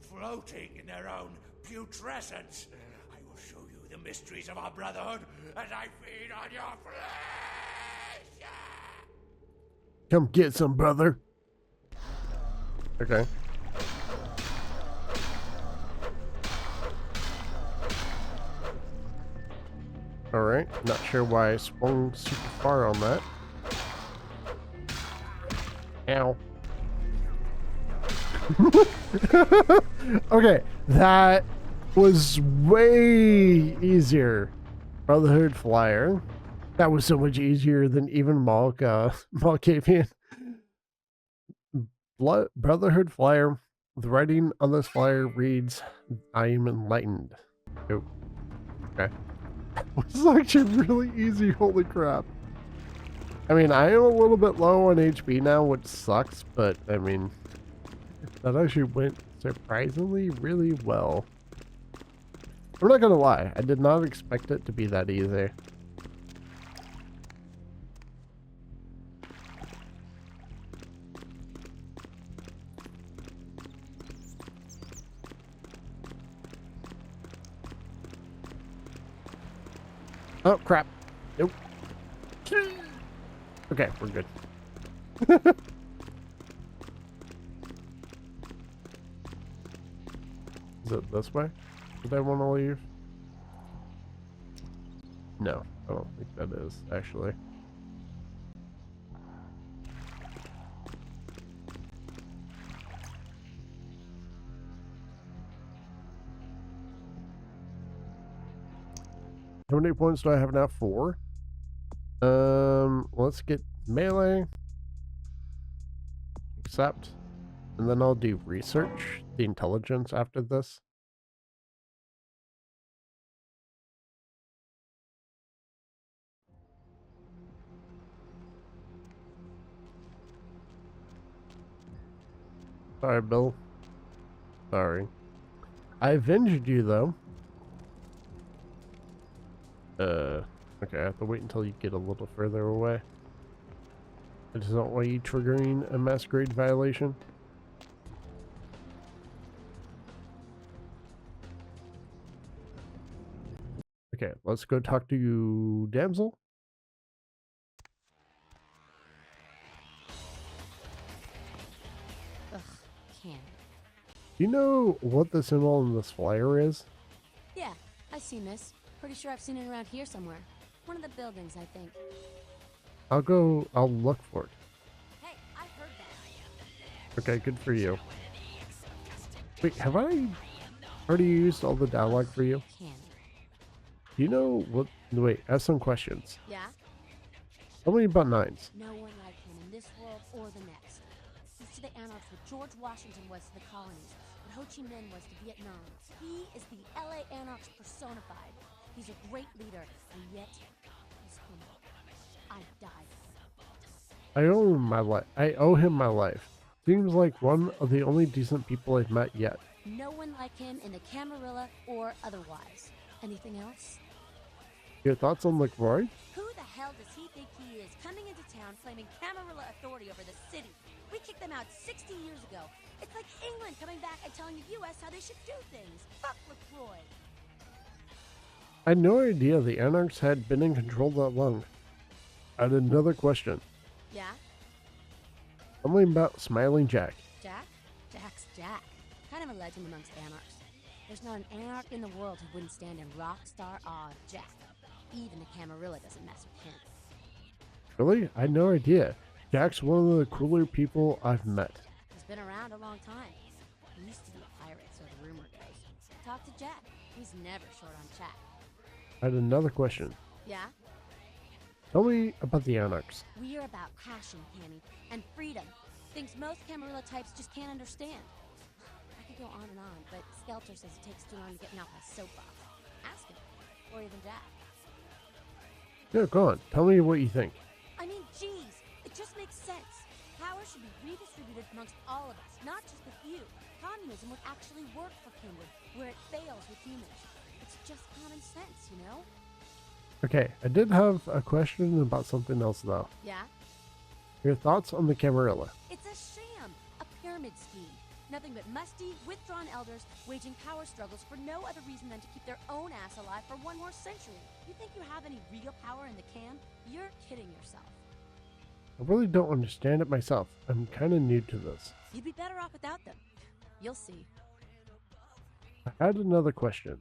floating in their own putrescence. I will show you the mysteries of our brotherhood as I feed on your flesh. Come get some, brother. Okay. Alright, not sure why I swung super far on that. Ow. Okay, that was way easier. Brotherhood Flyer. That was so much easier than even Malkavian. Brotherhood Flyer. The writing on this flyer reads, I am enlightened. Oh. Okay. This is actually really easy, holy crap. I mean, I am a little bit low on HP now, which sucks, but I mean, that actually went surprisingly really well. I'm not gonna lie, I did not expect it to be that easy. Oh, crap. Nope. Okay, we're good. Is it this way? Did I want to leave? No. I don't think that is, actually. How many points do I have now? 4. Let's get melee. Accept. And then I'll do research, the intelligence after this. Sorry, Bill. Sorry. I avenged you, though. Okay, I have to wait until you get a little further away. I just don't want you triggering a Masquerade violation. Okay, let's go talk to you, damsel. Ugh, can't. Do you know what the symbol in this flyer is? Yeah, I've seen this. Pretty sure I've seen it around here somewhere. One of the buildings, I think. I'll look for it. Hey, I heard that. Okay, good for you. Wait, have I already used all the dialogue for you? Can't. Do you know what? Wait, I have some questions. Yeah? Tell me about Nines. No one like him in this world or the next. He's to the Anarchs what George Washington was to the colonies, what Ho Chi Minh was to Vietnam. He is the LA Anarchs personified. He's a great leader, and yet he's humble. I died. I owe him my life. Seems like one of the only decent people I've met yet. No one like him in the Camarilla or otherwise. Anything else? Your thoughts on LaCroix? Who the hell does he think he is, coming into town claiming Camarilla authority over the city? We kicked them out 60 years ago. It's like England coming back and telling the U.S. how they should do things. Fuck LaCroix. I had no idea the Anarchs had been in control that long. I had another question. Yeah? Tell me about Smiling Jack. Jack? Jack's Jack. Kind of a legend amongst Anarchs. There's not an Anarch in the world who wouldn't stand in rock star awe of Jack. Even the Camarilla doesn't mess with him. Really? I had no idea. Jack's one of the cooler people I've met. He's been around a long time. He used to be a pirate, so the rumor goes. Talk to Jack. He's never short on chat. I had another question. Yeah? Tell me about the Anarchs. We are about passion, Cammy, and freedom. Things most Camarilla types just can't understand. I could go on and on, but Skelter says it takes too long to get me off my soapbox. Ask him. Or even Jack. Yeah, go on. Tell me what you think. I mean, geez, it just makes sense. Power should be redistributed amongst all of us, not just the few. Communism would actually work for Kindred, where it fails with humans. It's just common sense, you know? Okay, I did have a question about something else, though. Yeah? Your thoughts on the Camarilla? It's a sham, a pyramid scheme. Nothing but musty, withdrawn elders waging power struggles for no other reason than to keep their own ass alive for one more century. You think you have any real power in the Cam? You're kidding yourself. I really don't understand it myself. I'm kind of new to this. You'd be better off without them. You'll see. I had another question.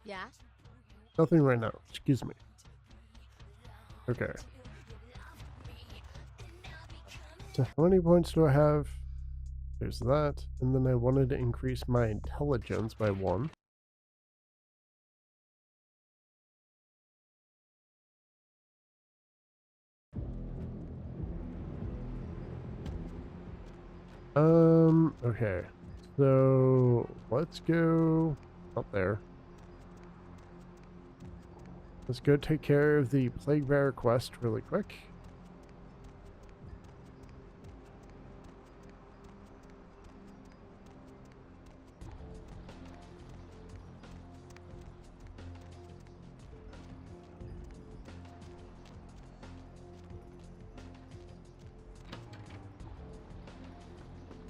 Yeah? Nothing right now. Excuse me. Okay. So how many points do I have? There's that. And then I wanted to increase my intelligence by 1. Okay. So let's go up there. Let's go take care of the Plague Bearer quest really quick.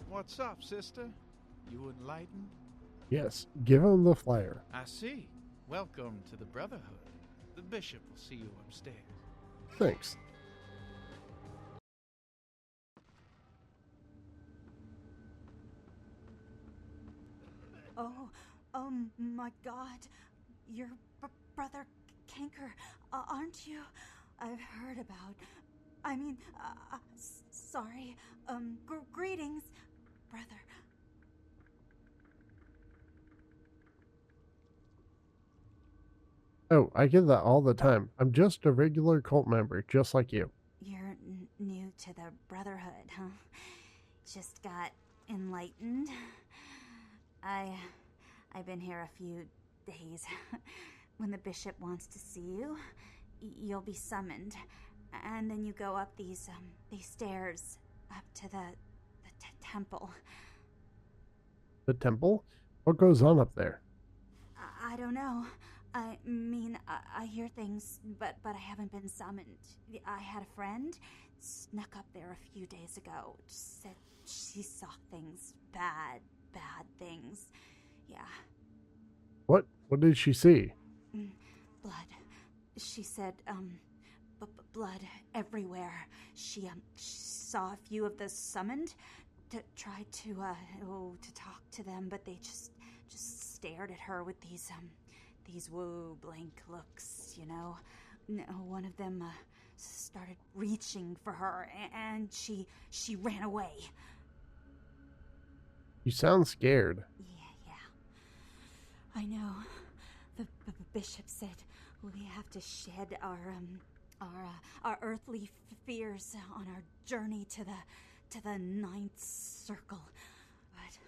What's up, sister? You enlightened? Yes, give him the flyer. I see. Welcome to the Brotherhood. The bishop will see you upstairs. Thanks. Oh, my God. Your brother canker, aren't you? I've heard about. I mean, sorry. Greetings, brother. Oh, I get that all the time. I'm just a regular cult member, just like you. You're new to the Brotherhood, huh? Just got enlightened. I've been here a few days. When the bishop wants to see you, you'll be summoned, and then you go up these stairs up to the temple. The temple? What goes on up there? I don't know. I mean, I hear things, but I haven't been summoned. I had a friend snuck up there a few days ago. Said she saw things, bad things. Yeah. What did she see? Blood. She said, blood everywhere. She saw a few of the summoned, tried to talk to them, but they just stared at her with these blank looks, you know. One of them started reaching for her, and she ran away. You sound scared. Yeah. I know. The bishop said we have to shed our earthly fears on our journey to the ninth circle. But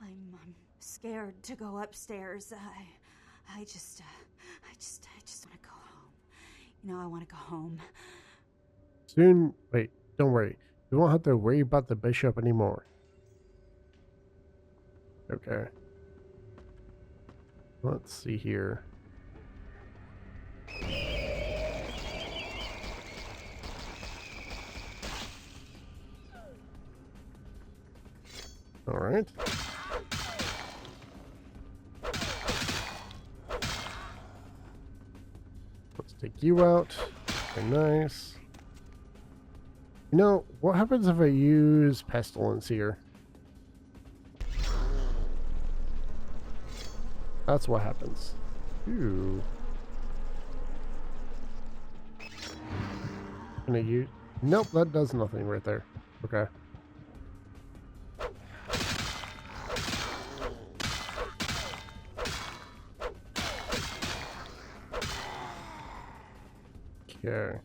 I'm scared to go upstairs. I just want to go home. You know, I want to go home. Soon, wait, don't worry. You won't have to worry about the bishop anymore. Okay. Let's see here. All right. Let's take you out. Very nice. You know, what happens if I use pestilence here? That's what happens. Ooh. Can I use? Nope, that does nothing right there. Okay. Okay.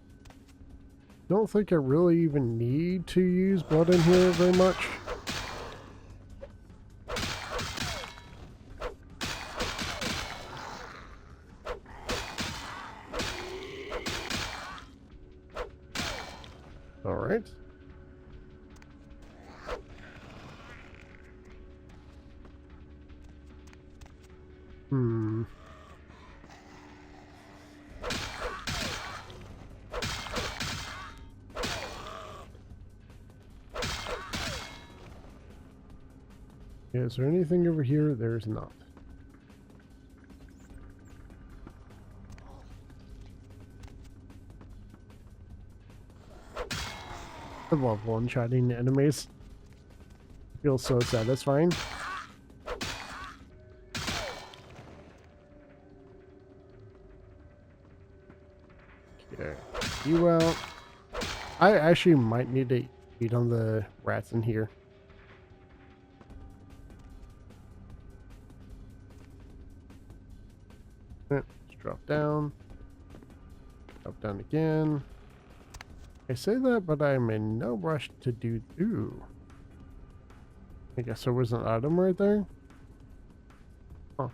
Don't think I really even need to use blood in here very much. All right. Is there anything over here? There's not. I love one-shotting enemies. Feels so satisfying. Okay, you out. I actually might need to eat on the rats in here. Let's drop down. Drop down again. I say that, but I'm in no rush to do... Ooh. I guess there was an item right there? Huh.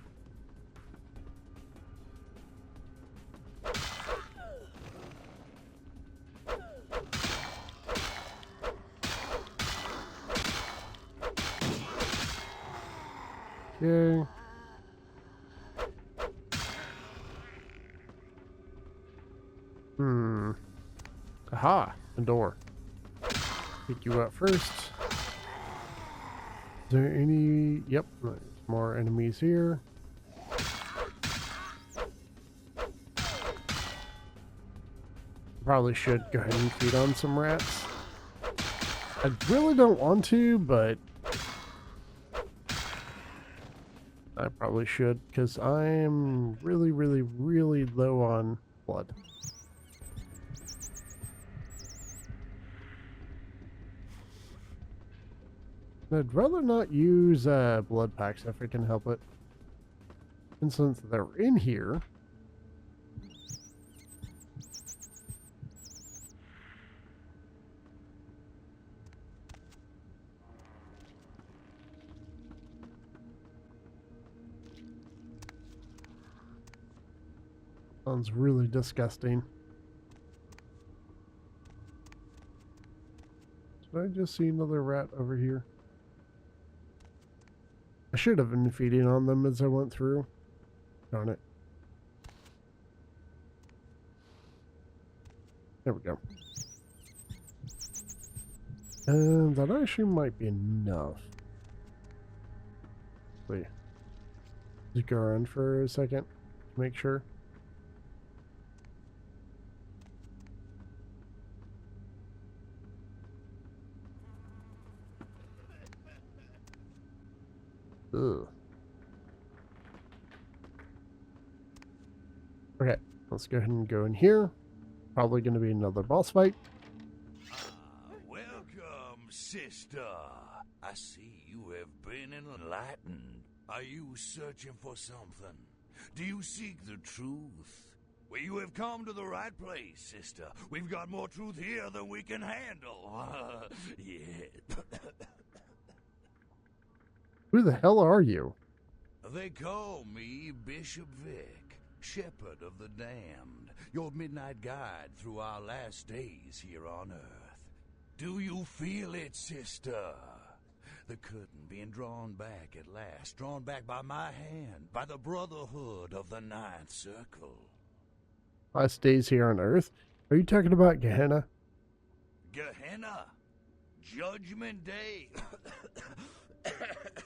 Okay. Aha! A door. Pick you up first. Is there any... Yep, there's more enemies here. Probably should go ahead and feed on some rats. I really don't want to, but... I probably should, because I'm really, really, really low on blood. I'd rather not use blood packs if I can help it. And since they're in here... Sounds really disgusting. Did I just see another rat over here? I should have been feeding on them as I went through. Darn it. There we go. And that actually might be enough. Wait. Just go around for a second to make sure. Ugh. Okay, let's go ahead and go in here. Probably going to be another boss fight. Welcome, sister. I see you have been enlightened. Are you searching for something? Do you seek the truth? Well, you have come to the right place, sister. We've got more truth here than we can handle. Yeah. Who the hell are you? They call me Bishop Vic, Shepherd of the Damned, your midnight guide through our last days here on Earth. Do you feel it, sister? The curtain being drawn back at last, drawn back by my hand, by the Brotherhood of the Ninth Circle. Last days here on Earth? Are you talking about Gehenna? Gehenna? Judgment Day?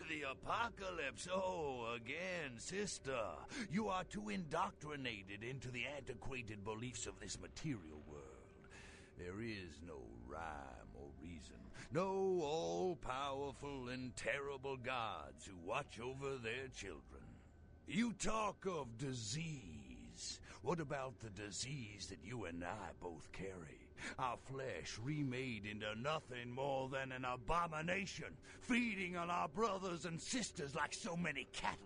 The apocalypse. Oh, again, sister. You are too indoctrinated into the antiquated beliefs of this material world. There is no rhyme or reason. No all-powerful and terrible gods who watch over their children. You talk of disease. What about the disease that you and I both carry? Our flesh remade into nothing more than an abomination, feeding on our brothers and sisters like so many cattle.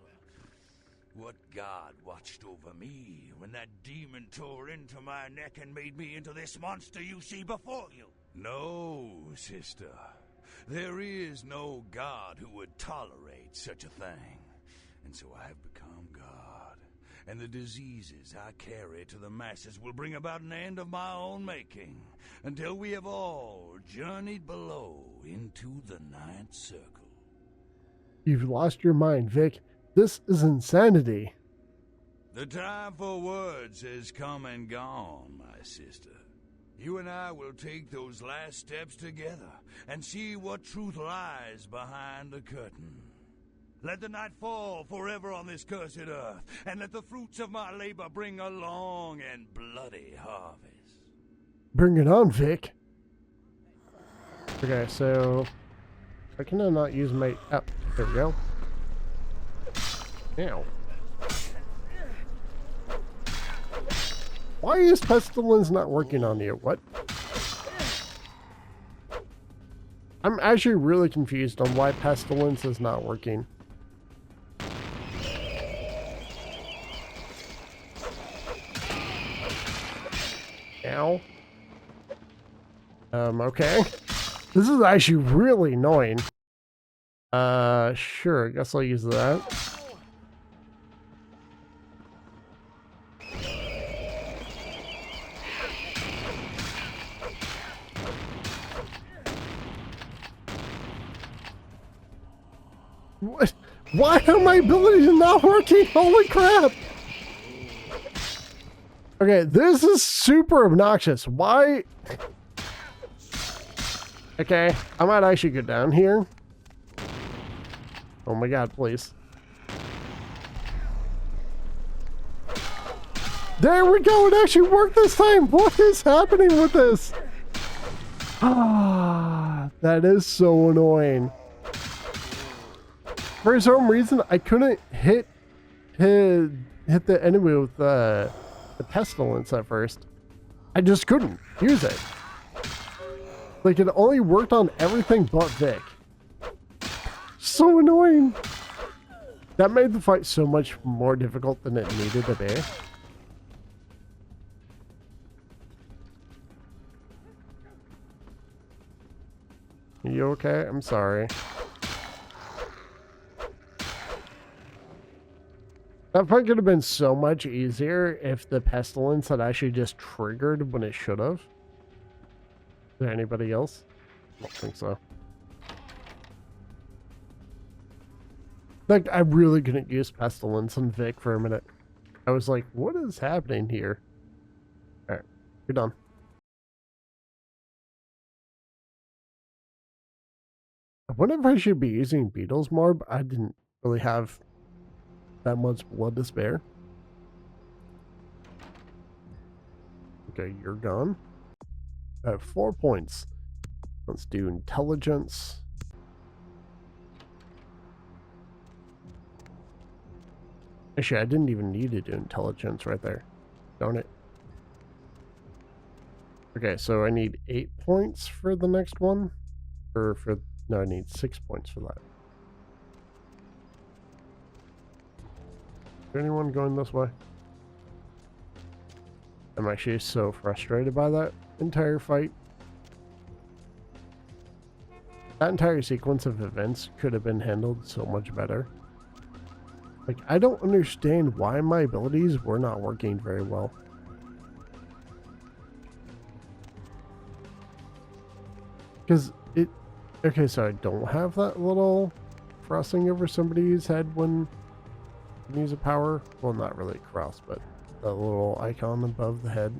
What god watched over me when that demon tore into my neck and made me into this monster you see before you? No, sister. There is no god who would tolerate such a thing. And so I have become God. And the diseases I carry to the masses will bring about an end of my own making, until we have all journeyed below into the Ninth Circle. You've lost your mind, Vic. This is insanity. The time for words has come and gone, my sister. You and I will take those last steps together and see what truth lies behind the curtain. Let the night fall forever on this cursed earth, and let the fruits of my labor bring a long and bloody harvest. Bring it on, Vic. Okay, so... I cannot not use my... Oh, there we go. Ow. Why is Pestilence not working on you? What? I'm actually really confused on why Pestilence is not working. Ow. Okay. This is actually really annoying. Sure, I guess I'll use that. What? Why are my abilities not working? Holy crap! Okay, this is super obnoxious. Why? Okay, I might actually go down here. Oh my god, please. There we go, it actually worked this time! What is happening with this? Ah, that is so annoying. For some reason, I couldn't hit the enemy with the pestilence at first. I just couldn't use it. Like, it only worked on everything but Vic. So annoying. That made the fight so much more difficult than it needed to be. Are you okay? I'm sorry. That fight could have been so much easier if the pestilence had actually just triggered when it should have. Is there anybody else? I don't think so. Like, I really couldn't use pestilence on Vic for a minute. I was like, what is happening here? Alright, you're done. I wonder if I should be using Beetle's more, but I didn't really have that much blood to spare. Okay, you're gone. I have 4 points. Let's do intelligence. Actually, I didn't even need to do intelligence right there. Darn it. Okay, so I need 8 points for the next one. Or for... No, I need 6 points for that. Is there anyone going this way? I'm actually so frustrated by that entire fight. That entire sequence of events could have been handled so much better. Like, I don't understand why my abilities were not working very well. Because it... Okay, so I don't have that little crossing over somebody's head when you use a power. Well, not really a cross, but the little icon above the head.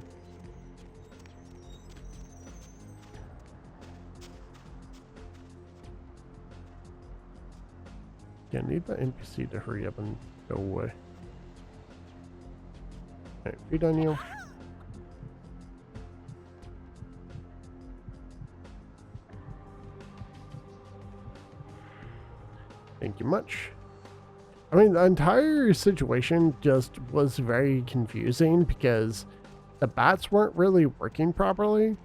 Yeah, I need the NPC to hurry up and go away. Alright, feed on you. Thank you much. I mean, the entire situation just was very confusing because the bats weren't really working properly.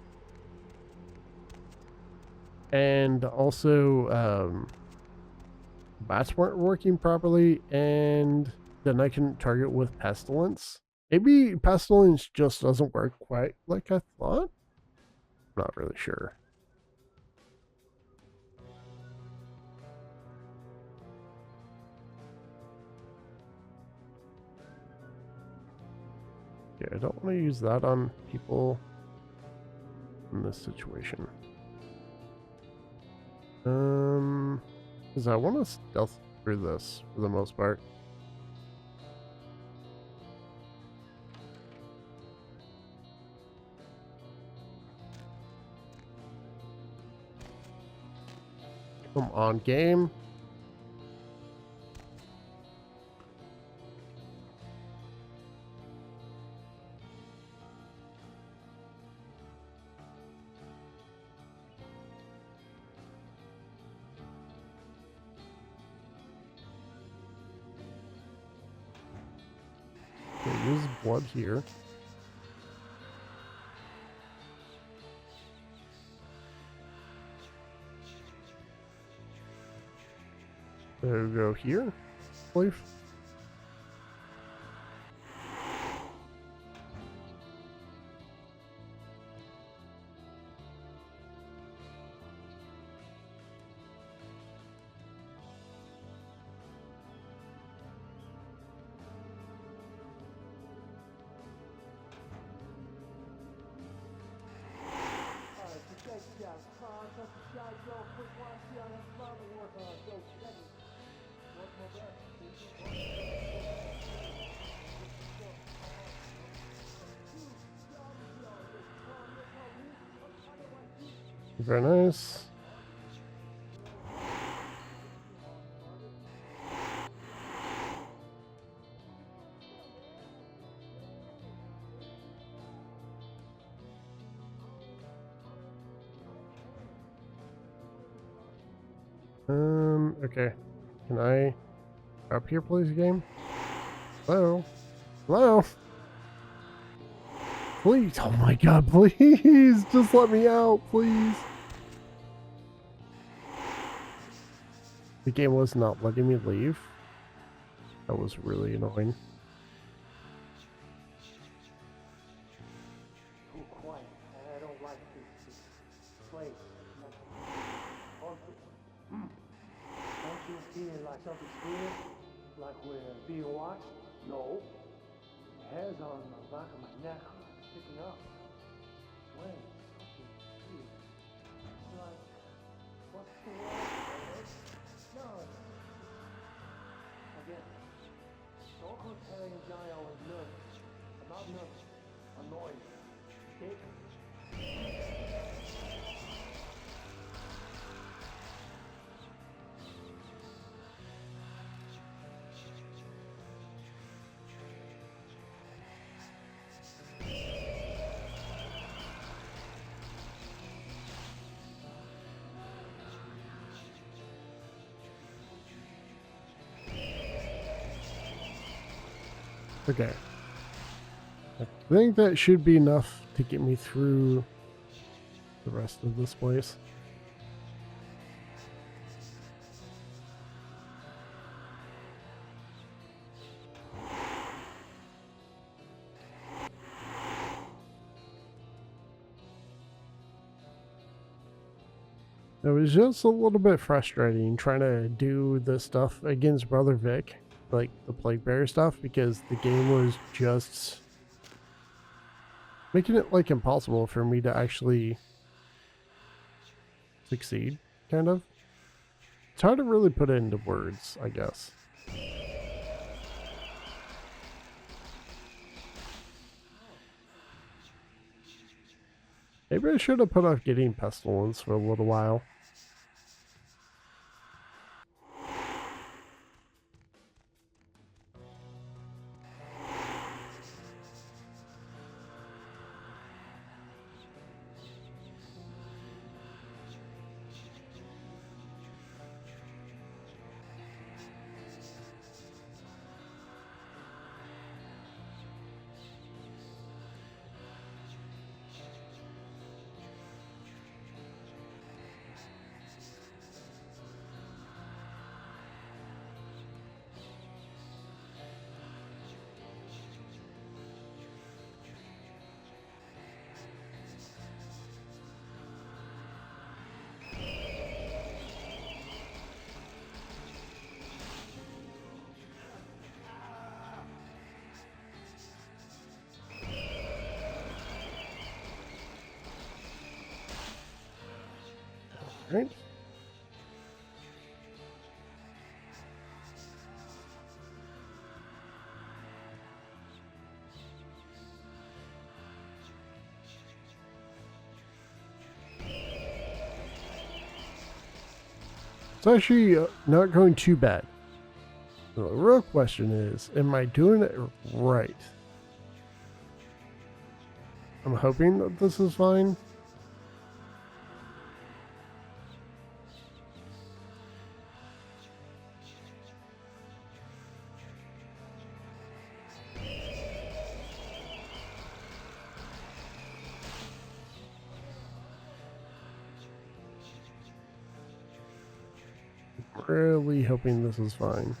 And also, bats weren't working properly, and then I couldn't target with pestilence. Maybe pestilence just doesn't work quite like I thought. I'm not really sure. Yeah, I don't want to use that on people in this situation. Because I want to stealth through this for the most part. Come on, game. Okay, use blood here. So go here, please. Very nice. Okay. Can I up here, please, game? Hello? Hello? Please, oh my god, please, just let me out, please. The game was not letting me leave. That was really annoying. Too quiet. I don't like this place. Don't you feel like something's here? Like we're being watched? No. Hairs on the back of my neck are sticking up. When? Like, what's the word? No. Again. Don't compare Giant with nervous. I'm not nervous. Annoyed. Okay? Okay. I think that should be enough to get me through the rest of this place. It was just a little bit frustrating trying to do this stuff against Brother Vic, like the Plague Bearer stuff, because the game was just making it like impossible for me to actually succeed, kind of. It's hard to really put it into words, I guess. Maybe I should have put off getting Pestilence for a little while. Right? It's actually not going too bad. The real question is, am I doing it right? I'm hoping that this is fine. Really hoping this is fine.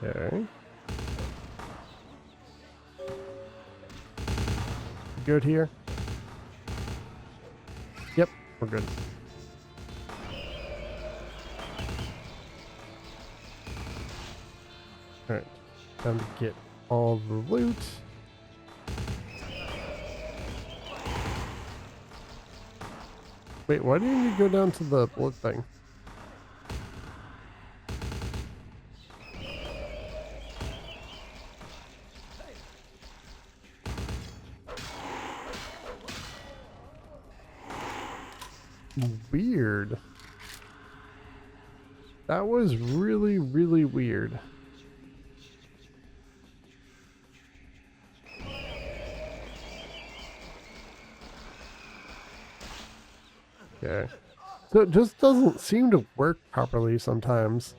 Okay. Good here? Yep, we're good. Alright, time to get all the loot. Wait, why didn't you go down to the blood thing? Weird. That was really, really weird. Okay. So it just doesn't seem to work properly sometimes.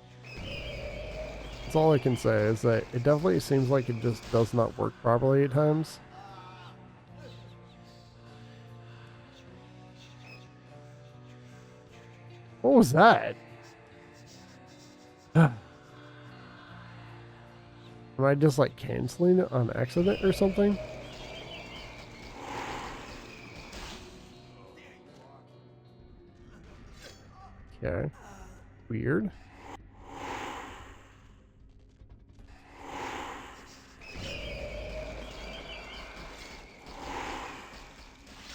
That's all I can say, is that it definitely seems like it just does not work properly at times. What was that? Am I just like canceling it on accident or something? Okay. Weird.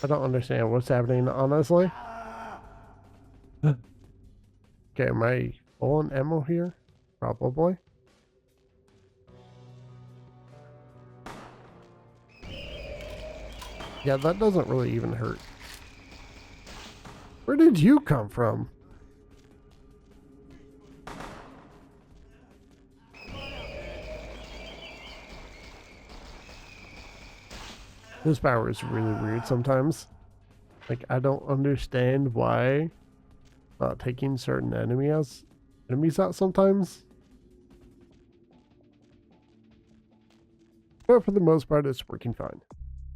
I don't understand what's happening, honestly. Okay, am I full on ammo here? Probably. Yeah, that doesn't really even hurt. Where did you come from? This power is really weird sometimes. Like, I don't understand why not taking certain enemies out sometimes. But for the most part, it's working fine.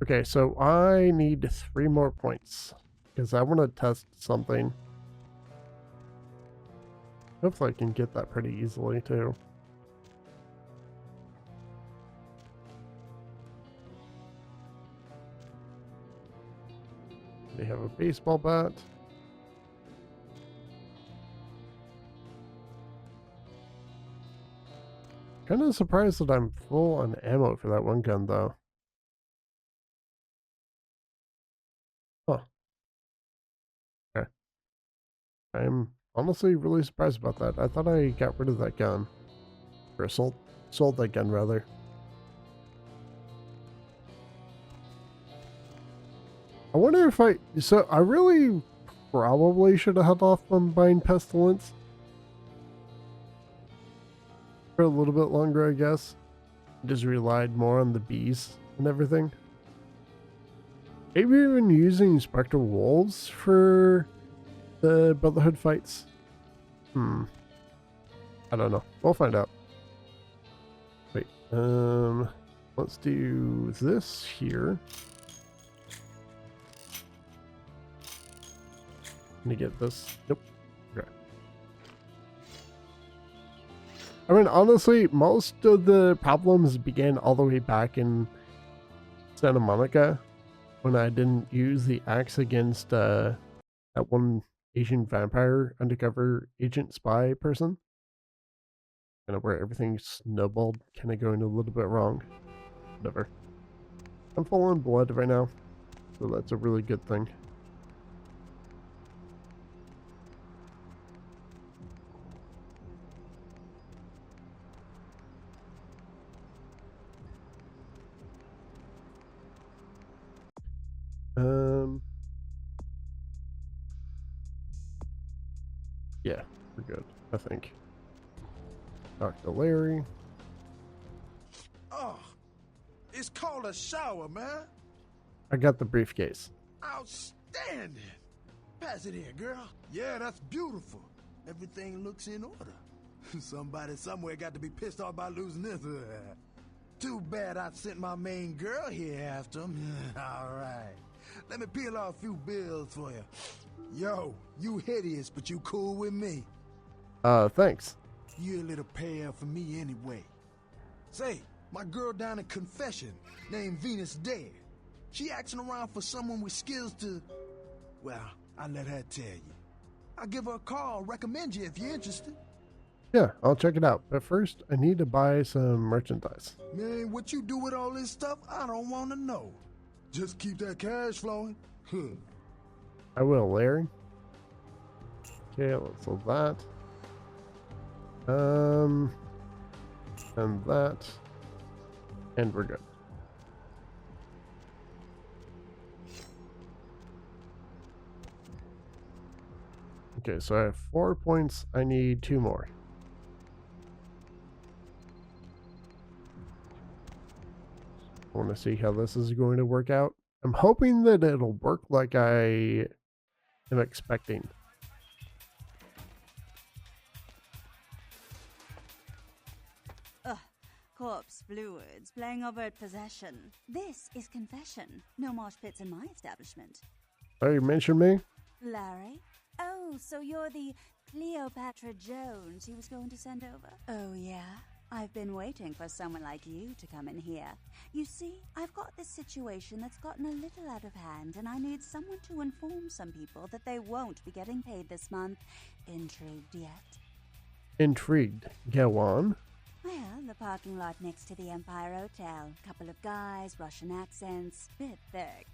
Okay, so I need 3 more points because I want to test something. Hopefully I can get that pretty easily too. They have a baseball bat. Kind of surprised that I'm full on ammo for that one gun though. Huh. Okay. I'm honestly really surprised about that. I thought I got rid of that gun. Or sold that gun rather. I wonder if I really probably should have held off on buying Pestilence for a little bit longer, I guess. Just relied more on the bees and everything. Maybe even using Spectral Wolves for the Brotherhood fights. I don't know. We'll find out. Wait, let's do this here. Let me get this. Nope. Okay. I mean, honestly, most of the problems began all the way back in Santa Monica when I didn't use the axe against that one Asian vampire undercover agent spy person. Kind of where everything snowballed, kind of going a little bit wrong. Whatever. I'm full on blood right now, so that's a really good thing. Yeah, we're good, I think. Dr. Larry. Oh, it's called a shower, man. I got the briefcase. Outstanding. Pass it in, girl. Yeah, that's beautiful. Everything looks in order. Somebody somewhere got to be pissed off by losing this. Too bad I sent my main girl here after him. All right. Let me peel off a few bills for you. Yo, you hideous, but you cool with me. Thanks. You a little pale for me anyway. Say, my girl down in Confession, named Venus Dare. She asking around for someone with skills to... Well, I'll let her tell you. I'll give her a call, recommend you if you're interested. Yeah, I'll check it out. But first, I need to buy some merchandise. Man, what you do with all this stuff, I don't want to know. Just keep that cash flowing. I will, Larry. Okay, let's hold that. And that. And we're good. Okay, so I have 4 points. I need 2 more. I want to see how this is going to work out. I'm hoping that it'll work like I am expecting. Ugh, corpse fluids, playing overt possession. This is confession. No mosh pits in my establishment. Oh, you mentioned me? Larry? Oh, so you're the Cleopatra Jones he was going to send over? Oh, yeah? I've been waiting for someone like you to come in here. You see, I've got this situation that's gotten a little out of hand, and I need someone to inform some people that they won't be getting paid this month. Intrigued yet? Intrigued. Go on. Well, the parking lot next to the Empire Hotel. Couple of guys, Russian accents, bit thick.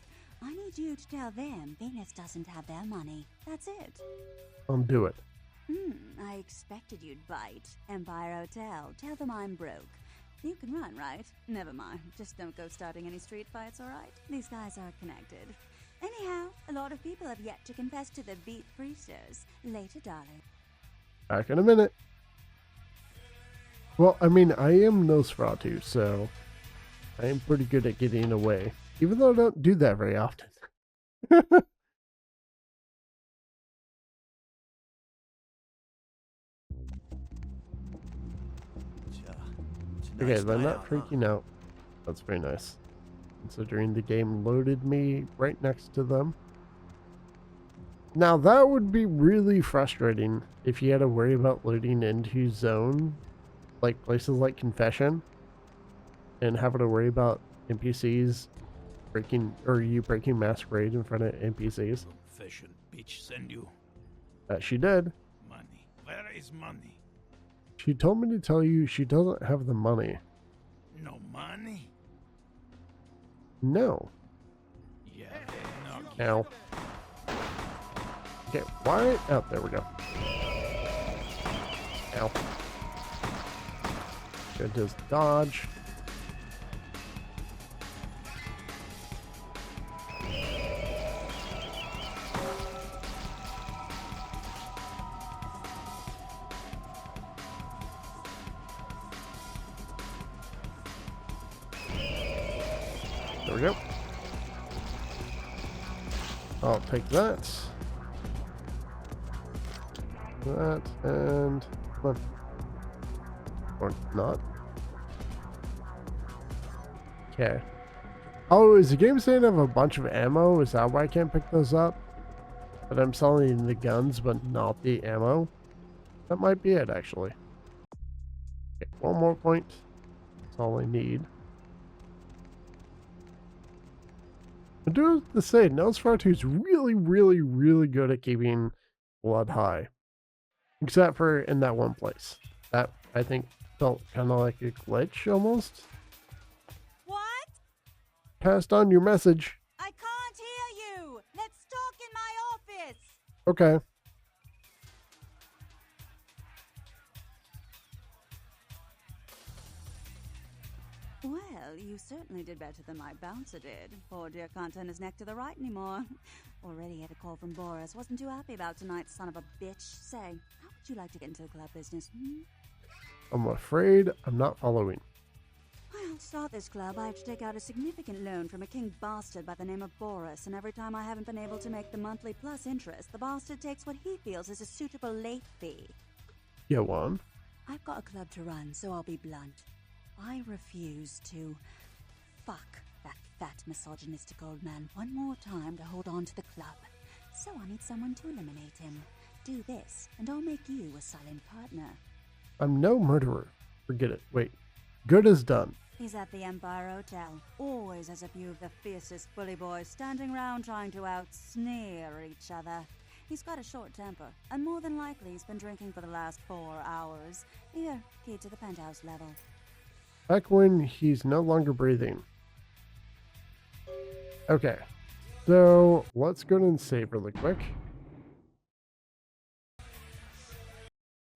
I need you to tell them Venus doesn't have their money. That's it. Do it. I expected you'd bite. Empire Hotel. Tell them I'm broke. You can run, right? Never mind. Just don't go starting any street fights, alright? These guys are connected. Anyhow, a lot of people have yet to confess to the Beat Priesters. Later, darling. Back in a minute. Well, I mean, I am Nosferatu, so I am pretty good at getting away. Even though I don't do that very often. Okay, they're not freaking out. That's very nice. Considering the game loaded me right next to them. Now that would be really frustrating if you had to worry about loading into zone, like places like Confession, and having to worry about NPCs breaking, or you breaking Masquerade in front of NPCs. Confession, bitch, send you She did. money. Where is money? She told me to tell you she doesn't have the money. No money? No. Yeah, Now. Okay, why? Oh, there we go. Ow. Good, just dodge. There we go. I'll take that. That and come on. Or not. Okay. Oh, is the game saying I have a bunch of ammo? Is that why I can't pick those up? But I'm selling the guns, but not the ammo? That might be it, actually. Okay, 1 more point. That's all I need. I do have to say, Nosferatu is really, really, really good at keeping blood high. Except for in that one place. That, I think, felt kind of like a glitch, almost. What? Passed on your message. I can't hear you. Let's talk in my office. Okay. Well, you certainly did better than my bouncer did. Poor dear can't turn his neck to the right anymore. Already had a call from Boris. Wasn't too happy about tonight's son of a bitch. Say, how would you like to get into the club business? I'm afraid I'm not following. Well, to start this club, I have to take out a significant loan from a king bastard by the name of Boris, and every time I haven't been able to make the monthly plus interest, the bastard takes what he feels is a suitable late fee. Go on. I've got a club to run, so I'll be blunt. I refuse to fuck that fat misogynistic old man one more time to hold on to the club. So I need someone to eliminate him. Do this, and I'll make you a silent partner. I'm no murderer. Forget it. Wait. Good is done. He's at the Empire Hotel. Always has a few of the fiercest bully boys standing around trying to out-sneer each other. He's got a short temper, and more than likely he's been drinking for the last 4 hours. Here, key to the penthouse level. Back when he's no longer breathing. Okay. So, let's go and save really quick.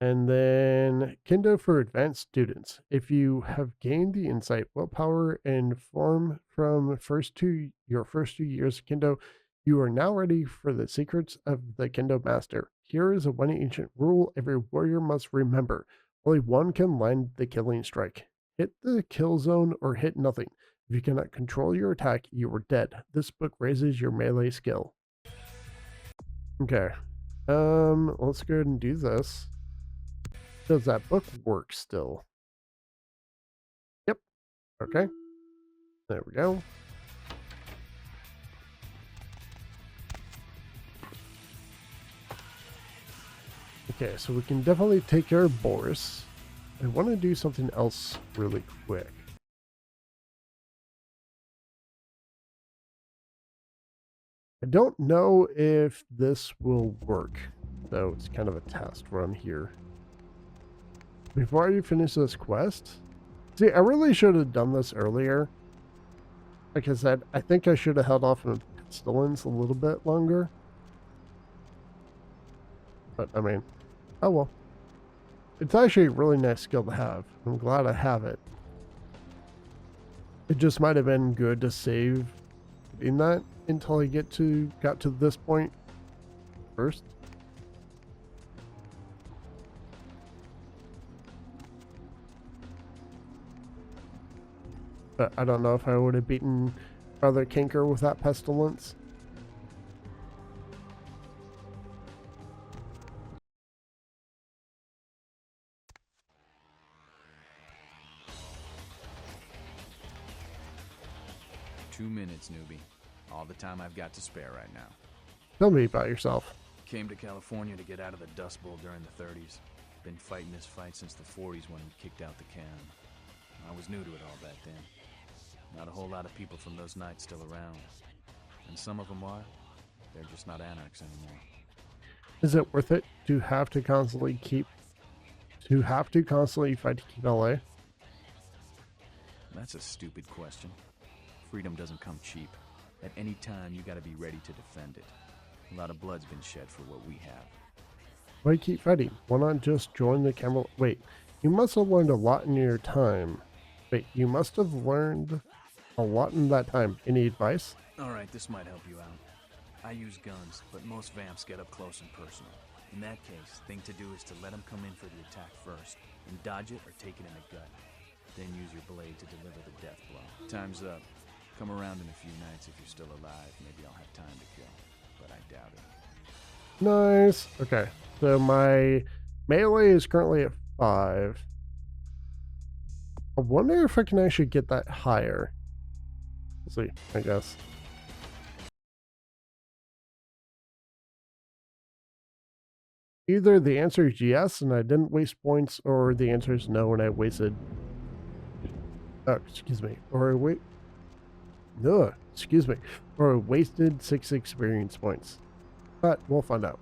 And then Kendo for advanced students. If you have gained the insight, willpower, and form from your first 2 years of Kendo, you are now ready for the secrets of the Kendo Master. Here is a one ancient rule every warrior must remember. Only one can land the killing strike. Hit the kill zone or hit nothing. If you cannot control your attack, you are dead. This book raises your melee skill. Okay. Let's go ahead and do this. Does that book work still? Yep. Okay. There we go. Okay, so we can definitely take care of Boris. I want to do something else really quick. I don't know if this will work, so it's kind of a test run here. Before I finish this quest, see, I really should have done this earlier. Like I said, I think I should have held off on pestilence a little bit longer. But, I mean, oh well. It's actually a really nice skill to have. I'm glad I have it. It just might have been good to save in that until I got to this point first. But I don't know if I would have beaten Brother Kinker with that pestilence. "2 minutes, newbie. All the time I've got to spare right now." Tell me about yourself. Came to California to get out of the Dust Bowl during the 30s. Been fighting this fight since the 40s when we kicked out the can. I was new to it all back then. Not a whole lot of people from those nights still around. And some of them are. They're just not anarchs anymore. Is it worth it to have to constantly fight to keep LA? That's a stupid question. Freedom doesn't come cheap. At any time, you gotta be ready to defend it. A lot of blood's been shed for what we have. Why keep fighting? Why not just join the camel? Wait, you must have learned a lot in your time. Wait, you must have learned a lot in that time. Any advice? Alright, this might help you out. I use guns, but most vamps get up close and personal. In that case, thing to do is to let them come in for the attack first, and dodge it or take it in the gut. Then use your blade to deliver the death blow. Time's up. Come around in a few nights if you're still alive. Maybe I'll have time to kill, but I doubt it. Nice. Okay, so my melee is currently at 5. I wonder if I can actually get that higher. We'll see, I guess. Either the answer is yes and I didn't waste points, or the answer is no and I wasted... Oh, excuse me. Or I wait... No, excuse me. Or I wasted 6 experience points. But we'll find out.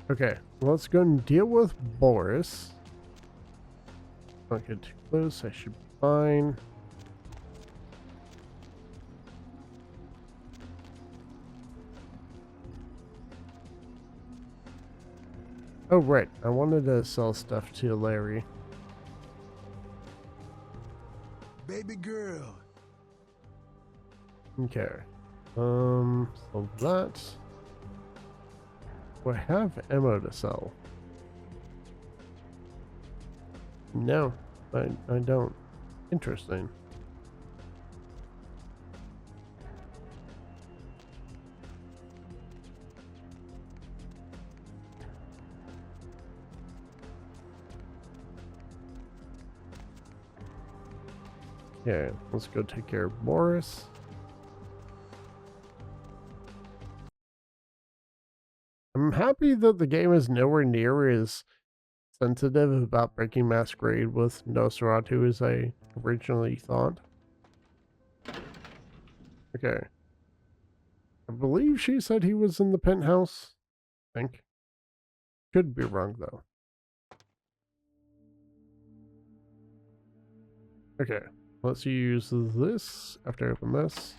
Okay, let's go and deal with Boris. Don't get too close, I should be fine. Oh, right, I wanted to sell stuff to Larry. Baby girl. Okay. So that... Do I have ammo to sell? No, I don't. Interesting. Okay, let's go take care of Boris. I'm happy that the game is nowhere near as sensitive about breaking Masquerade with Nosferatu as I originally thought. Okay. I believe she said he was in the penthouse. I think. Could be wrong, though. Okay, let's use this after I open this.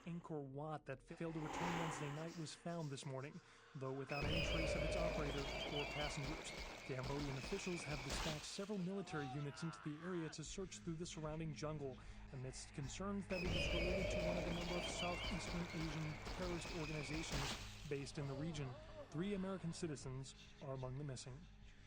Angkor Wat that failed to return Wednesday night was found this morning, though without any trace of its operator or passengers. Cambodian officials have dispatched several military units into the area to search through the surrounding jungle, amidst concerns that it is related to one of a number of Southeastern Asian terrorist organizations based in the region. 3 American citizens are among the missing.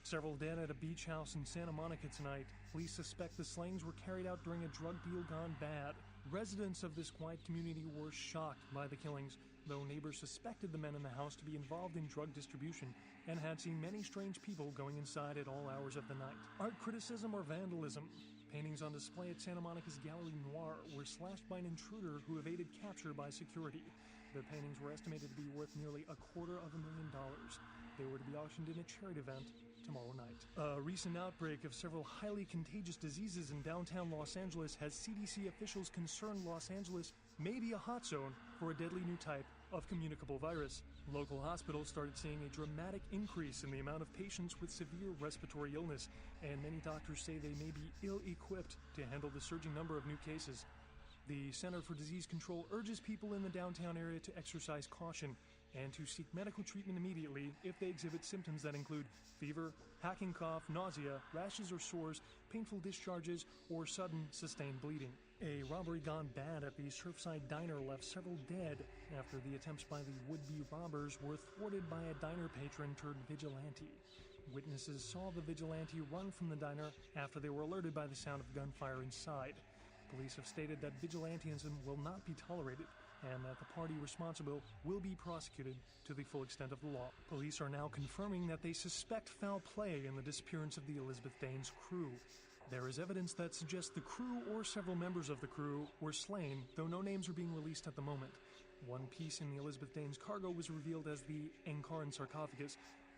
Several dead at a beach house in Santa Monica tonight. Police suspect the slayings were carried out during a drug deal gone bad. Residents of this quiet community were shocked by the killings, though neighbors suspected the men in the house to be involved in drug distribution and had seen many strange people going inside at all hours of the night. Art criticism or vandalism? Paintings on display at Santa Monica's Gallery Noir were slashed by an intruder who evaded capture by security. The paintings were estimated to be worth nearly $250,000. They were to be auctioned in a charity event tomorrow night. A recent outbreak of several highly contagious diseases in downtown Los Angeles has CDC officials concerned Los Angeles may be a hot zone for a deadly new type of communicable virus. Local hospitals started seeing a dramatic increase in the amount of patients with severe respiratory illness, and many doctors say they may be ill-equipped to handle the surging number of new cases. The Center for Disease Control urges people in the downtown area to exercise caution and to seek medical treatment immediately if they exhibit symptoms that include fever, hacking cough, nausea, rashes or sores, painful discharges, or sudden sustained bleeding. A robbery gone bad at the Surfside Diner left several dead after the attempts by the would-be robbers were thwarted by a diner patron turned vigilante. Witnesses saw the vigilante run from the diner after they were alerted by the sound of gunfire inside. Police have stated that vigilantism will not be tolerated and that the party responsible will be prosecuted to the full extent of the law. Police are now confirming that they suspect foul play in the disappearance of the Elizabeth Dane's crew. There is evidence that suggests the crew or several members of the crew were slain, though no names are being released at the moment. One piece in the Elizabeth Dane's cargo was revealed as the Ankara sarcophagus.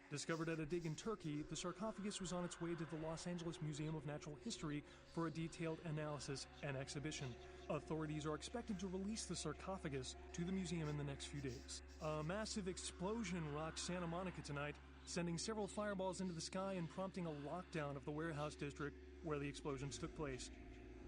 Discovered at a dig in Turkey, the sarcophagus was on its way to the Los Angeles Museum of Natural History for a detailed analysis and exhibition. Authorities are expected to release the sarcophagus to the museum in the next few days. A massive explosion rocked Santa Monica tonight, sending several fireballs into the sky and prompting a lockdown of the warehouse district where the explosions took place.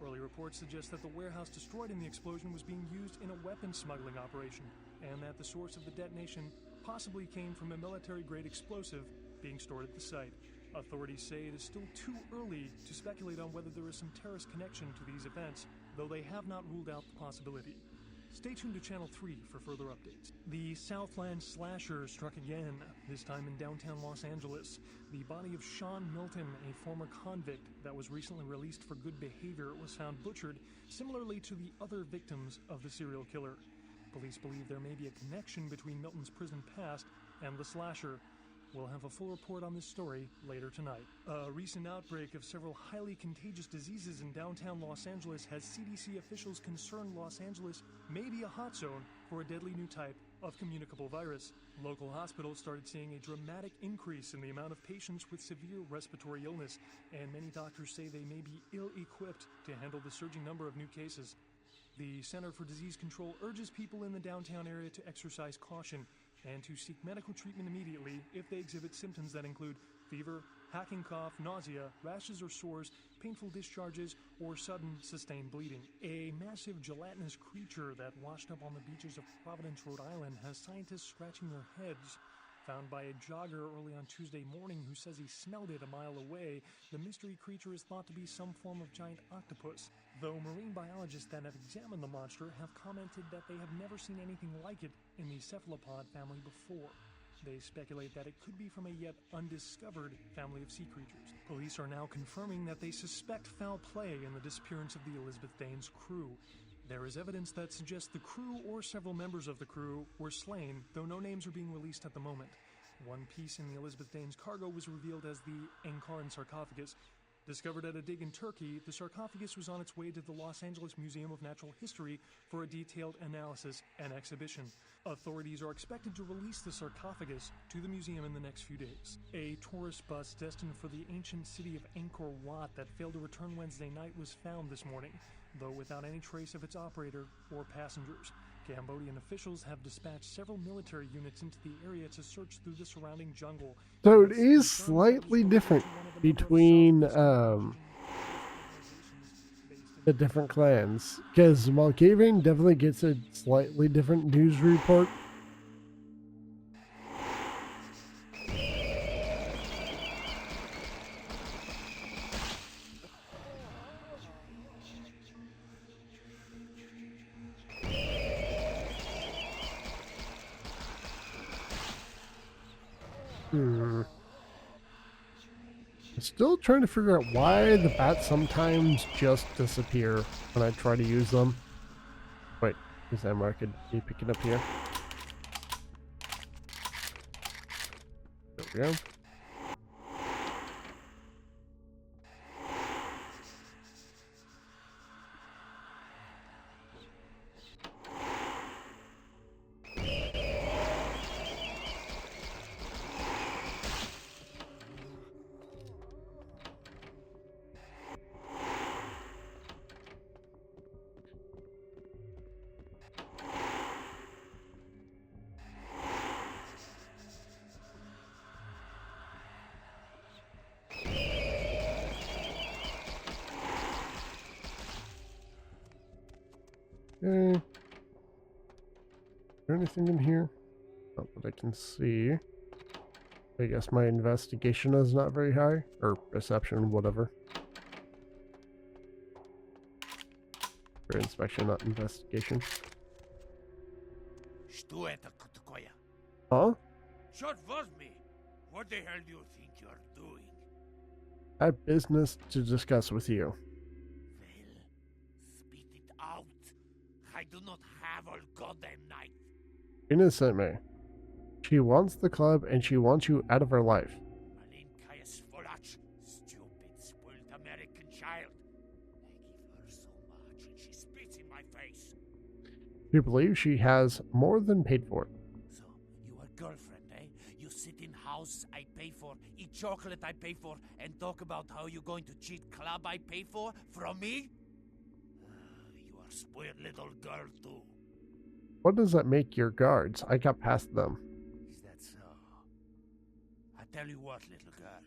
Early reports suggest that the warehouse destroyed in the explosion was being used in a weapons smuggling operation, and that the source of the detonation possibly came from a military-grade explosive being stored at the site. Authorities say it is still too early to speculate on whether there is some terrorist connection to these events, though they have not ruled out the possibility. Stay tuned to Channel 3 for further updates. The Southland slasher struck again, this time in downtown Los Angeles. The body of Sean Milton, a former convict that was recently released for good behavior, was found butchered, similarly to the other victims of the serial killer. Police believe there may be a connection between Milton's prison past and the slasher. We'll have a full report on this story later tonight. A recent outbreak of several highly contagious diseases in downtown Los Angeles has CDC officials concerned Los Angeles may be a hot zone for a deadly new type of communicable virus. Local hospitals started seeing a dramatic increase in the amount of patients with severe respiratory illness, and many doctors say they may be ill-equipped to handle the surging number of new cases. The Center for Disease Control urges people in the downtown area to exercise caution and to seek medical treatment immediately if they exhibit symptoms that include fever, hacking cough, nausea, rashes or sores, painful discharges, or sudden sustained bleeding. A massive gelatinous creature that washed up on the beaches of Providence, Rhode Island, has scientists scratching their heads. Found by a jogger early on Tuesday morning who says he smelled it a mile away, the mystery creature is thought to be some form of giant octopus, though marine biologists that have examined the monster have commented that they have never seen anything like it in the cephalopod family before. They speculate that it could be from a yet undiscovered family of sea creatures. Police are now confirming that they suspect foul play in the disappearance of the Elizabeth Dane's crew. There is evidence that suggests the crew or several members of the crew were slain, though no names are being released at the moment. One piece in the Elizabeth Dane's cargo was revealed as the Ankara sarcophagus. Discovered at a dig in Turkey, the sarcophagus was on its way to the Los Angeles Museum of Natural History for a detailed analysis and exhibition. Authorities are expected to release the sarcophagus to the museum in the next few days. A tourist bus destined for the ancient city of Angkor Wat that failed to return Wednesday night was found this morning, though without any trace of its operator or passengers. Cambodian officials have dispatched several military units into the area to search through the surrounding jungle. So it is slightly different between the different clans, because Malkavian definitely gets a slightly different news report. I'm still trying to figure out why the bats sometimes just disappear when I try to use them. Wait, is that mark could be picking up here? There we go. Okay. Is there anything in here? Not that I can see. I guess my investigation is not very high. Or perception, whatever. Or inspection, not investigation. Huh? Short was me. What the hell do you think you're doing? I have business to discuss with you. Spit it out. I do not have all goddamn night. Innocent me. She wants the club and she wants you out of her life. Stupid, spoiled American child. I give her so much and she spits in my face. You believe she has more than paid for it. So, you are girlfriend, eh? You sit in house I pay for, eat chocolate I pay for, and talk about how you going to cheat club I pay for from me? You are spoiled little girl too. What does that make your guards? I got past them. Is that so? I tell you what, little girl.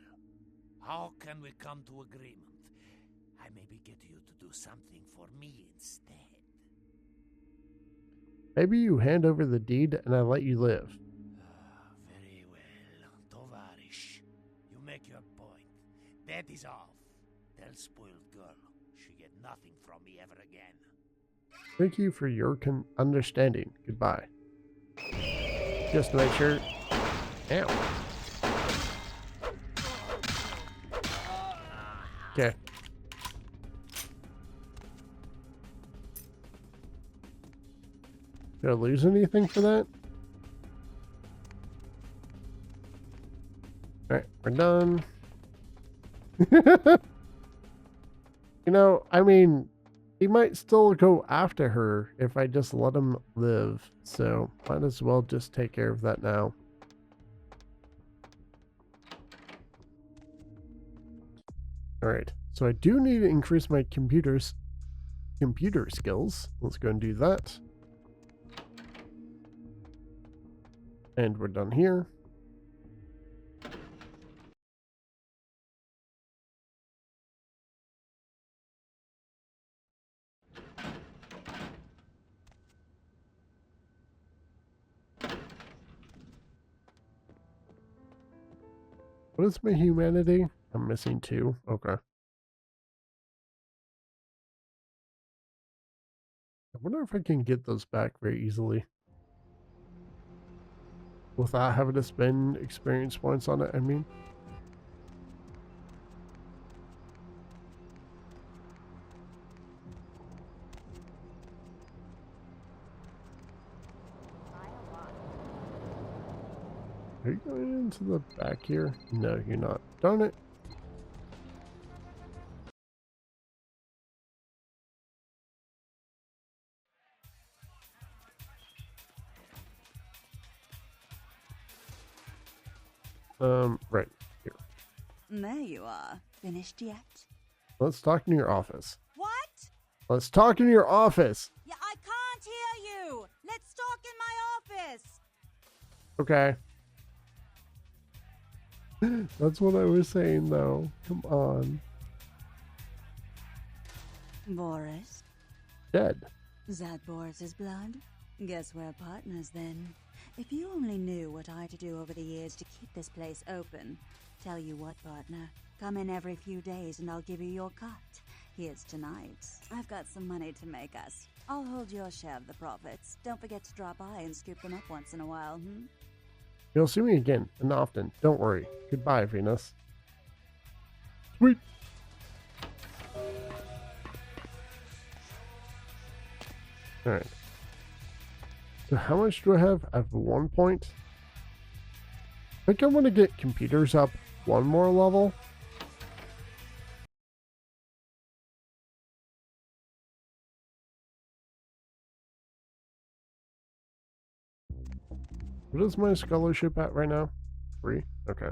How can we come to agreement? I maybe get you to do something for me instead. Maybe you hand over the deed and I let you live. Very well, Tovarish. You make your point. That is off. Tell spoiled girl she get nothing from me ever again. Thank you for your understanding. Goodbye. Just to make sure. Ow. Okay. Did I lose anything for that? Alright, we're done. You know, I mean, he might still go after her if I just let him live. So, might as well just take care of that now. Alright, so I do need to increase my computer skills. Let's go and do that. And we're done here. What is my humanity? I'm missing 2. Okay. I wonder if I can get those back very easily. Without having to spend experience points on it, I mean. Are you going into the back here? No, you're not. Darn it. Right here. There you are. Finished yet? Let's talk in your office. What? Let's talk in your office. Yeah, I can't hear you. Let's talk in my office. Okay. That's what I was saying, though. Come on. Boris? Dead. That Boris's blood? Guess we're partners then. If you only knew what I had to do over the years to keep this place open. Tell you what, partner. Come in every few days and I'll give you your cut. Here's tonight's. I've got some money to make us. I'll hold your share of the profits. Don't forget to drop by and scoop them up once in a while, You'll see me again, and often. Don't worry. Goodbye, Venus. Sweet. Alright. So how much do I have? I have 1 point. I think I want to get computers up one more level. What is my scholarship at right now? 3? Okay.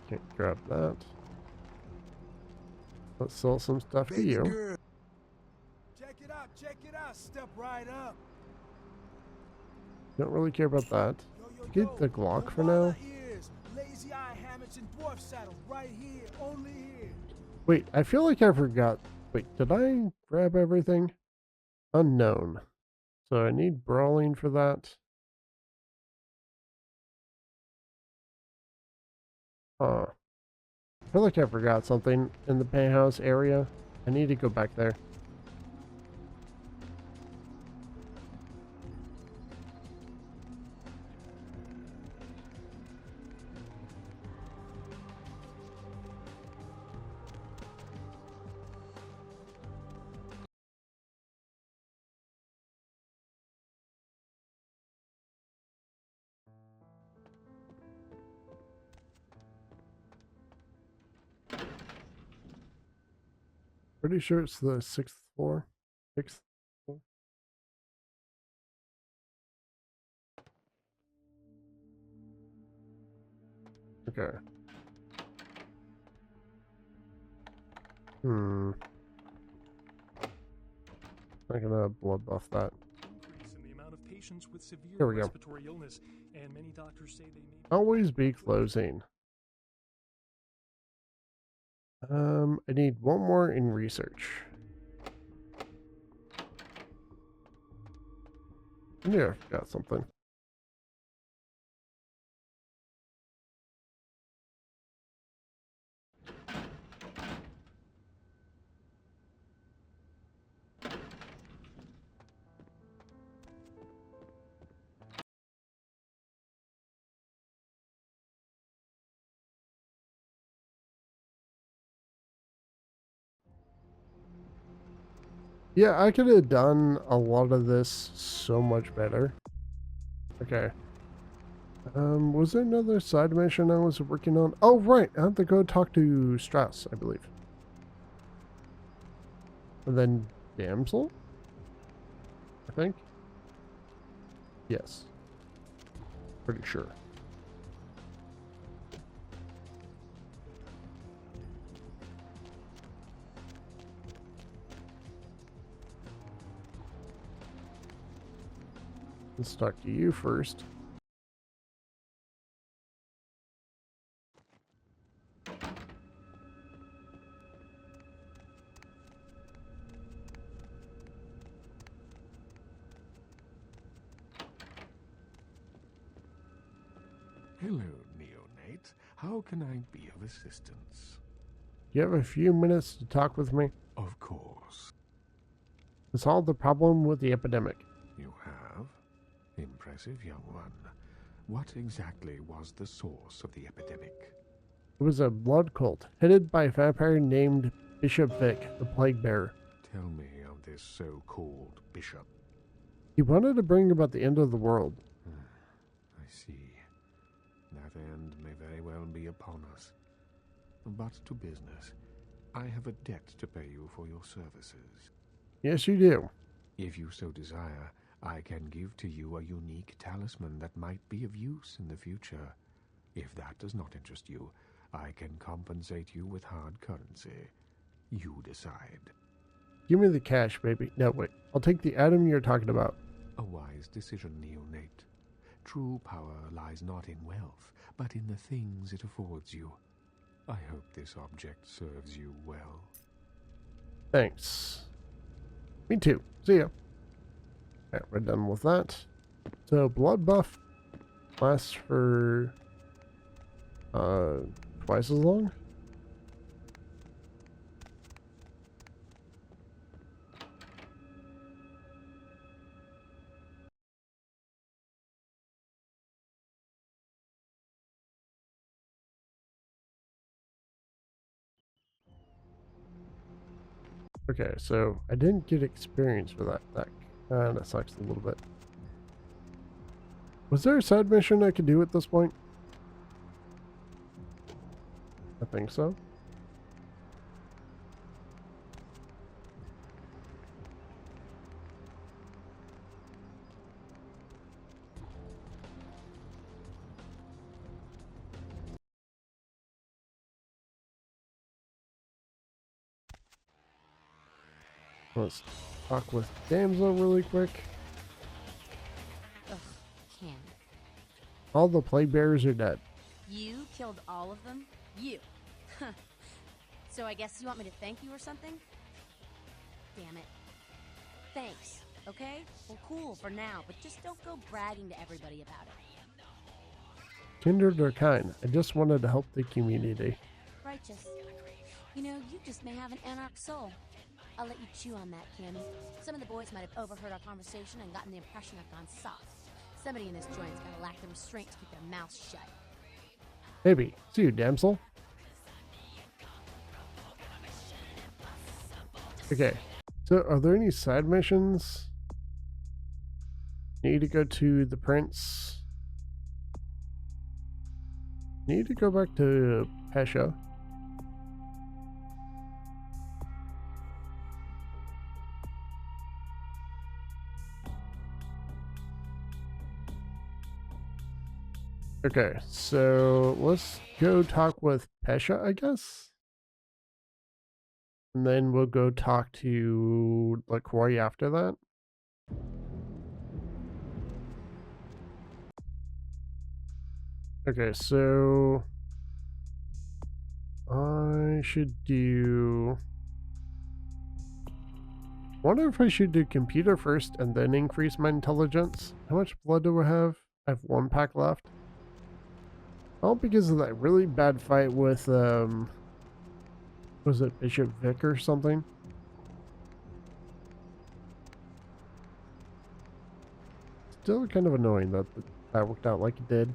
Can't grab that. Let's sell some stuff to you. Girl. Check it out, step right up. Don't really care about that. Get the Glock for now. Lazy eye hammocks and dwarf saddles right here, only here. Wait, I feel like I forgot. Wait, did I grab everything? Unknown. So I need brawling for that. I feel like I forgot something in the penthouse area. I need to go back there. Pretty sure it's the 6th floor. 6th floor. Okay. I'm gonna blood buff that. Increase in the amount of patients with severe Here we go. respiratory illness, and many doctors say they may Always be closing. I need 1 more in research. I knew I forgot something. Yeah, I could have done a lot of this so much better. Okay. Was there another side mission I was working on? Oh, right. I have to go talk to Strauss, I believe. And then Damsel? I think. Yes. Pretty sure. Let's talk to you first. Hello, neonate. How can I be of assistance? You have a few minutes to talk with me? Of course. To solve the problem with the epidemic. You have? Impressive, young one. What exactly was the source of the epidemic? It was a blood cult, headed by a vampire named Bishop Vic, the Plague Bearer. Tell me of this so-called bishop. He wanted to bring about the end of the world. I see. That end may very well be upon us. But to business. I have a debt to pay you for your services. Yes, you do. If you so desire, I can give to you a unique talisman that might be of use in the future. If that does not interest you, I can compensate you with hard currency. You decide. Give me the cash, baby. No, wait. I'll take the item you're talking about. A wise decision, neonate. True power lies not in wealth, but in the things it affords you. I hope this object serves you well. Thanks. Me too. See ya. Alright, we're done with that. So, blood buff lasts for twice as long. Okay, so I didn't get experience for that. That kind of sucks a little bit. Was there a side mission I could do at this point? I think so. Let's talk with Damsel really quick. Ugh, can't. All the plague bearers are dead. You killed all of them? You. So I guess you want me to thank you or something? Damn it. Thanks, okay? Well, cool for now, but just don't go bragging to everybody about it. Kindred are kind. I just wanted to help the community. Righteous. You know, you just may have an anarch soul. I'll let you chew on that, Kim. Some of the boys might have overheard our conversation and gotten the impression I've gone soft. Somebody in this joint's gotta lack the restraint to keep their mouths shut. Maybe. See you, damsel. Okay. So, are there any side missions? Need to go to the prince. Need to go back to Pesha. Okay, so let's go talk with Pesha, I guess. And then we'll go talk to LaCroix after that. Okay, so I should do... I wonder if I should do computer first and then increase my intelligence. How much blood do I have? I have 1 pack left. All because of that really bad fight with, was it Bishop Vic or something? Still kind of annoying that that worked out like it did.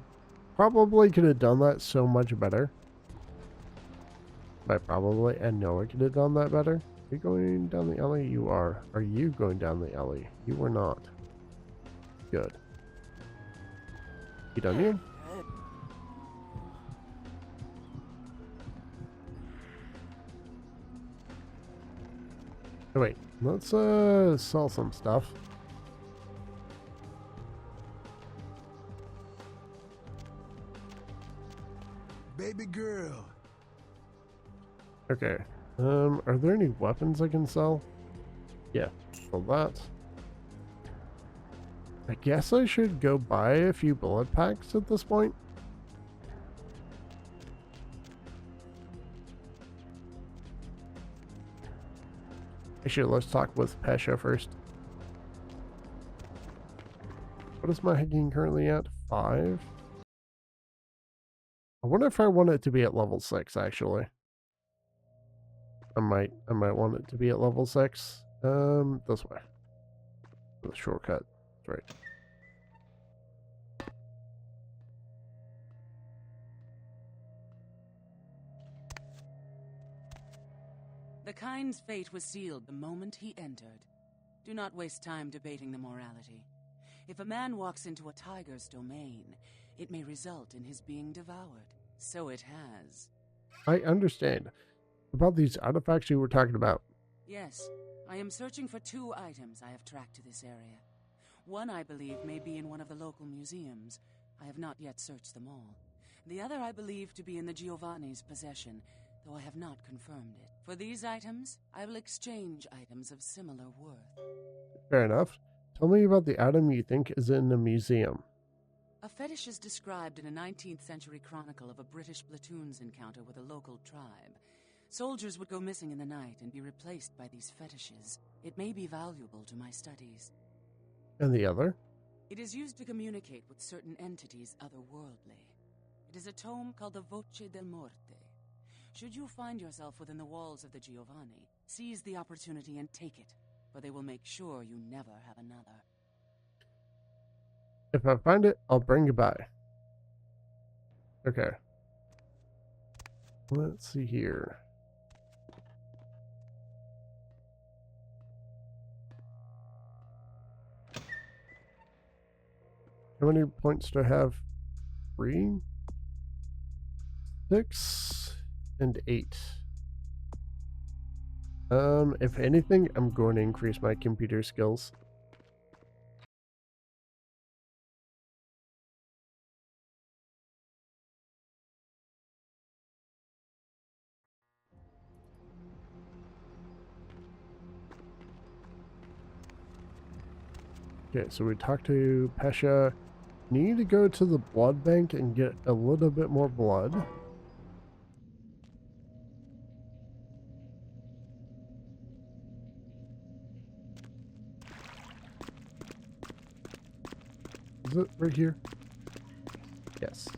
Probably could have done that so much better. By probably, I know I could have done that better. Are you going down the alley? You are. Are you going down the alley? You are not. Good. You done you? Oh, wait, let's sell some stuff. Baby girl. Okay. Are there any weapons I can sell? Yeah, sell that. I guess I should go buy a few bullet packs at this point. Actually, let's talk with Pesha first. What is my hacking currently at? 5? I wonder if I want it to be at level 6, actually. I might want it to be at level 6. This way. The shortcut. That's right. The kind's fate was sealed the moment he entered. Do not waste time debating the morality. If a man walks into a tiger's domain, it may result in his being devoured. So it has. I understand. About these artifacts you were talking about. Yes, I am searching for 2 items I have tracked to this area. One, I believe, may be in one of the local museums. I have not yet searched them all. The other I believe to be in the Giovanni's possession, though I have not confirmed it. For these items, I will exchange items of similar worth. Fair enough. Tell me about the item you think is in the museum. A fetish is described in a 19th century chronicle of a British platoon's encounter with a local tribe. Soldiers would go missing in the night and be replaced by these fetishes. It may be valuable to my studies. And the other? It is used to communicate with certain entities otherworldly. It is a tome called the Voce del Morte. Should you find yourself within the walls of the Giovanni, seize the opportunity and take it, for they will make sure you never have another. If I find it, I'll bring you by. Okay. Let's see here. How many points do I have? 3, 6, and 8. If anything, I'm going to increase my computer skills. Okay, so we talked to Pesha. Need to go to the blood bank and get a little bit more blood. Is it right here? Yes.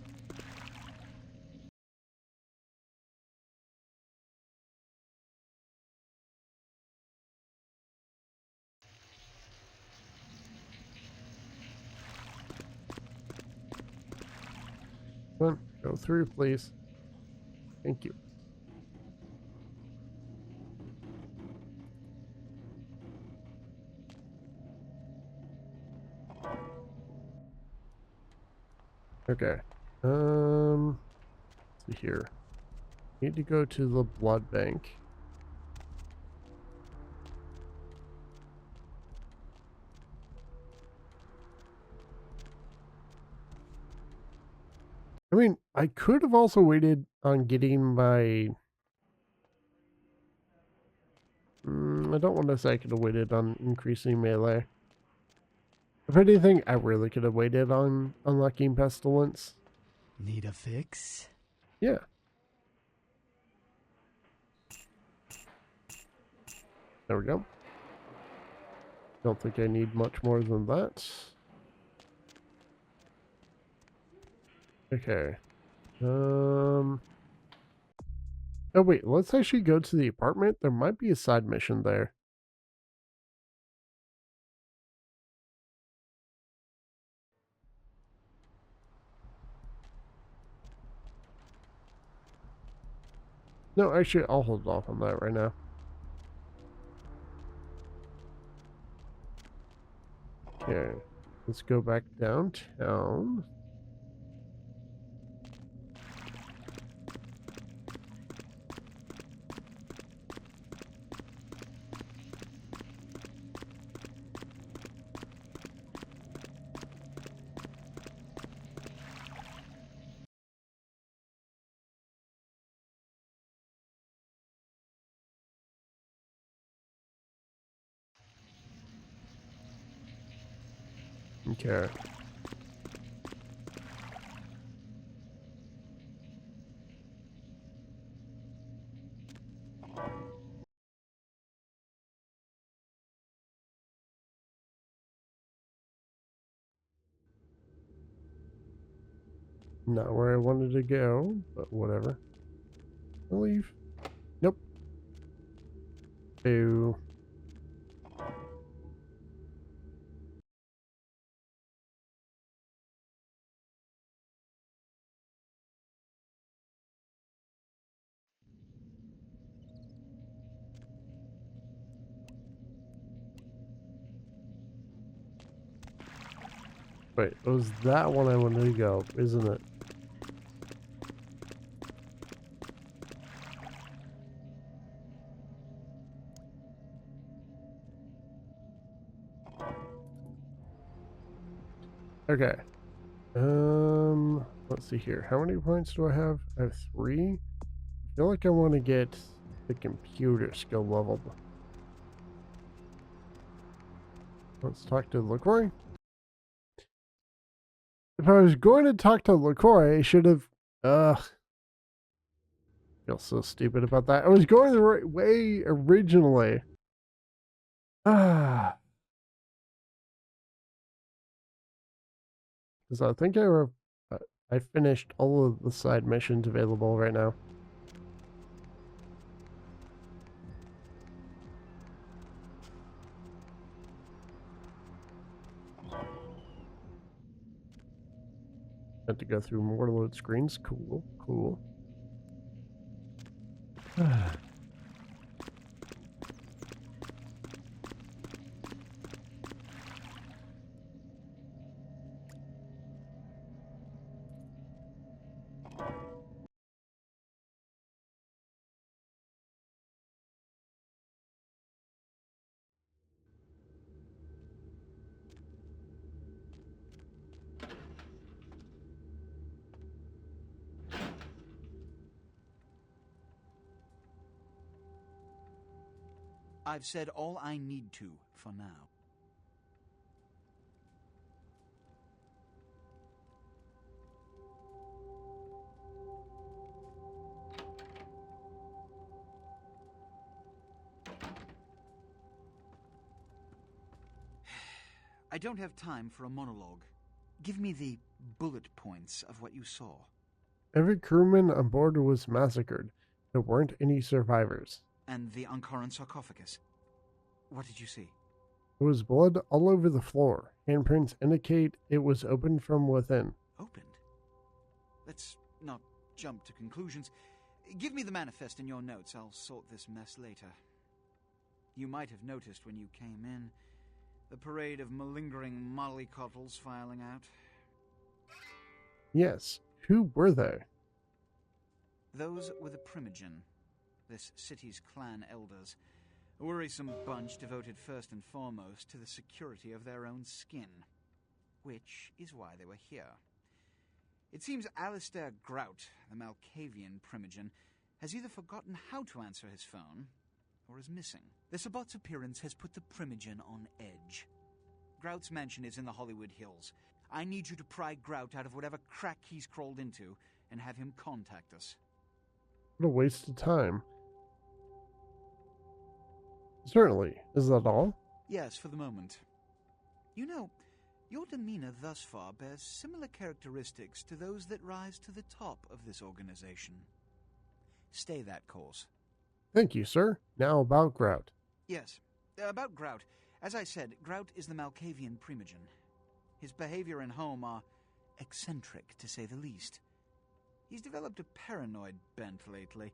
Come on, go through, please. Thank you. Okay. Let's see here. Need to go to the blood bank. I mean, I could have also waited on getting my... I don't want to say I could have waited on increasing melee. If anything, I really could have waited on unlocking Pestilence. Need a fix? Yeah. There we go. Don't think I need much more than that. Okay. Oh wait, let's actually go to the apartment. There might be a side mission there. No, actually, I'll hold off on that right now. Okay, let's go back downtown. Okay. Not where I wanted to go, but whatever. I'll leave. Nope. Ew. Wait, it was that one I wanted to go, isn't it? Okay. Let's see here. How many points do I have? I have 3. I feel like I want to get the computer skill leveled. Let's talk to LaCroix. If I was going to talk to LaCroix, I should have... I feel so stupid about that. I was going the right way originally. Because I think I finished all of the side missions available right now. Had to go through more load screens. Cool, cool. I've said all I need to for now. I don't have time for a monologue. Give me the bullet points of what you saw. Every crewman on board was massacred. There weren't any survivors. And the Ankaran sarcophagus. What did you see? There was blood all over the floor. Handprints indicate it was opened from within. Opened? Let's not jump to conclusions. Give me the manifest in your notes. I'll sort this mess later. You might have noticed when you came in the parade of malingering mollycoddles filing out. Yes. Who were they? Those were the Primogen, this city's clan elders. A worrisome bunch devoted first and foremost to the security of their own skin. Which is why they were here. It seems Alistair Grout, the Malkavian Primogen, has either forgotten how to answer his phone, or is missing. The Sabbat's appearance has put the Primogen on edge. Grout's mansion is in the Hollywood Hills. I need you to pry Grout out of whatever crack he's crawled into, and have him contact us. What a waste of time. Certainly. Is that all? Yes, for the moment. You know, your demeanor thus far bears similar characteristics to those that rise to the top of this organization. Stay that course. Thank you, sir. Now about Grout. Yes, about Grout. As I said, Grout is the Malkavian Primogen. His behavior and home are eccentric, to say the least. He's developed a paranoid bent lately,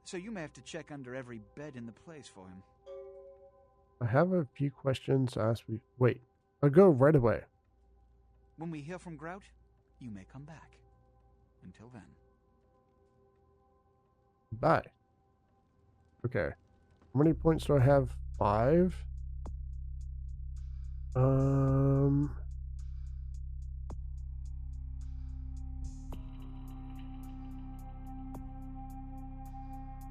so you may have to check under every bed in the place for him. I have a few questions to ask you. Wait, I'll go right away. When we hear from Grout, you may come back. Until then. Bye. Okay. How many points do I have? 5?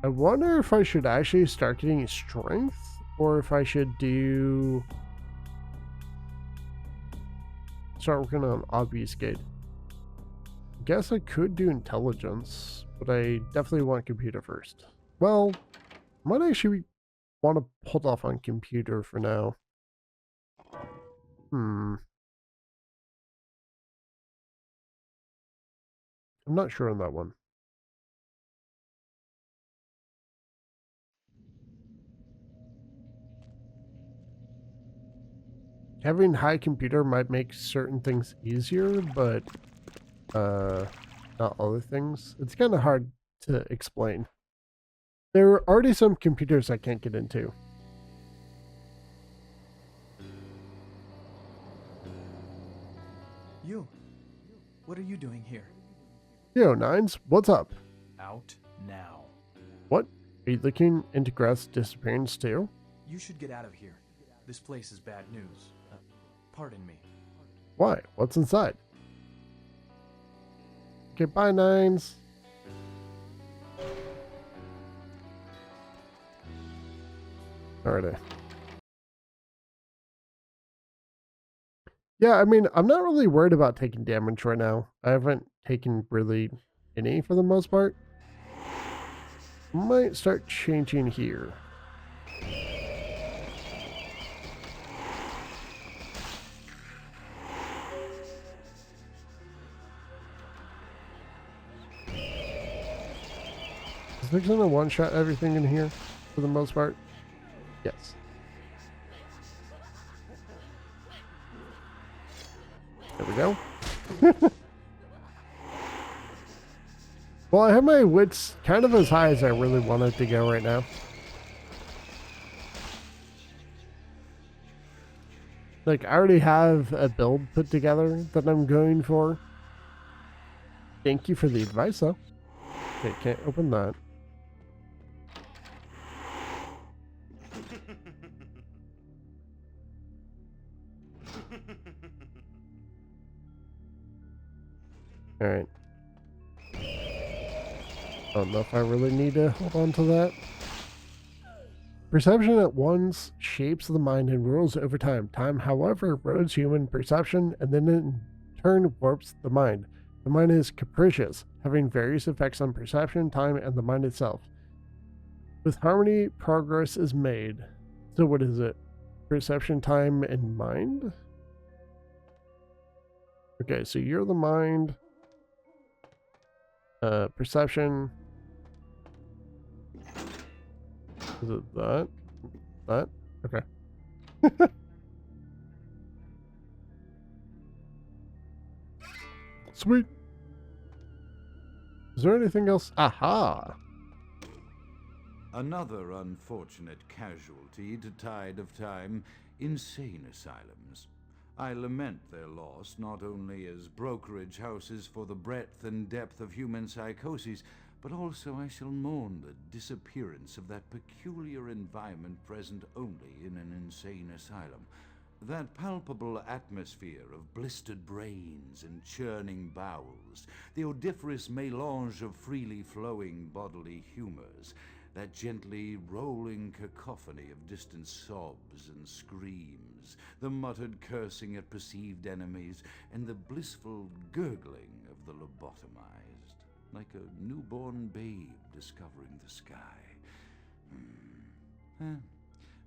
I wonder if I should actually start getting strength, or if I should start working on obfuscate. I guess I could do intelligence, but I definitely want computer first. Well, I might actually want to hold off on computer for now. I'm not sure on that one. Having high computer might make certain things easier, but not other things. It's kind of hard to explain. There are already some computers I can't get into. You. What are you doing here? Yo, Nines, what's up? Out now. What? Are you looking into Grout's disappearance too? You should get out of here. This place is bad news. Pardon me. Why? What's inside? Okay, bye, Nines. Alrighty. Yeah, I mean, I'm not really worried about taking damage right now. I haven't taken really any for the most part. Might start changing here. Is there gonna one-shot everything in here for the most part? Yes. There we go. Well, I have my wits kind of as high as I really wanted to go right now. Like, I already have a build put together that I'm going for. Thank you for the advice, though. Okay, can't open that. Alright. Don't know if I really need to hold on to that. Perception at once shapes the mind and rules over time. Time, however, erodes human perception and then in turn warps the mind. The mind is capricious, having various effects on perception, time, and the mind itself. With harmony, progress is made. So what is it? Perception, time, and mind? Okay, so you're the mind. Perception. Is it that? That? Okay. Sweet. Is there anything else? Aha! Another unfortunate casualty to tide of time, insane asylums. I lament their loss not only as brokerage houses for the breadth and depth of human psychoses, but also I shall mourn the disappearance of that peculiar environment present only in an insane asylum. That palpable atmosphere of blistered brains and churning bowels, the odoriferous melange of freely flowing bodily humors, that gently rolling cacophony of distant sobs and screams, the muttered cursing at perceived enemies, and the blissful gurgling of the lobotomized, like a newborn babe discovering the sky.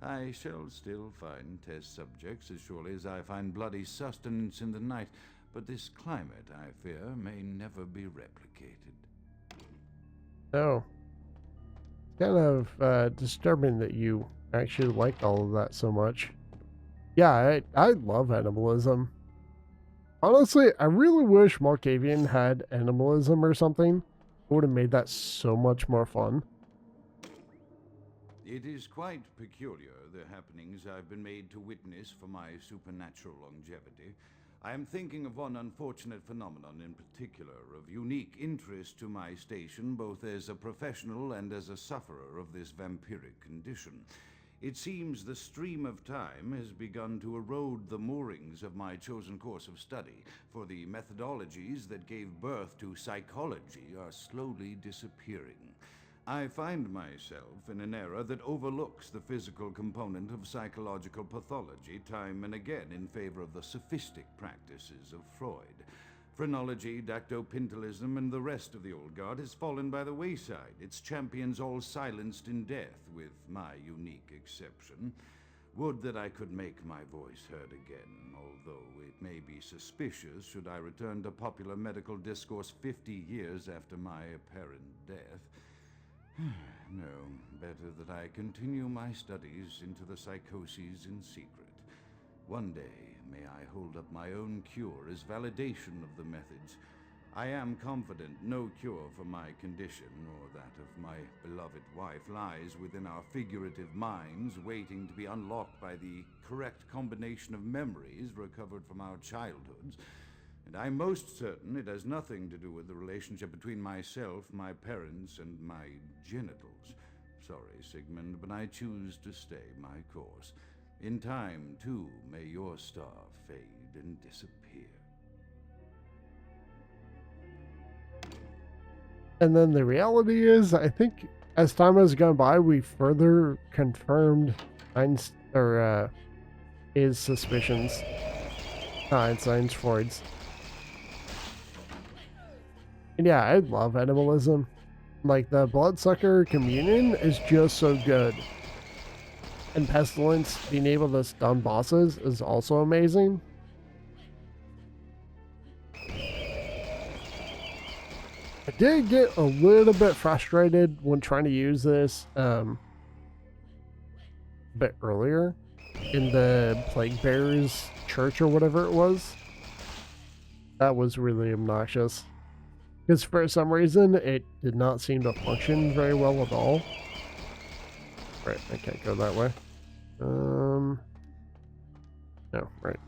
I shall still find test subjects as surely as I find bloody sustenance in the night, but this climate, I fear, may never be replicated. Oh. Kind of disturbing that you actually like all of that so much. Yeah, I love animalism. Honestly, I really wish Malkavian had animalism or something. It would have made that so much more fun. It is quite peculiar, the happenings I've been made to witness for my supernatural longevity. I am thinking of one unfortunate phenomenon in particular, of unique interest to my station, both as a professional and as a sufferer of this vampiric condition. It seems the stream of time has begun to erode the moorings of my chosen course of study, for the methodologies that gave birth to psychology are slowly disappearing. I find myself in an era that overlooks the physical component of psychological pathology time and again in favor of the sophistic practices of Freud. Phrenology, dactopintilism, and the rest of the old guard has fallen by the wayside, its champions all silenced in death, with my unique exception. Would that I could make my voice heard again, although it may be suspicious should I return to popular medical discourse 50 years after my apparent death. No, better that I continue my studies into the psychoses in secret. One day, may I hold up my own cure as validation of the methods. I am confident no cure for my condition, or that of my beloved wife, lies within our figurative minds, waiting to be unlocked by the correct combination of memories recovered from our childhoods. And I'm most certain it has nothing to do with the relationship between myself, my parents, and my genitals. Sorry, Sigmund, but I choose to stay my course. In time, too, may your star fade and disappear. And then the reality is, I think as time has gone by, we further confirmed his suspicions. Einstein's, Freud's. And yeah, I love animalism. Like, the Bloodsucker Communion is just so good. And Pestilence, being able to stun bosses, is also amazing. I did get a little bit frustrated when trying to use this a bit earlier in the Plague Bearers church or whatever it was. That was really obnoxious. Because for some reason, it did not seem to function very well at all. Right, I can't go that way. No, right.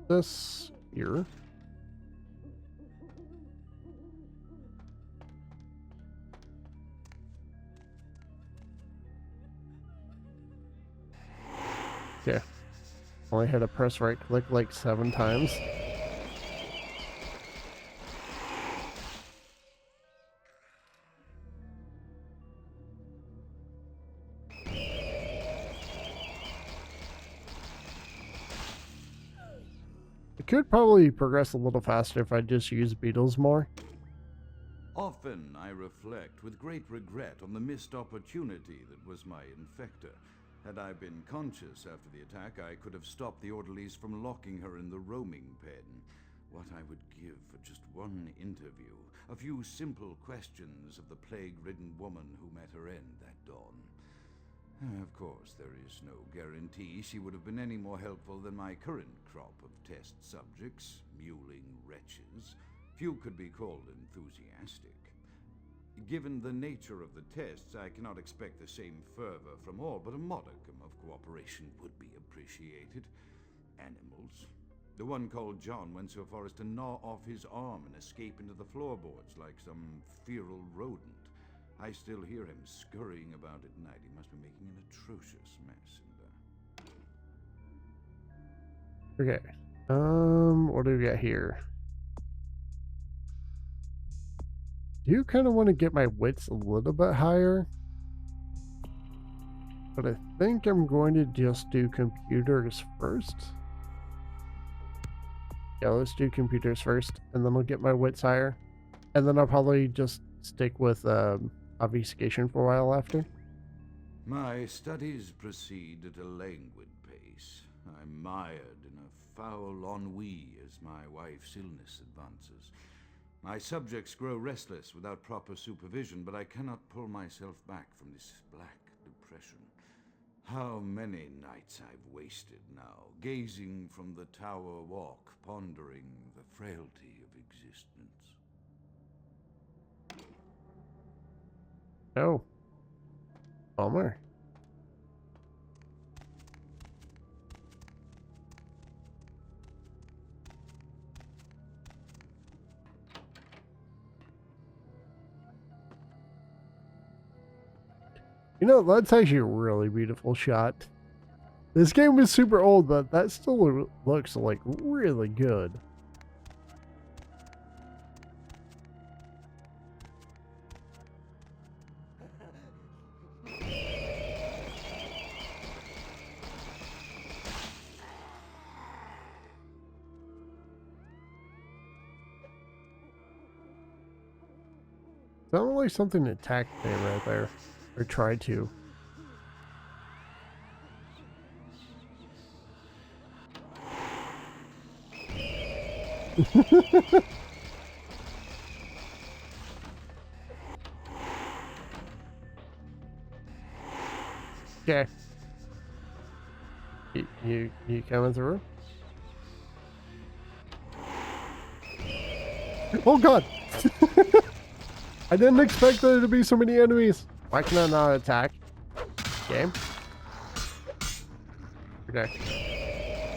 This here. Yeah. Only had to press right click like 7 times. It could probably progress a little faster if I just use beetles more. Often I reflect with great regret on the missed opportunity that was my infector. Had I been conscious after the attack, I could have stopped the orderlies from locking her in the roaming pen. What I would give for just one interview, a few simple questions of the plague-ridden woman who met her end that dawn. Of course, there is no guarantee she would have been any more helpful than my current crop of test subjects, mewling wretches. Few could be called enthusiastic. Given the nature of the tests, I cannot expect the same fervor from all, but a modicum of cooperation would be appreciated. Animals. The one called John went so far as to gnaw off his arm and escape into the floorboards like some feral rodent. I still hear him scurrying about at night. He must be making an atrocious mess in there. Okay. What do we got here? I do kind of want to get my wits a little bit higher. But I think I'm going to just do computers first. Yeah, let's do computers first, and then I'll get my wits higher. And then I'll probably just stick with obfuscation for a while after. My studies proceed at a languid pace. I'm mired in a foul ennui as my wife's illness advances. My subjects grow restless without proper supervision, but I cannot pull myself back from this black depression. How many nights I've wasted now, gazing from the tower walk, pondering the frailty of existence. Oh. Bummer. You know, that's actually a really beautiful shot. This game is super old, but that still looks like really good. Sounded like something attacked me right there. Or tried to. Okay. You coming through? Oh god! I didn't expect there to be so many enemies. Why can I not attack? Game? Okay.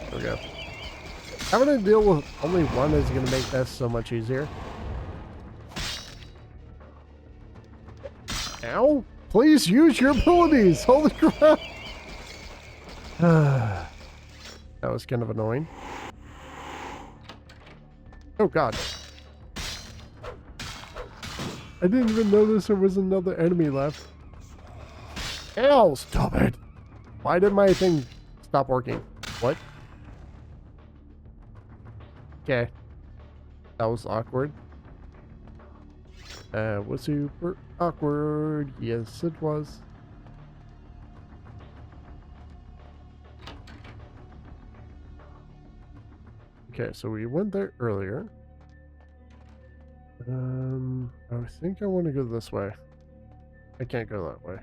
There we go. Having to deal with only one is going to make this so much easier. Ow! Please use your abilities! Holy crap! That was kind of annoying. Oh god. I didn't even notice there was another enemy left. Ew, stop it! Why did my thing stop working? What? Okay. That was awkward. Was super awkward. Yes, it was. Okay, so we went there earlier. I think I want to go this way. I can't go that way.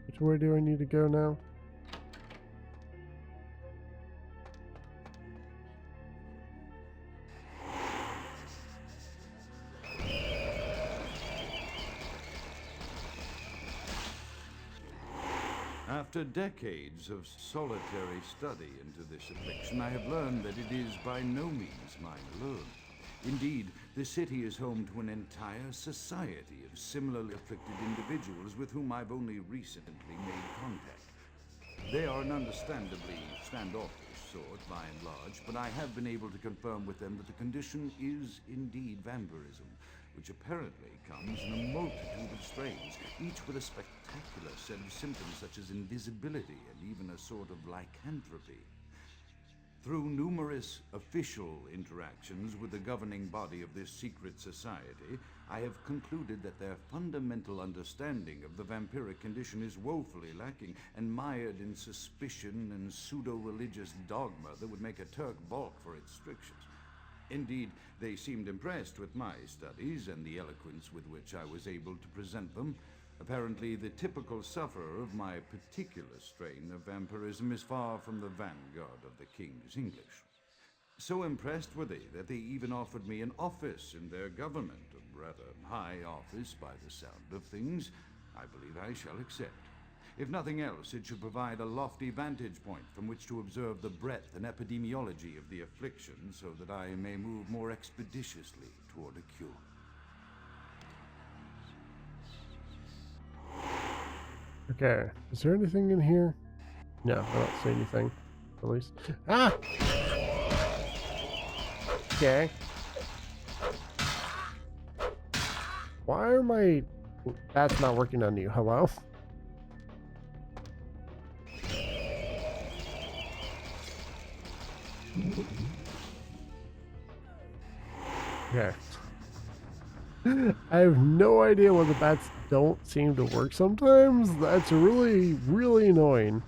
Which way do I need to go now? After decades of solitary study into this affliction, I have learned that it is by no means mine alone. Indeed, the city is home to an entire society of similarly afflicted individuals with whom I've only recently made contact. They are an understandably standoffish sort, by and large, but I have been able to confirm with them that the condition is indeed vampirism, which apparently comes in a multitude of strains, each with a spectacular set of symptoms such as invisibility and even a sort of lycanthropy. Through numerous official interactions with the governing body of this secret society, I have concluded that their fundamental understanding of the vampiric condition is woefully lacking and mired in suspicion and pseudo-religious dogma that would make a Turk balk for its strictures. Indeed, they seemed impressed with my studies and the eloquence with which I was able to present them. Apparently, the typical sufferer of my particular strain of vampirism is far from the vanguard of the King's English. So impressed were they that they even offered me an office in their government, a rather high office by the sound of things. I believe I shall accept. If nothing else, it should provide a lofty vantage point from which to observe the breadth and epidemiology of the affliction so that I may move more expeditiously toward a cure. Okay, is there anything in here? No, I don't see anything, at least. Ah! Okay. Why are my... That's not working on you, hello? Okay. I have no idea why the bats don't seem to work sometimes. That's really, really annoying.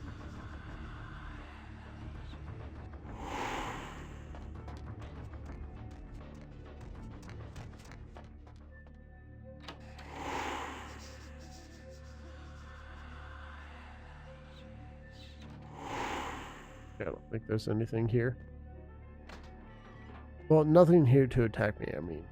I don't think there's anything here. Well, nothing here to attack me, I mean.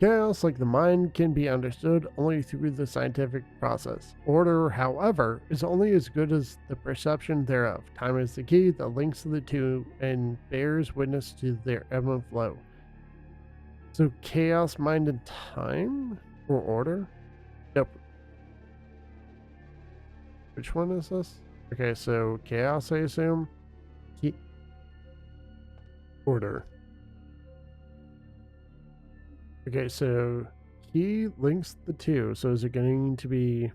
Chaos, like the mind, can be understood only through the scientific process. Order, however, is only as good as the perception thereof. Time is the key that links the two and bears witness to their ebb and flow. So chaos, mind, and time? Or order? Nope. Which one is this? Okay, so chaos, I assume. Order. Okay, so he links the two. So is it going to be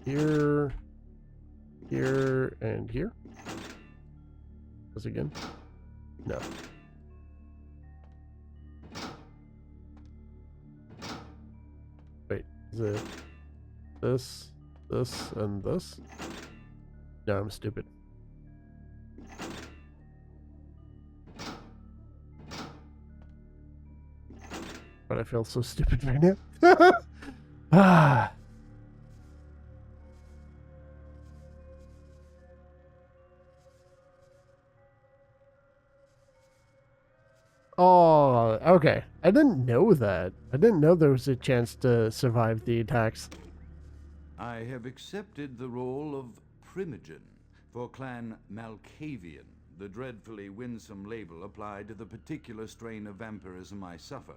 here, here, and here? This again? No. Wait, is it this, this, and this? No, I'm stupid. But I feel so stupid right now. Ah. Oh, okay. I didn't know that. I didn't know there was a chance to survive the attacks. I have accepted the role of Primogen for Clan Malkavian, the dreadfully winsome label applied to the particular strain of vampirism I suffer.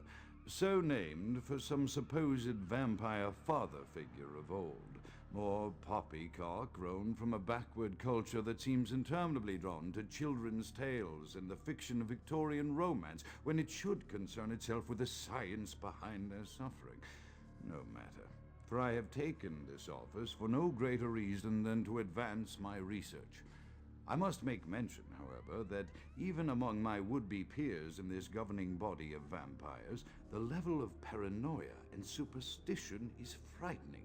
So named for some supposed vampire father figure of old. More poppycock grown from a backward culture that seems interminably drawn to children's tales and the fiction of Victorian romance when it should concern itself with the science behind their suffering. No matter, for I have taken this office for no greater reason than to advance my research. I must make mention, however, that even among my would-be peers in this governing body of vampires, the level of paranoia and superstition is frightening.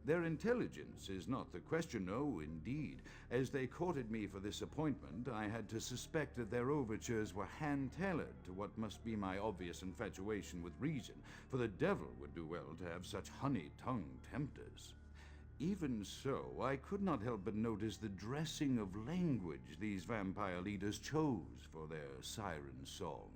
Their intelligence is not the question, no, indeed. As they courted me for this appointment, I had to suspect that their overtures were hand-tailored to what must be my obvious infatuation with reason, for the devil would do well to have such honey-tongued tempters. Even so, I could not help but notice the dressing of language these vampire leaders chose for their siren song.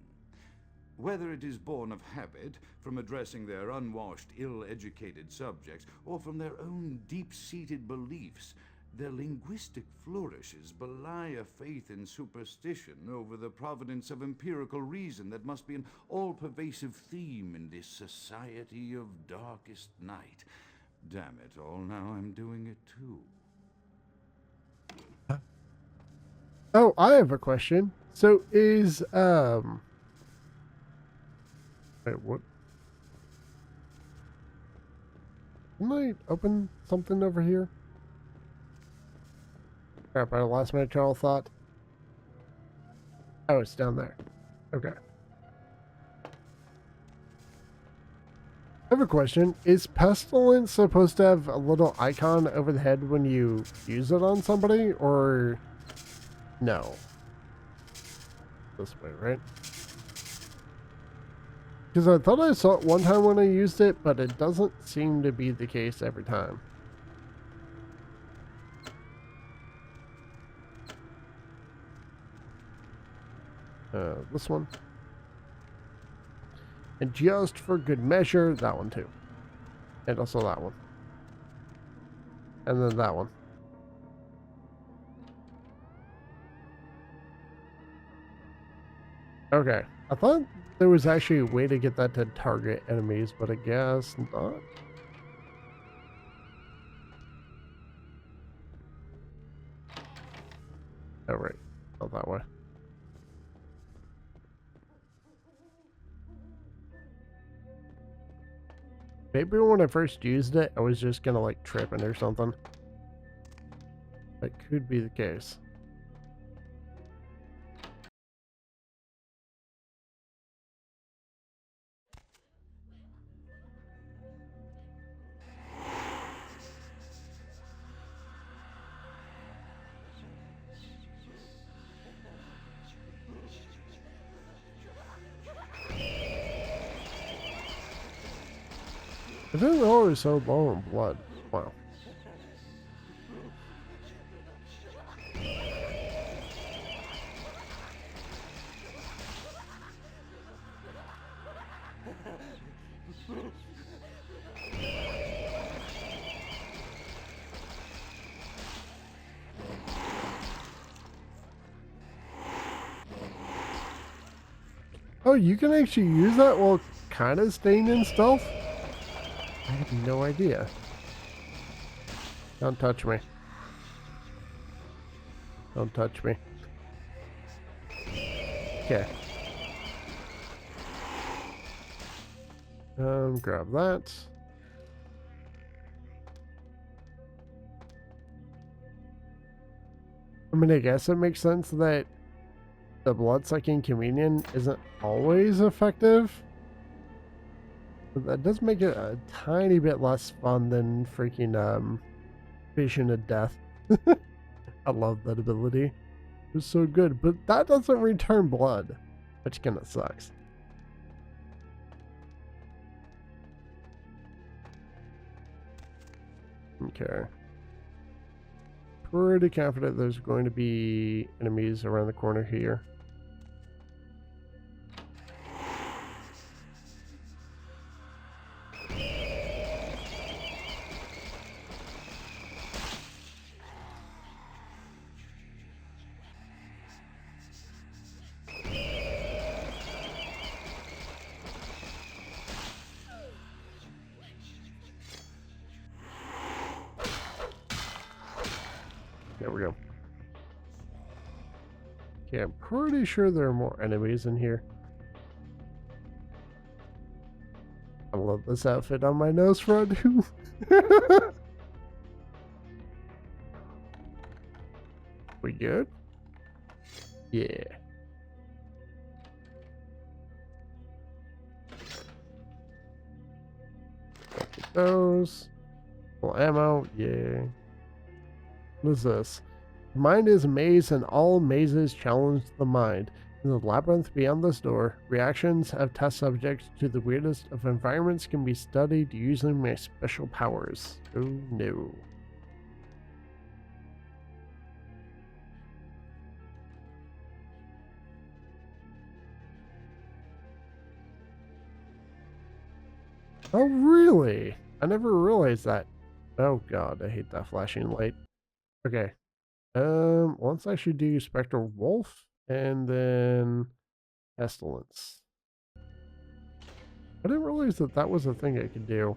Whether it is born of habit, from addressing their unwashed, ill-educated subjects, or from their own deep-seated beliefs, their linguistic flourishes belie a faith in superstition over the providence of empirical reason that must be an all-pervasive theme in this society of darkest night. Damn it all, now I'm doing it too. Oh, I have a question. So is, wait, what? Didn't I open something over here? Crap, I lost my trail of thought. Oh, it's down there. Okay. I have a question. Is Pestilence supposed to have a little icon over the head when you use it on somebody, or no? This way, right? Because I thought I saw it one time when I used it, but it doesn't seem to be the case every time. This one. And just for good measure, that one too. And also that one. And then that one. Okay. I thought there was actually a way to get that to target enemies, but I guess not. Oh, right. Not that way. Maybe when I first used it, I was just gonna like tripping or something. That could be the case. I didn't know it was so low in blood. Wow. Oh, you can actually use that while kind of staying in stealth? I had no idea. Don't touch me. Don't touch me. Okay. Grab that. I mean, I guess it makes sense that the blood-sucking communion isn't always effective. But that does make it a tiny bit less fun than freaking Vision of Death. I love that ability. It was so good, but that doesn't return blood, which kind of sucks. Okay. Pretty confident there's going to be enemies around the corner here. There we go. Okay, I'm pretty sure there are more enemies in here. I love this outfit on my Nosferatu. We good? Yeah. Get those. Full ammo. Yeah. What is this? Mind is a maze, and all mazes challenge the mind. In the labyrinth beyond this door, reactions of test subjects to the weirdest of environments can be studied using my special powers. Oh no. Oh really? I never realized that. Oh god, I hate that flashing light. Okay. Once I should do Spectral Wolf and then Pestilence. I didn't realize that that was a thing I could do.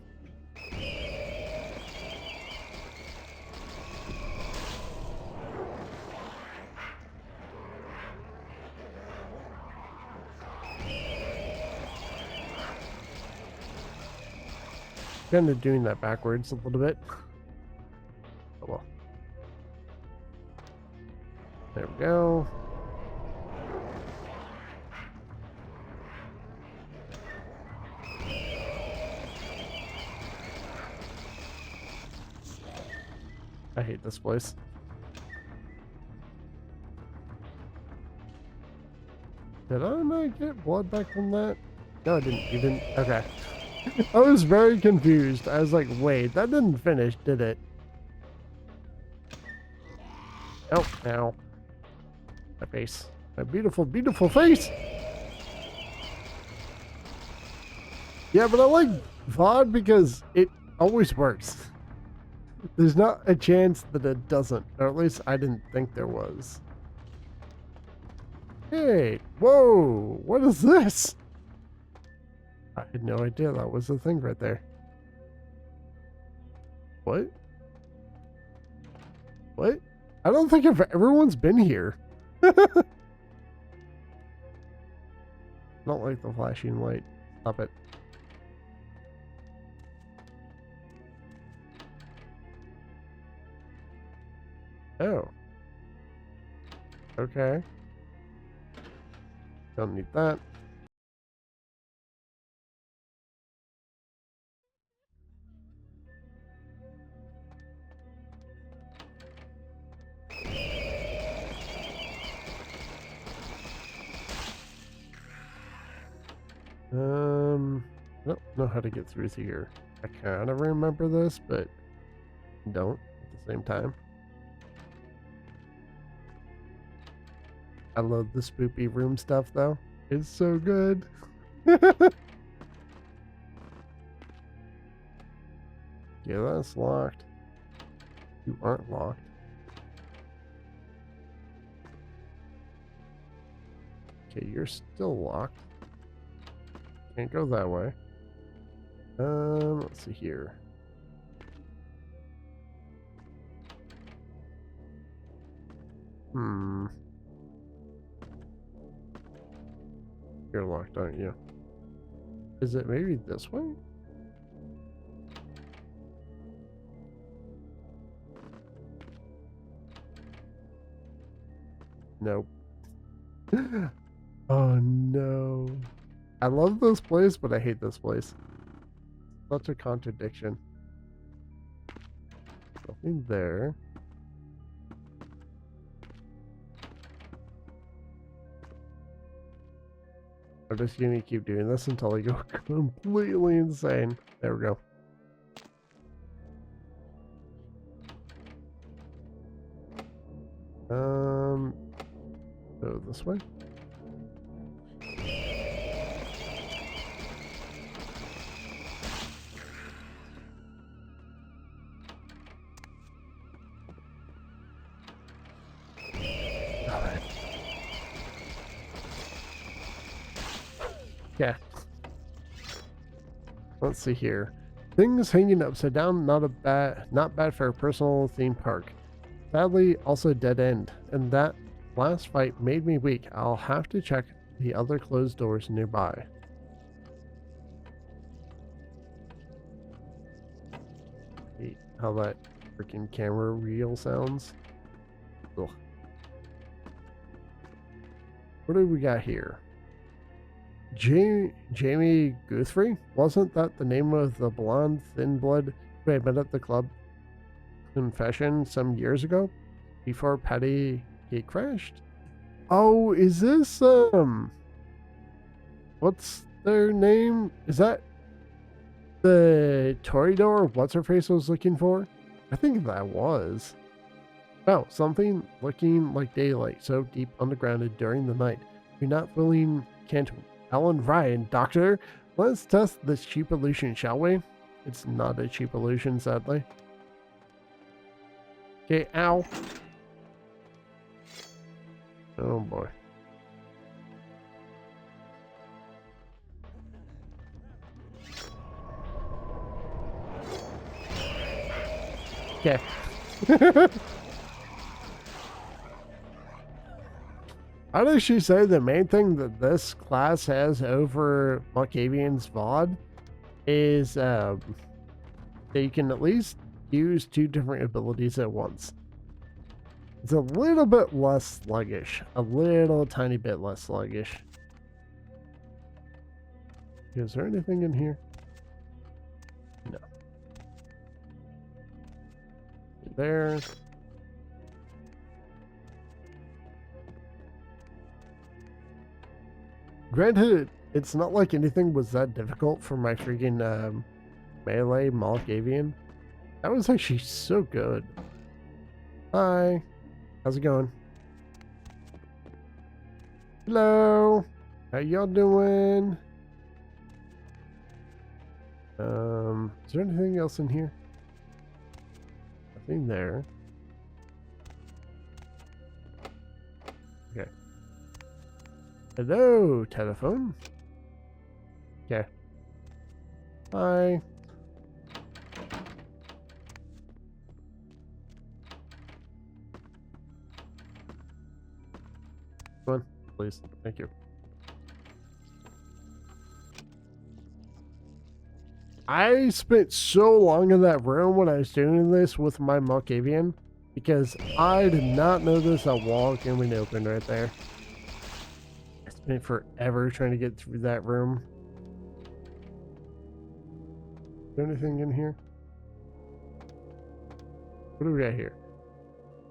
Kind of doing that backwards a little bit. Oh well. There we go. I hate this place. Did I not get blood back from that? No, I didn't even. Okay. I was very confused. I was like, wait, that didn't finish, did it? Oh, ow. My face. My beautiful, beautiful face! Yeah, but I like VOD because it always works. There's not a chance that it doesn't. Or at least I didn't think there was. Hey! Whoa! What is this? I had no idea that was the thing right there. What? What? I don't think everyone's been here. I don't like the flashing light. Stop it. Oh. Okay. Don't need that. I don't know how to get through here. I kind of remember this, but don't at the same time. I love the spoopy room stuff, though. It's so good. Yeah, that's locked. You aren't locked. Okay, you're still locked. Can't go that way. Let's see here. You're locked, aren't you? Is it maybe this way? Nope. Oh no. I love this place, but I hate this place. Such a contradiction. Nothing there. I'm just gonna keep doing this until I go completely insane. There we go. Go this way. Yeah. Let's see here. Things hanging upside down, not bad for a personal theme park. Sadly, also dead end, and that last fight made me weak. I'll have to check the other closed doors nearby. Hate how that freaking camera reel sounds. Ugh. What do we got here? Jamie Guthrie? Wasn't that the name of the blonde, thin blood who I met at the club confession some years ago? Before Patty gate crashed? Oh, is this, what's their name? Is that the Toreador What's-Her-Face was looking for? I think that was. Oh, something looking like daylight so deep underground during the night. You're not fooling Kent Alan Ryan, Doctor. Let's test this cheap illusion, shall we? It's not a cheap illusion, sadly. Okay, ow. Oh boy. Okay. How does she say the main thing that this class has over Malkavian's VOD is that you can at least use 2 different abilities at once. It's a little bit less sluggish. A little tiny bit less sluggish. Is there anything in here? No. There. Granted, it's not like anything was that difficult for my freaking melee Malkavian. That was actually so good. Hi. How's it going? Hello. How y'all doing? Is there anything else in here? Nothing there. Okay. Hello, telephone. Okay. Hi. Come on, please. Thank you. I spent so long in that room when I was doing this with my Malkavian because I did not notice a wall coming open right there. I spent forever trying to get through that room. Is there anything in here? What do we got here?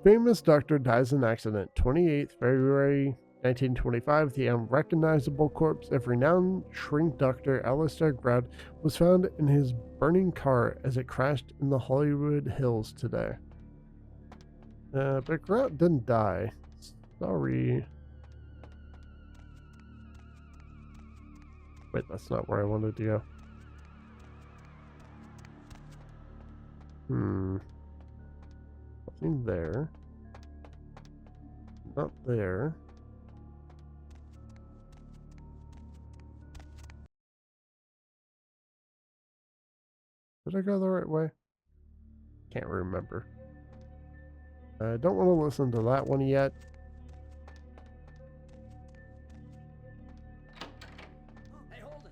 Famous doctor dies in accident. 28th February 1925, the unrecognizable corpse of renowned shrink doctor Alistair Grout was found in his burning car as it crashed in the Hollywood Hills today. But Grout didn't die. Sorry. Wait, that's not where I wanted to go. Nothing there. Not there. Did I go the right way? Can't remember. I don't want to listen to that one yet.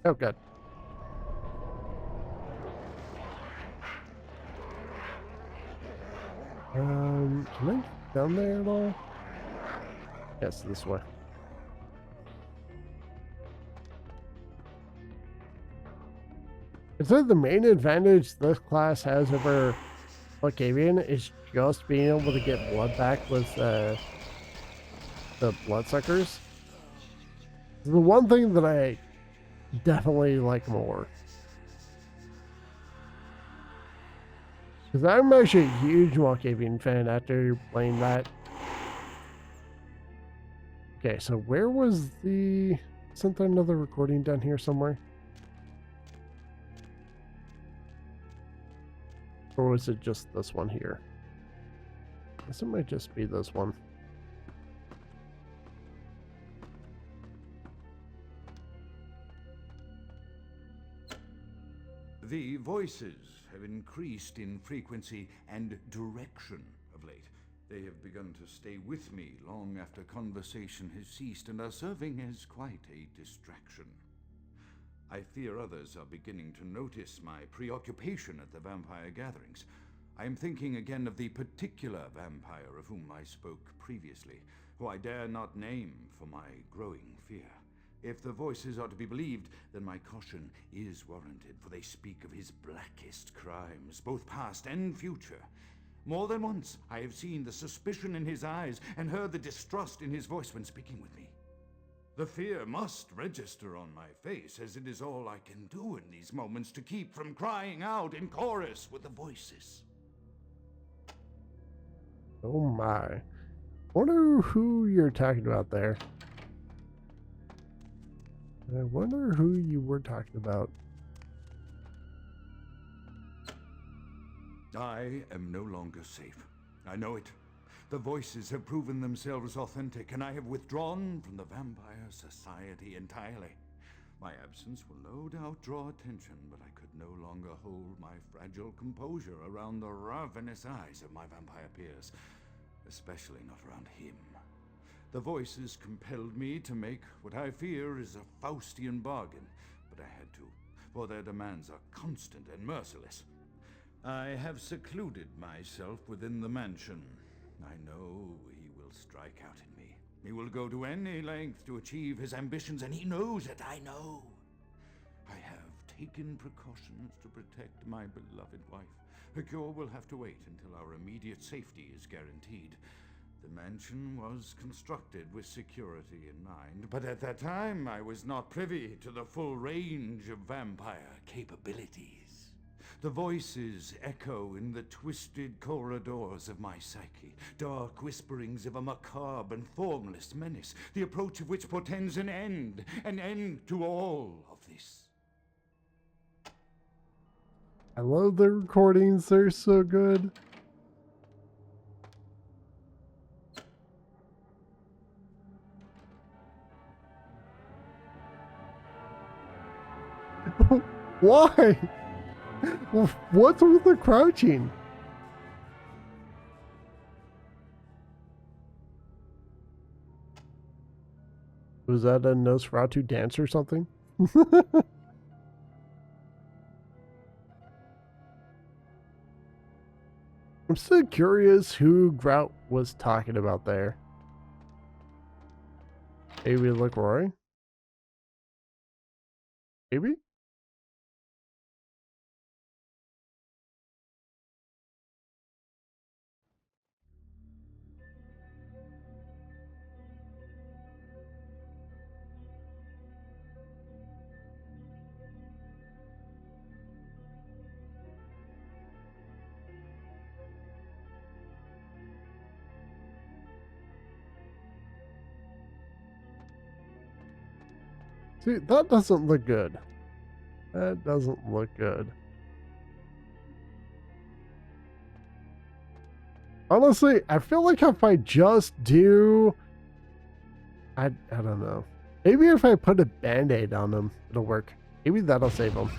Oh, good. Can I get down there at all? Yes, this way. I'd say the main advantage this class has over Malkavian is just being able to get blood back with the bloodsuckers. The one thing that I definitely like more. Because I'm actually a huge Malkavian fan after playing that. Okay, so where was the... Isn't there another recording down here somewhere? Or was it just this one here? I guess it might just be this one. The voices have increased in frequency and direction of late. They have begun to stay with me long after conversation has ceased and are serving as quite a distraction. I fear others are beginning to notice my preoccupation at the vampire gatherings. I am thinking again of the particular vampire of whom I spoke previously, who I dare not name for my growing fear. If the voices are to be believed, then my caution is warranted, for they speak of his blackest crimes, both past and future. More than once, I have seen the suspicion in his eyes and heard the distrust in his voice when speaking with me. The fear must register on my face, as it is all I can do in these moments to keep from crying out in chorus with the voices. Oh my. Wonder who you're talking about there. I wonder who you were talking about. I am no longer safe. I know it. The voices have proven themselves authentic, and I have withdrawn from the Vampire Society entirely. My absence will no doubt draw attention, but I could no longer hold my fragile composure around the ravenous eyes of my vampire peers, especially not around him. The voices compelled me to make what I fear is a Faustian bargain, but I had to, for their demands are constant and merciless. I have secluded myself within the mansion. I know he will strike out at me. He will go to any length to achieve his ambitions, and he knows it, I know. I have taken precautions to protect my beloved wife. Her cure will have to wait until our immediate safety is guaranteed. The mansion was constructed with security in mind, but at that time I was not privy to the full range of vampire capabilities. The voices echo in the twisted corridors of my psyche, dark whisperings of a macabre and formless menace, the approach of which portends an end to all of this. I love the recordings, they're so good. Why? What's with the crouching? Was that a Nosferatu dance or something? I'm still curious who Grout was talking about there. Maybe LaCroix? Maybe? See, that doesn't look good. That doesn't look good. Honestly, I feel like if I just do... I don't know. Maybe if I put a band-aid on them, it'll work. Maybe that'll save them.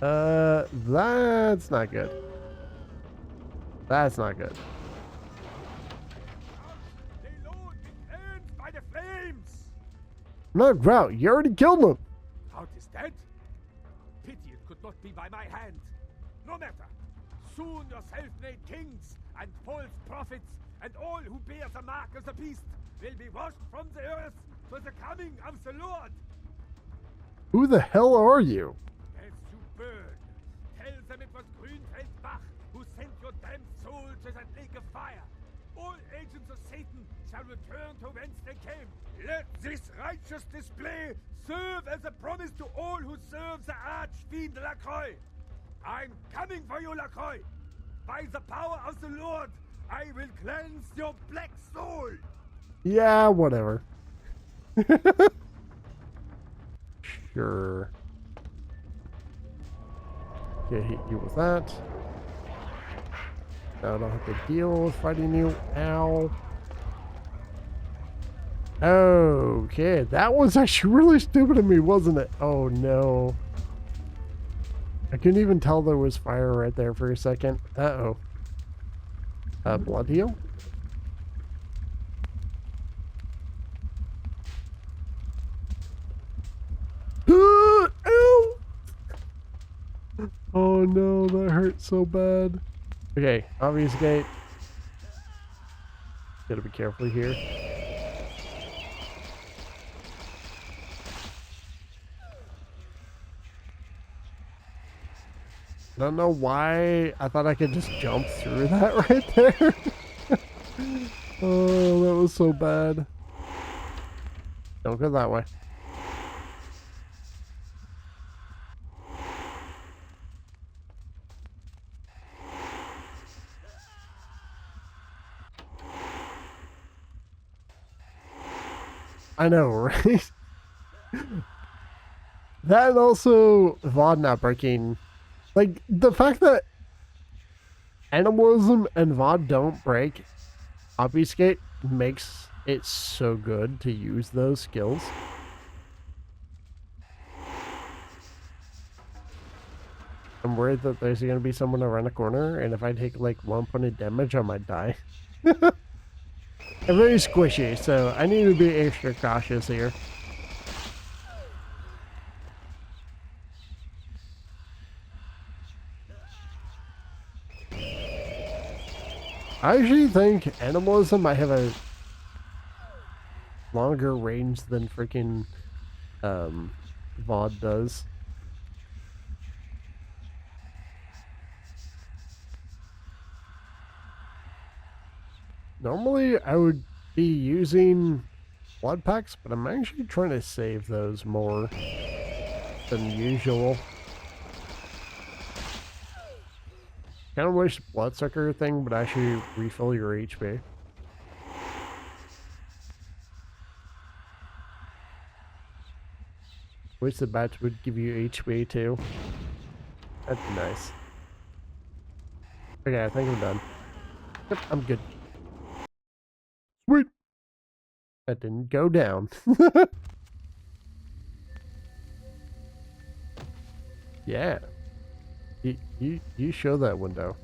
That's not good. That's not good. By the flames! No, Grout, you already killed him. Out is dead? Pity it could not be by my hand. No matter. Soon your self-made kings and false prophets and all who bear the mark of the beast will be washed from the earth for the coming of the Lord. Who the hell are you? As you burn, tell them it was Grünfeld Bach who sent your damned soul to that lake of fire. All agents of Satan shall return to whence they came. Let this righteous display serve as a promise to all who serve the archfiend LaCroix. I'm coming for you, LaCroix. By the power of the Lord, I will cleanse your black soul. Yeah, whatever. Sure. Okay, hit you with that. Now I don't have to deal with fighting you. Ow. Okay, that was actually really stupid of me, wasn't it? Oh no. I couldn't even tell there was fire right there for a second. Uh-oh. Blood heal? Ow! Oh no, that hurt so bad. Okay, obvious gate. Gotta be careful here. I don't know why I thought I could just jump through that right there. Oh, that was so bad. Don't go that way. I know, right? That and also VOD not breaking. Like, the fact that animalism and VOD don't break obfuscate makes it so good to use those skills. I'm worried that there's going to be someone around the corner, and if I take like 1 point of damage, I might die. I'm very squishy, so I need to be extra cautious here. I actually think animalism might have a longer range than freaking VOD does. Normally, I would be using blood packs, but I'm actually trying to save those more than usual. Kind of wish bloodsucker thing would actually refill your HP. Wish the bats would give you HP too. That'd be nice. Okay, I think I'm done. Yep, I'm good. Sweet! That didn't go down. Yeah. You show that window.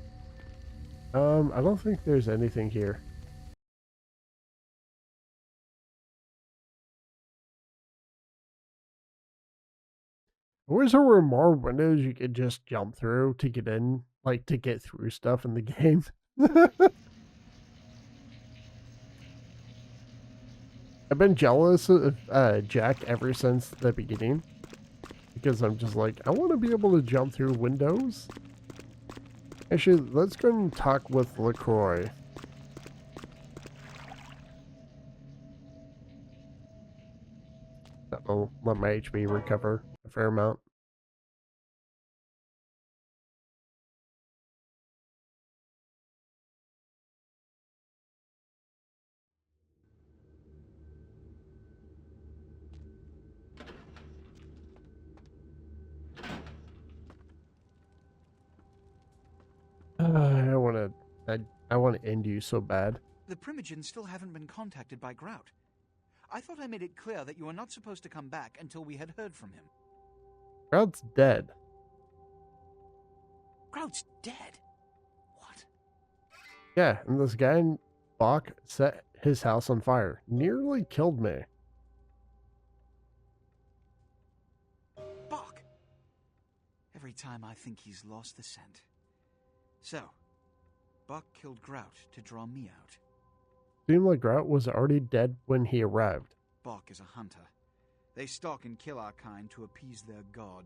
I don't think there's anything here. I wish there were more windows you could just jump through to get in, like to get through stuff in the game. I've been jealous of Jack ever since the beginning. Because I'm just like, I want to be able to jump through windows. Actually, let's go and talk with LaCroix. That'll let my HP recover a fair amount. I want to end you so bad. The Primogens still haven't been contacted by Grout. I thought I made it clear that you were not supposed to come back until we had heard from him. Grout's dead. Grout's dead? What? Yeah, and this guy in Bach set his house on fire. Nearly killed me. Bach! Every time I think he's lost the scent. So, Bach killed Grout to draw me out. Seemed like Grout was already dead when he arrived. Bach is a hunter. They stalk and kill our kind to appease their god.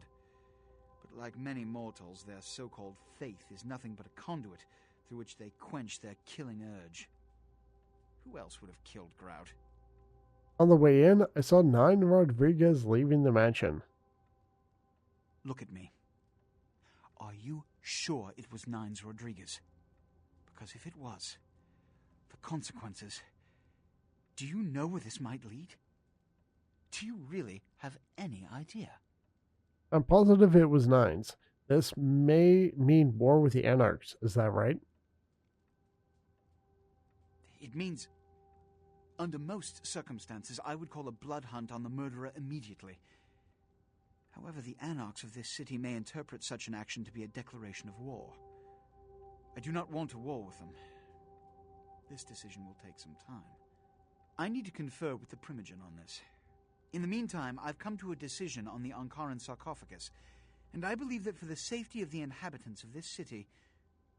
But like many mortals, their so-called faith is nothing but a conduit through which they quench their killing urge. Who else would have killed Grout? On the way in, I saw 9 Rodriguez leaving the mansion. Look at me. Are you sure it was Nines Rodriguez? Because if it was, the consequences... Do you know where this might lead? Do you really have any idea? I'm positive it was 9s. This may mean war with the Anarchs, is that right? It means, under most circumstances, I would call a blood hunt on the murderer immediately. However, the Anarchs of this city may interpret such an action to be a declaration of war. I do not want a war with them, This decision will take some time. I need to confer with the Primogen on this. In the meantime, I've come to a decision on the Ankaran sarcophagus, and I believe that for the safety of the inhabitants of this city,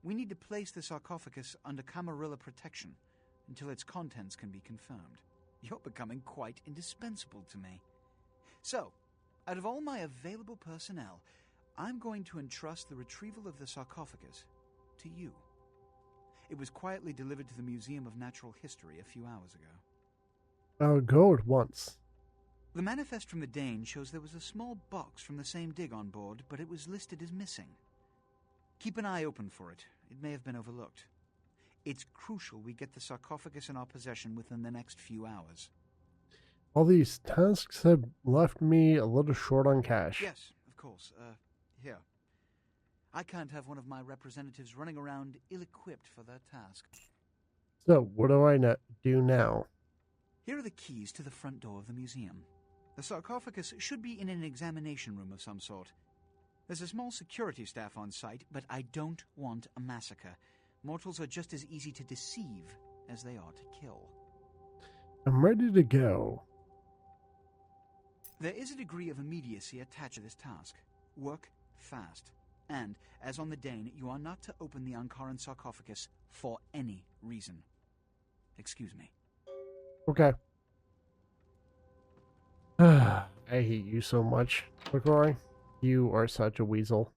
we need to place the sarcophagus under Camarilla protection until its contents can be confirmed. You're becoming quite indispensable to me. So, out of all my available personnel, I'm going to entrust the retrieval of the sarcophagus to you. It was quietly delivered to the Museum of Natural History a few hours ago. I'll go at once. The manifest from the Dane shows there was a small box from the same dig on board, but it was listed as missing. Keep an eye open for it. It may have been overlooked. It's crucial we get the sarcophagus in our possession within the next few hours. All these tasks have left me a little short on cash. Yes, of course. Here. I can't have one of my representatives running around ill-equipped for that task. So, what do I do now? Here are the keys to the front door of the museum. The sarcophagus should be in an examination room of some sort. There's a small security staff on site, but I don't want a massacre. Mortals are just as easy to deceive as they are to kill. I'm ready to go. There is a degree of immediacy attached to this task. Work fast. And, as on the Dane, you are not to open the Ankaran sarcophagus for any reason. Excuse me. Okay. I hate you so much, LaCroix. You are such a weasel.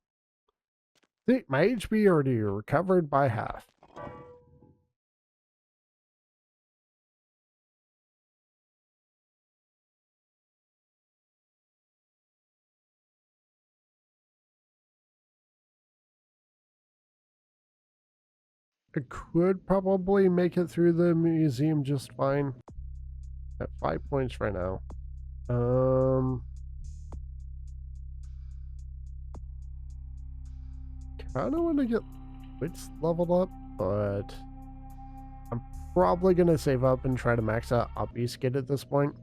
See, my HP already recovered by half. I could probably make it through the museum just fine. At 5 points right now. Kind of want to get wits leveled up, but I'm probably going to save up and try to max out Obfuscate at this point.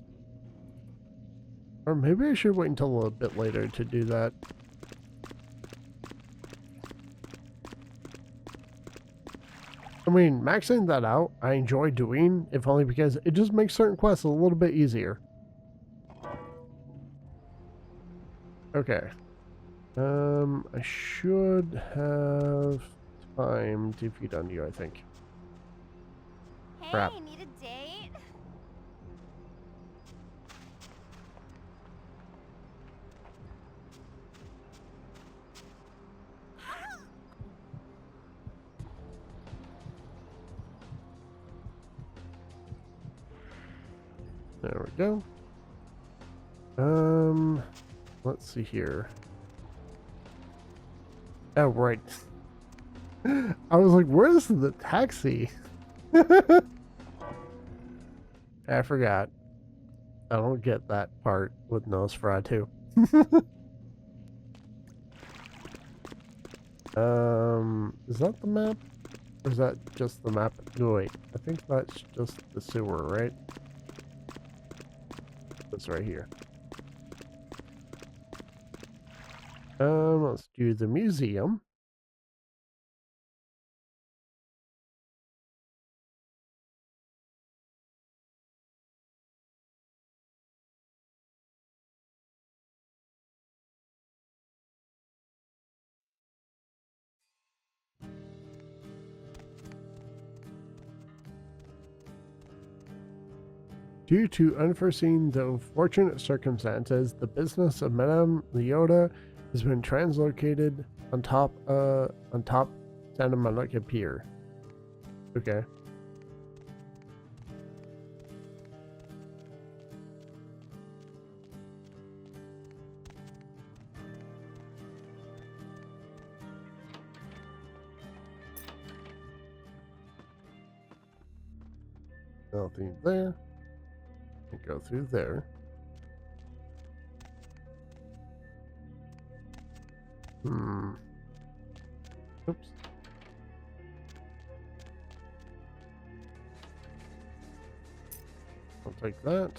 Or maybe I should wait until a little bit later to do that. I mean, maxing that out, I enjoy doing, if only because it just makes certain quests a little bit easier. Okay. I should have time to feed on you, I think. Hey, Crap. need a date? There we go. Let's see here. Oh, right. I was like, where's the taxi? I forgot. I don't get that part with Nosferatu. Is that the map? Or is that just the map? No, wait. I think that's just the sewer, right? It's right here. Let's do the museum. Due to unforeseen though fortunate circumstances, the business of Madame Leota has been translocated on top Santa Monica Pier. Okay. Nothing there. And go through there. Oops. I'll take that.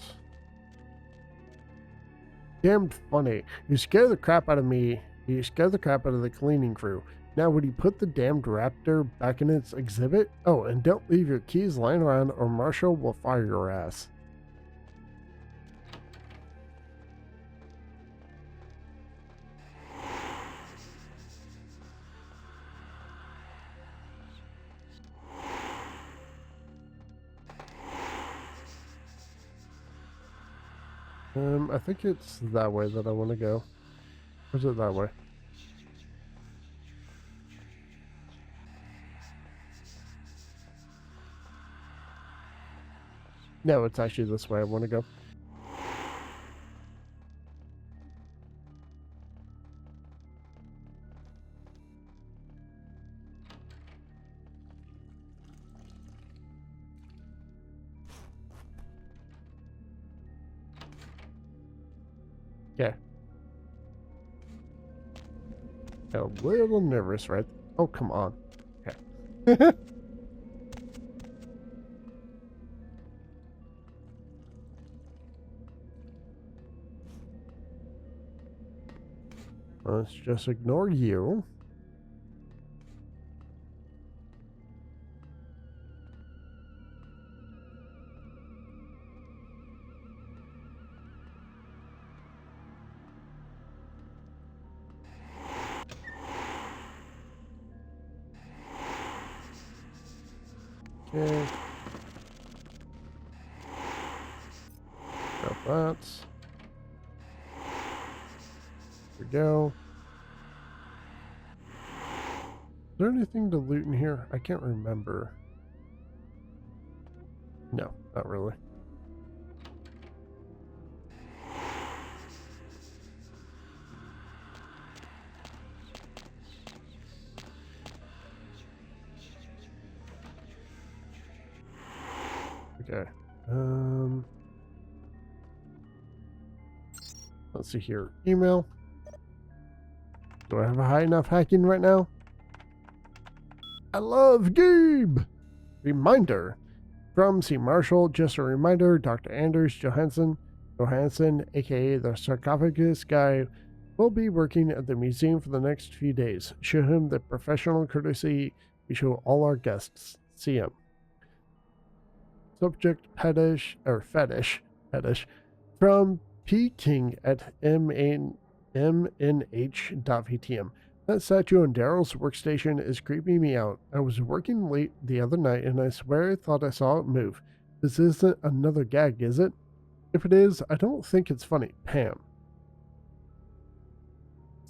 Damn funny. You scare the crap out of me. You scared the crap out of the cleaning crew. Now, would you put the damned raptor back in its exhibit? Oh, and don't leave your keys lying around or Marshall will fire your ass. I think it's that way that I want to go. Or is it that way? No, it's actually this way I want to go. Yeah. A little nervous, right? Oh, come on. Okay. Let's just ignore you. Okay. Got that. Here we go. Is there anything to loot in here? I can't remember. No, not really. Okay. Let's see here. Email. Do I have a high enough hacking right now? I love Gabe! Reminder. From C. Marshall, just a reminder, Dr. Anders Johansson, aka the sarcophagus guy, will be working at the museum for the next few days. Show him the professional courtesy we show all our guests. See him. Subject fetish, from P. King at mnh.vtm. That statue on Daryl's workstation is creeping me out. I was working late the other night and I swear I thought I saw it move. This isn't another gag, is it? If it is, I don't think it's funny. Pam.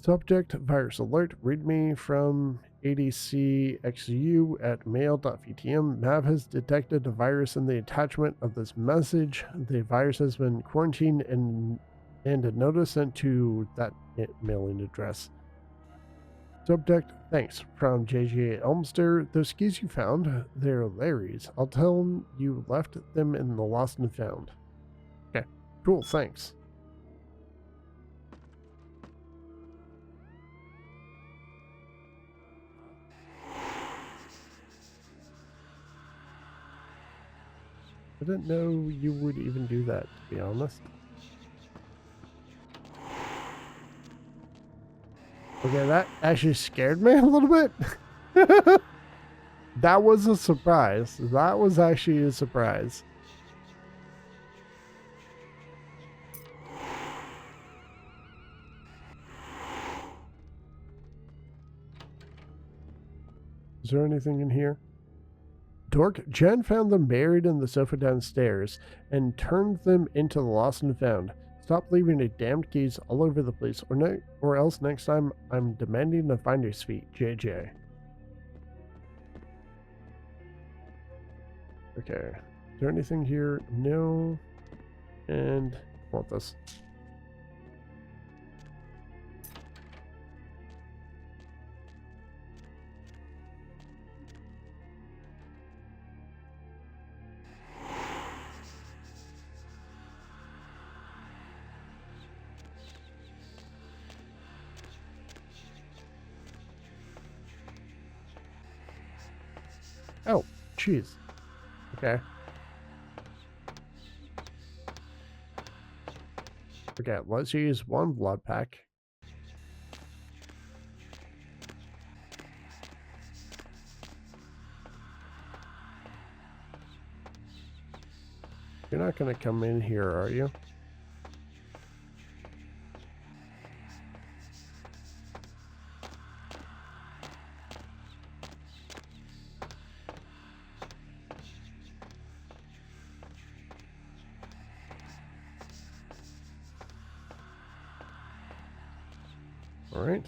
Subject virus alert. Read me from ADCXU at mail.vtm. Mav has detected a virus in the attachment of this message. The virus has been quarantined and a notice sent to that mailing address. Subject, thanks, from JJ Elmster. Those skis you found, they're Larry's. I'll tell him you left them in the lost and found. Okay, cool, thanks. I didn't know you would even do that, to be honest. Okay, that actually scared me a little bit. That was a surprise. That was actually a surprise. Is there anything in here? Dork, Jen found them buried in the sofa downstairs and turned them into the lost and found. Stop leaving your damned keys all over the place, or else next time I'm demanding a finder's fee. JJ. Okay. Is there anything here? No. And I want this. Oh, jeez. Okay. Okay, let's use one blood pack. You're not gonna come in here, are you? All right.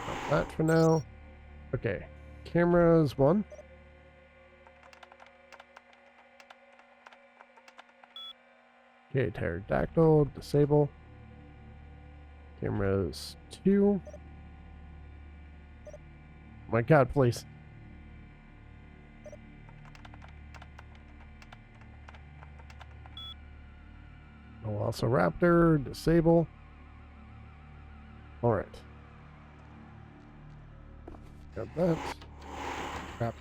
Got that for now. Okay. Cameras 1. Okay, pterodactyl, disable. Cameras 2. My god, please. Velociraptor, disable. Alright. Got that. Crap.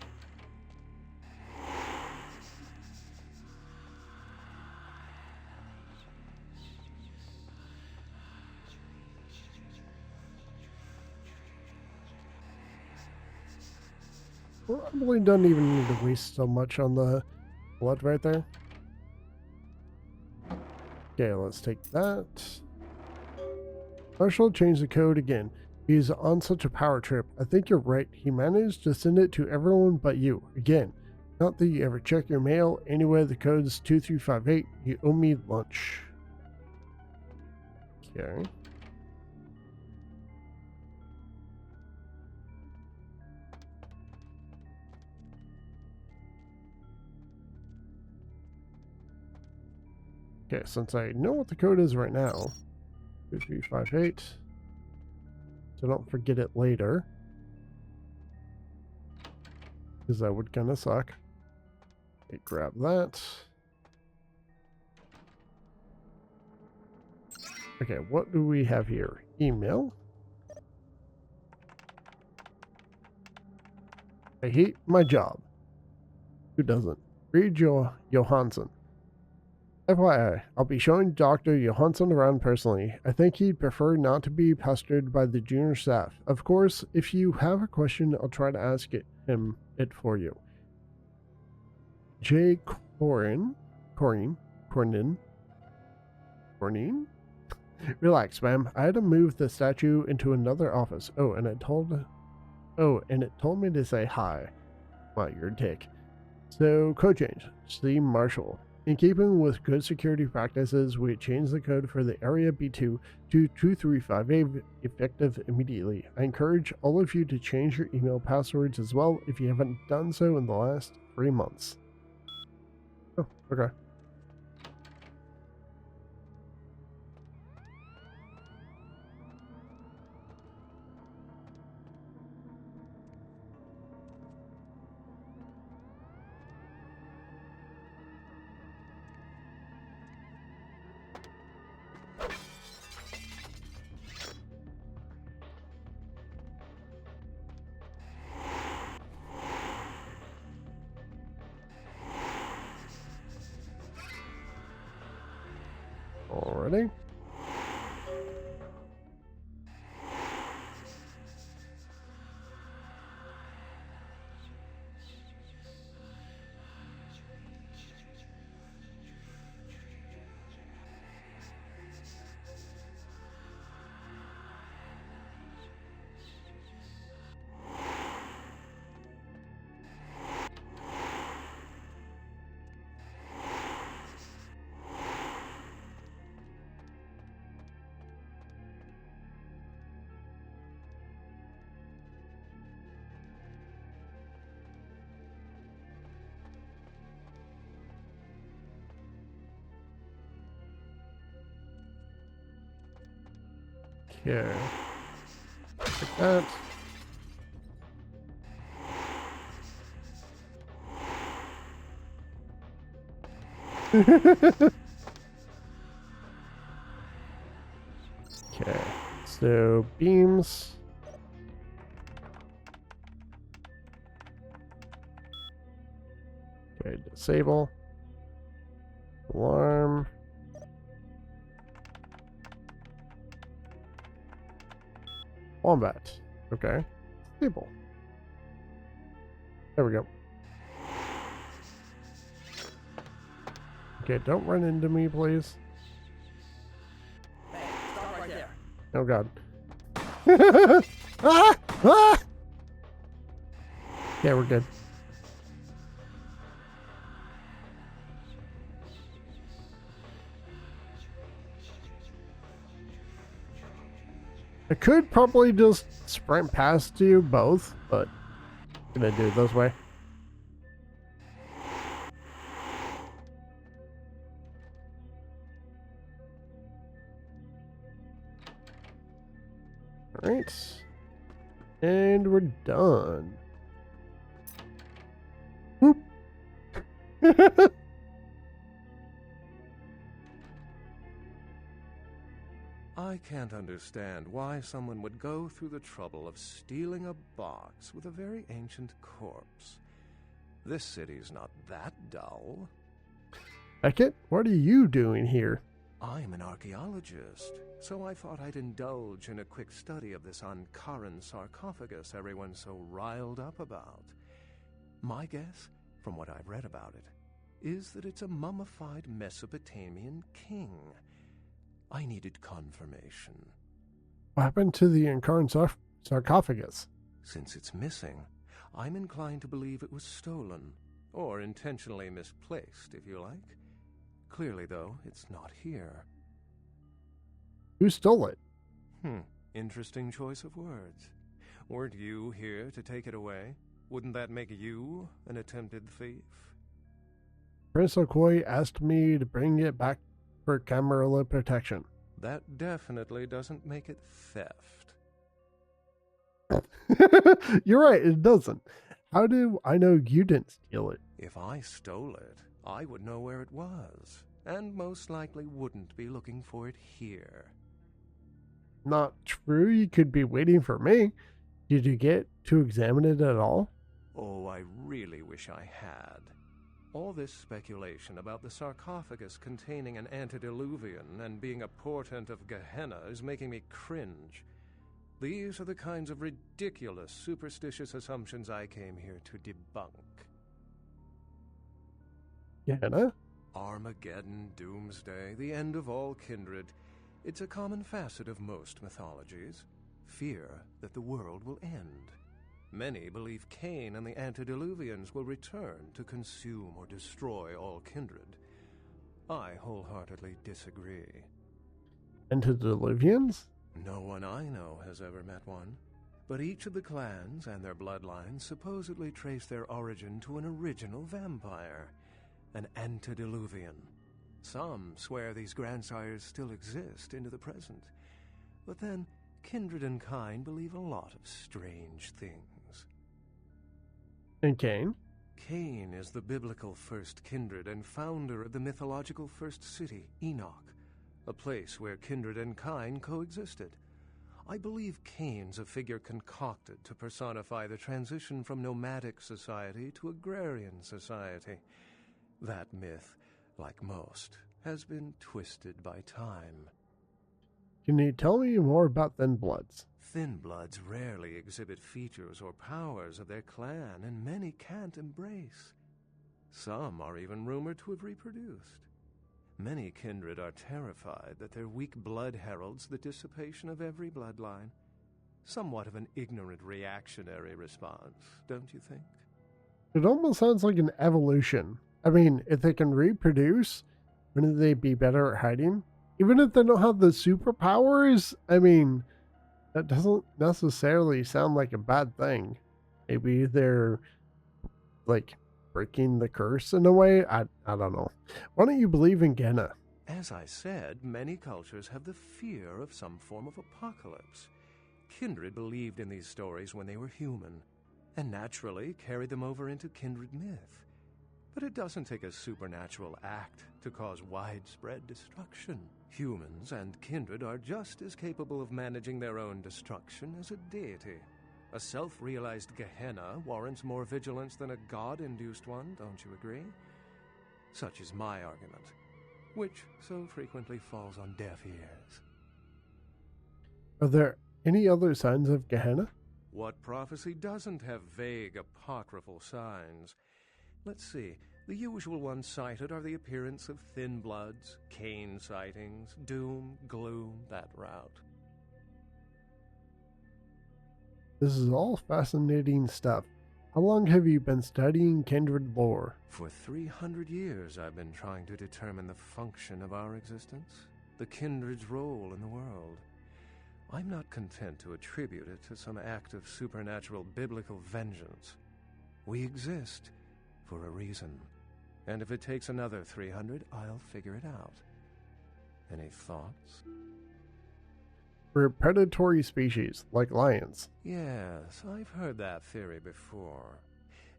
Probably don't even need to waste so much on the blood right there. Okay, let's take that. Marshall changed the code again. He's on such a power trip. I think you're right. He managed to send it to everyone but you. Again, not that you ever check your mail. Anyway, the code's 2358. You owe me lunch. Okay. Okay, since I know what the code is right now, 2358, so don't forget it later, because that would kind of suck. Okay, grab that. Okay, what do we have here? Email. I hate my job. Who doesn't? Read Johansson. FYI, I'll be showing Dr. Johansson around personally. I think he'd prefer not to be pestered by the junior staff. Of course, if you have a question, I'll try to ask him for you. J. Cornyn? Relax, ma'am. I had to move the statue into another office. Oh, and it told me to say hi. Wow, you're a dick. So, code change. See Marshall. In keeping with good security practices, we changed the code for the Area B2 to 2358 effective immediately. I encourage all of you to change your email passwords as well if you haven't done so in the last 3 months. Oh, okay. Alrighty. Okay. Like that. Okay. So beams. Okay, disable. Alarm. Wombat. Okay. Stable. There we go. Okay, don't run into me, please. Hey, stop right there. Oh god. Ah! Ah! Yeah, we're good. I could probably just sprint past you both, but I'm gonna do it this way. Alright. And we're done. Whoop. I can't understand why someone would go through the trouble of stealing a box with a very ancient corpse. This city's not that dull. Beckett, what are you doing here? I'm an archaeologist, so I thought I'd indulge in a quick study of this Ankaran sarcophagus everyone's so riled up about. My guess, from what I've read about it, is that it's a mummified Mesopotamian king. I needed confirmation. What happened to the Ankaran sarcophagus? Since it's missing, I'm inclined to believe it was stolen, or intentionally misplaced, if you like. Clearly, though, it's not here. Who stole it? Interesting choice of words. Weren't you here to take it away? Wouldn't that make you an attempted thief? Prince Okoye asked me to bring it back for Camarilla protection. That definitely doesn't make it theft. You're right, it doesn't. How do I know you didn't steal it? If I stole it, I would know where it was, and most likely wouldn't be looking for it here. Not true, you could be waiting for me. Did you get to examine it at all? Oh, I really wish I had. All this speculation about the sarcophagus containing an antediluvian and being a portent of Gehenna is making me cringe. These are the kinds of ridiculous, superstitious assumptions I came here to debunk. Gehenna? Armageddon, doomsday, the end of all kindred. It's a common facet of most mythologies. Fear that the world will end. Many believe Cain and the antediluvians will return to consume or destroy all kindred. I wholeheartedly disagree. Antediluvians? No one I know has ever met one. But each of the clans and their bloodlines supposedly trace their origin to an original vampire, an antediluvian. Some swear these grandsires still exist into the present. But then, kindred and kind believe a lot of strange things. And Cain? Cain is the biblical first kindred and founder of the mythological first city, Enoch, a place where kindred and kind coexisted. I believe Cain's a figure concocted to personify the transition from nomadic society to agrarian society. That myth, like most, has been twisted by time. Can you tell me more about Thin Bloods? Thin Bloods rarely exhibit features or powers of their clan, and many can't embrace. Some are even rumored to have reproduced. Many kindred are terrified that their weak blood heralds the dissipation of every bloodline. Somewhat of an ignorant reactionary response, don't you think? It almost sounds like an evolution. I mean, if they can reproduce, wouldn't they be better at hiding? Even if they don't have the superpowers, I mean, that doesn't necessarily sound like a bad thing. Maybe they're, like, breaking the curse in a way? I don't know. Why don't you believe in Gehenna? As I said, many cultures have the fear of some form of apocalypse. Kindred believed in these stories when they were human, and naturally carried them over into kindred myth. But it doesn't take a supernatural act to cause widespread destruction. Humans and kindred are just as capable of managing their own destruction as a deity. A self-realized Gehenna warrants more vigilance than a god-induced one, don't you agree? Such is my argument, which so frequently falls on deaf ears. Are there any other signs of Gehenna? What prophecy doesn't have vague apocryphal signs? Let's see. The usual ones cited are the appearance of thin bloods, Cain sightings, doom, gloom, that route. This is all fascinating stuff. How long have you been studying kindred lore? For 300 years I've been trying to determine the function of our existence, the kindred's role in the world. I'm not content to attribute it to some act of supernatural biblical vengeance. We exist for a reason. And if it takes another 300, I'll figure it out. Any thoughts? We're predatory species, like lions. Yes, I've heard that theory before.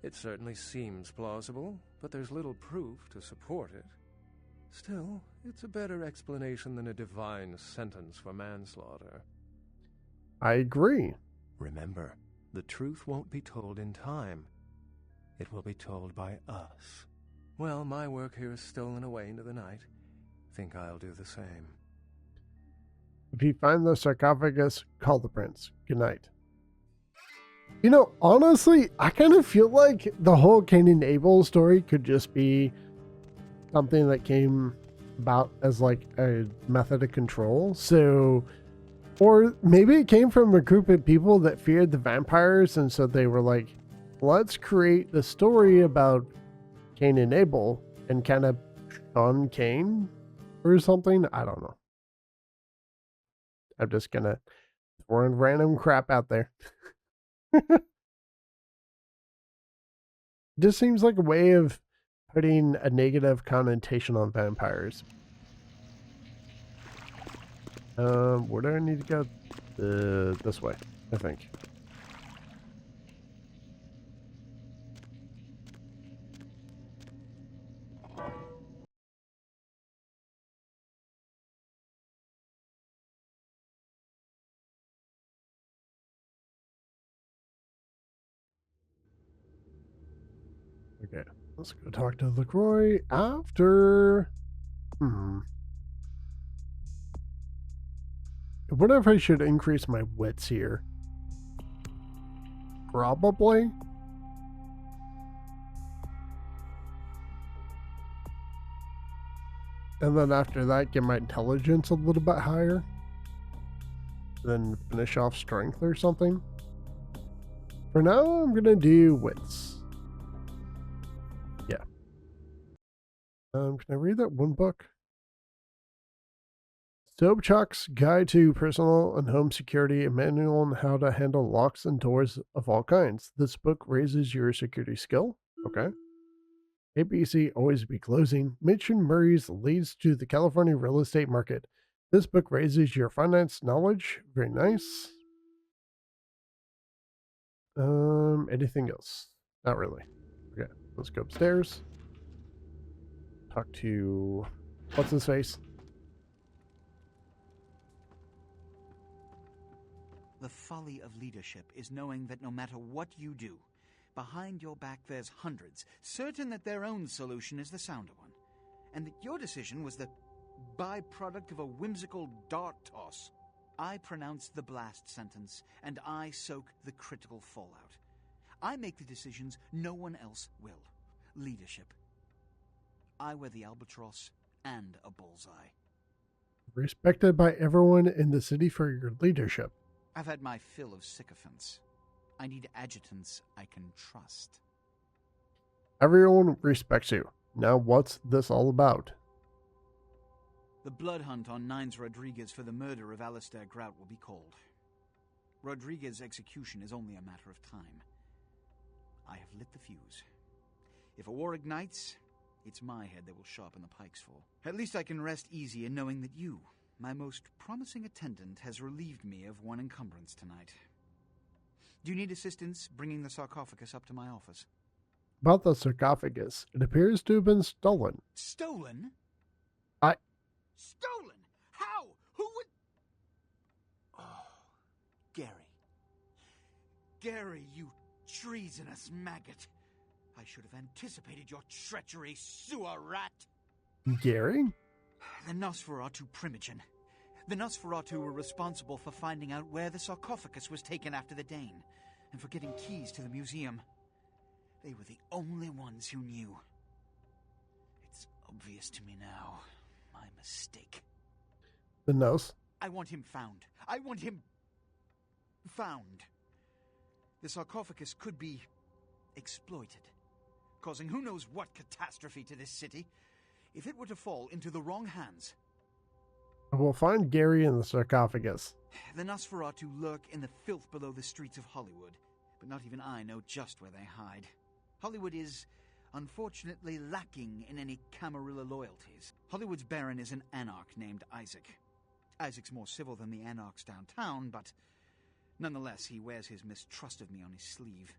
It certainly seems plausible, but there's little proof to support it. Still, it's a better explanation than a divine sentence for manslaughter. I agree. Remember, the truth won't be told in time. It will be told by us. Well, my work here is stolen away into the night. Think I'll do the same. If you find the sarcophagus, call the prince. Good night. You know, honestly, I kind of feel like the whole Cain and Abel story could just be something that came about as like a method of control. So, or maybe it came from a group of people that feared the vampires, and so they were like, let's create the story about Cain and Abel and kind of shun Cain or something. I don't know. I'm just gonna throw in random crap out there. Just seems like a way of putting a negative connotation on vampires. Where do I need to go? This way, I think. Okay, let's go talk to LaCroix after. I wonder if I should increase my wits here. Probably. And then after that, get my intelligence a little bit higher. Then finish off strength or something. For now, I'm gonna do wits. Yeah. Can I read that one book? Sobchak's Guide to Personal and Home Security, a manual on how to handle locks and doors of all kinds. This book raises your security skill. Okay. ABC Always Be Closing. Mitch and Murray's leads to the California real estate market. This book raises your finance knowledge. Very nice. Anything else? Not really. Okay, let's go upstairs. Talk to what's his face? The folly of leadership is knowing that no matter what you do, behind your back there's hundreds, certain that their own solution is the sounder one, and that your decision was the byproduct of a whimsical dart toss. I pronounce the blast sentence, and I soak the critical fallout. I make the decisions no one else will. Leadership. I wear the albatross and a bullseye. Respected by everyone in the city for your leadership. I've had my fill of sycophants. I need adjutants I can trust. Everyone respects you. Now what's this all about? The blood hunt on Nines Rodriguez for the murder of Alistair Grout will be called. Rodriguez's execution is only a matter of time. I have lit the fuse. If a war ignites, it's my head they will sharpen the pikes for. At least I can rest easy in knowing that you, my most promising attendant, has relieved me of one encumbrance tonight. Do you need assistance bringing the sarcophagus up to my office? About the sarcophagus, it appears to have been stolen. Stolen? Stolen? How? Who would... Oh, Gary. Gary, you treasonous maggot. I should have anticipated your treachery, sewer rat. Gary? The Nosferatu Primogen. The Nosferatu were responsible for finding out where the sarcophagus was taken after the Dane, and for getting keys to the museum. They were the only ones who knew. obvious to me now. My mistake. The nose. I want him found. I want him found. The sarcophagus could be exploited, causing who knows what catastrophe to this city. If it were to fall into the wrong hands... We'll find Gary in the sarcophagus. The Nosferatu lurk in the filth below the streets of Hollywood, but not even I know just where they hide. Hollywood is, unfortunately, lacking in any Camarilla loyalties. Hollywood's baron is an anarch named Isaac. Isaac's more civil than the anarchs downtown, but nonetheless, he wears his mistrust of me on his sleeve.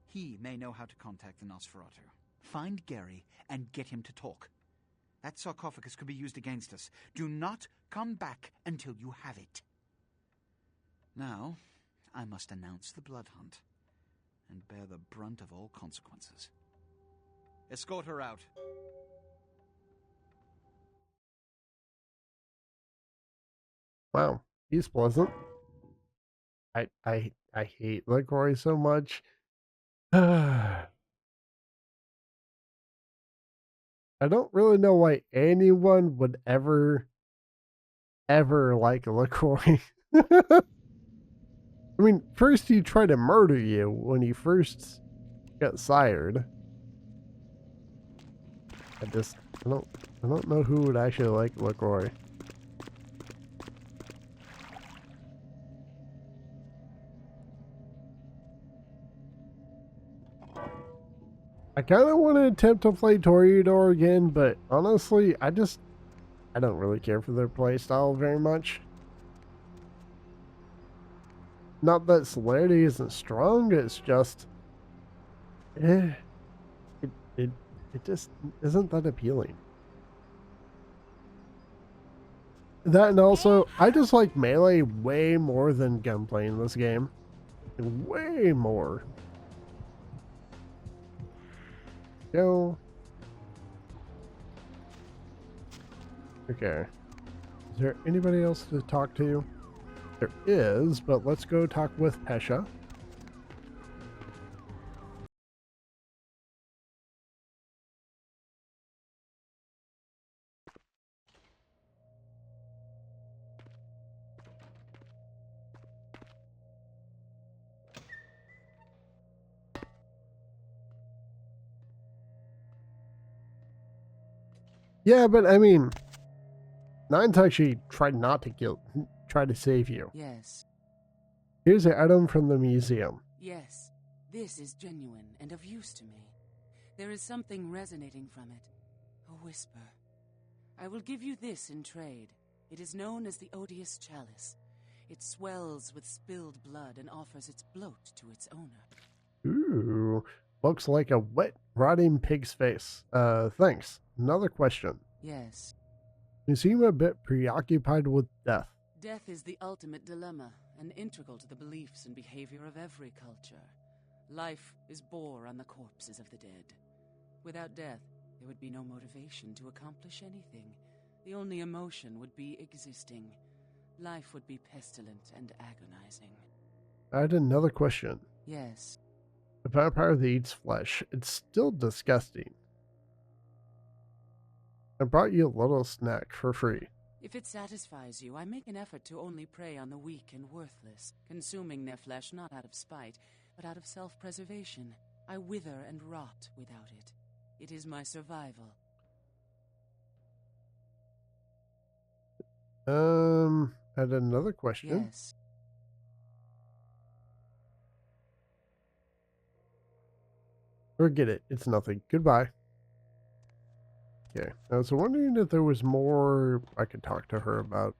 He may know how to contact the Nosferatu. Find Gary and get him to talk. That sarcophagus could be used against us. Do not come back until you have it. Now, I must announce the blood hunt and bear the brunt of all consequences. Escort her out. Wow, he's pleasant. I hate LaCroix so much. I don't really know why anyone would ever like LaCroix. I mean, first he tried to murder you when he first got sired. I don't know who would actually like LaCroix. I kind of want to attempt to play Toreador again, but honestly, I don't really care for their playstyle very much. Not that celerity isn't strong, it's just... it just isn't that appealing. That, and also, I just like melee way more than gunplay in this game. Way more. Go. Okay. Is there anybody else to talk to? There is, but let's go talk with Pesha. Yeah, but I mean, Nine's actually tried not to try to save you. Yes. Here's an item from the museum. Yes. This is genuine and of use to me. There is something resonating from it. A whisper. I will give you this in trade. It is known as the Odious Chalice. It swells with spilled blood and offers its bloat to its owner. Ooh, looks like a wet, rotting pig's face. Thanks. Another question. Yes. You seem a bit preoccupied with death. Death is the ultimate dilemma, and integral to the beliefs and behavior of every culture. Life is bore on the corpses of the dead. Without death, there would be no motivation to accomplish anything. The only emotion would be existing. Life would be pestilent and agonizing. I had another question. Yes. A vampire that eats flesh, it's still disgusting. I brought you a little snack for free. If it satisfies you, I make an effort to only prey on the weak and worthless, consuming their flesh not out of spite, but out of self-preservation. I wither and rot without it. It is my survival. I had another question. Yes. Forget it. It's nothing. Goodbye. Okay. I was wondering if there was more I could talk to her about.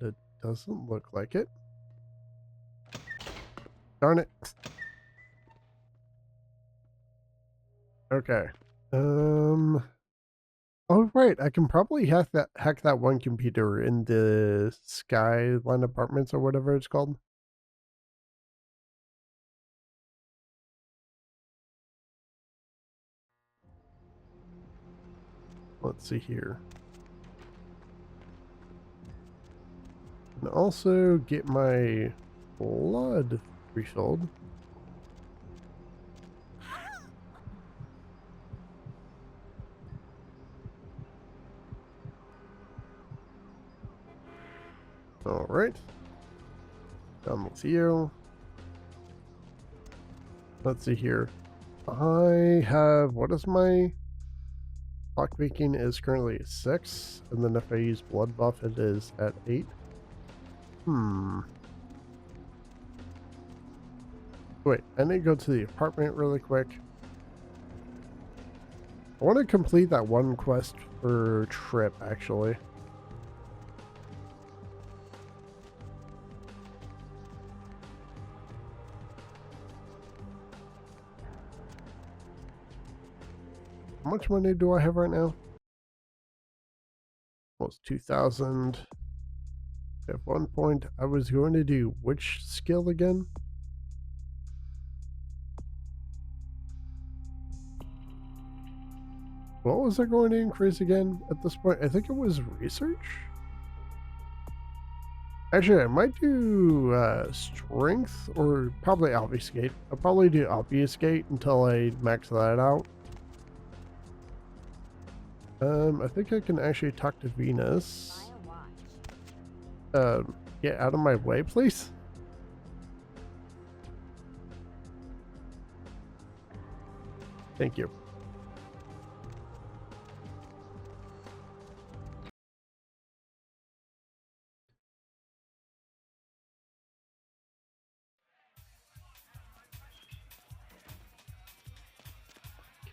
It doesn't look like it. Darn it. Okay. Oh, right. I can probably hack that one computer in the Skyline Apartments or whatever it's called. Let's see here. And also get my blood refilled. Alright. Done with you. Let's see here. I have, what is my lockpicking is currently 6, and then if I use blood buff it is at 8. Wait, I need to go to the apartment really quick. I want to complete that one quest for Trip, actually. How much money do I have right now? Almost 2,000. At one point, I was going to do which skill again? What was I going to increase again at this point? I think it was research? Actually, I might do strength or probably obfuscate. I'll probably do obfuscate until I max that out. I think I can actually talk to Venus. Get out of my way, please. Thank you.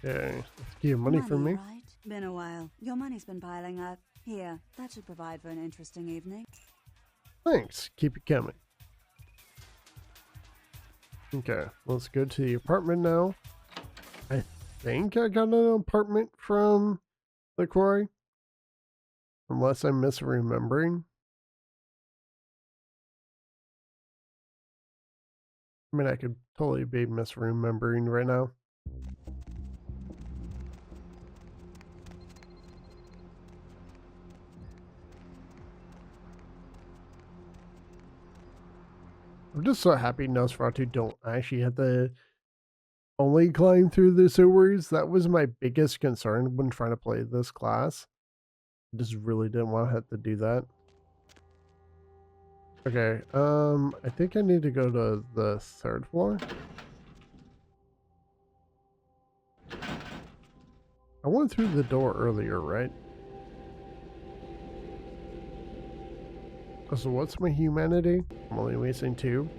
Okay, let's get money from me. Right? Been a while. Your money's been piling up. Here, that should provide for an interesting evening. Thanks. Keep it coming. Okay, let's go to the apartment now. I think I got an apartment from the quarry. Unless I'm misremembering. I mean, I could totally be misremembering right now. I'm just so happy Nosferatu don't actually have to only climb through the sewers. That was my biggest concern when trying to play this class. I just really didn't want to have to do that. Okay, I think I need to go to the 3rd floor. I went through the door earlier, right? So what's my humanity? I'm only wasting 2.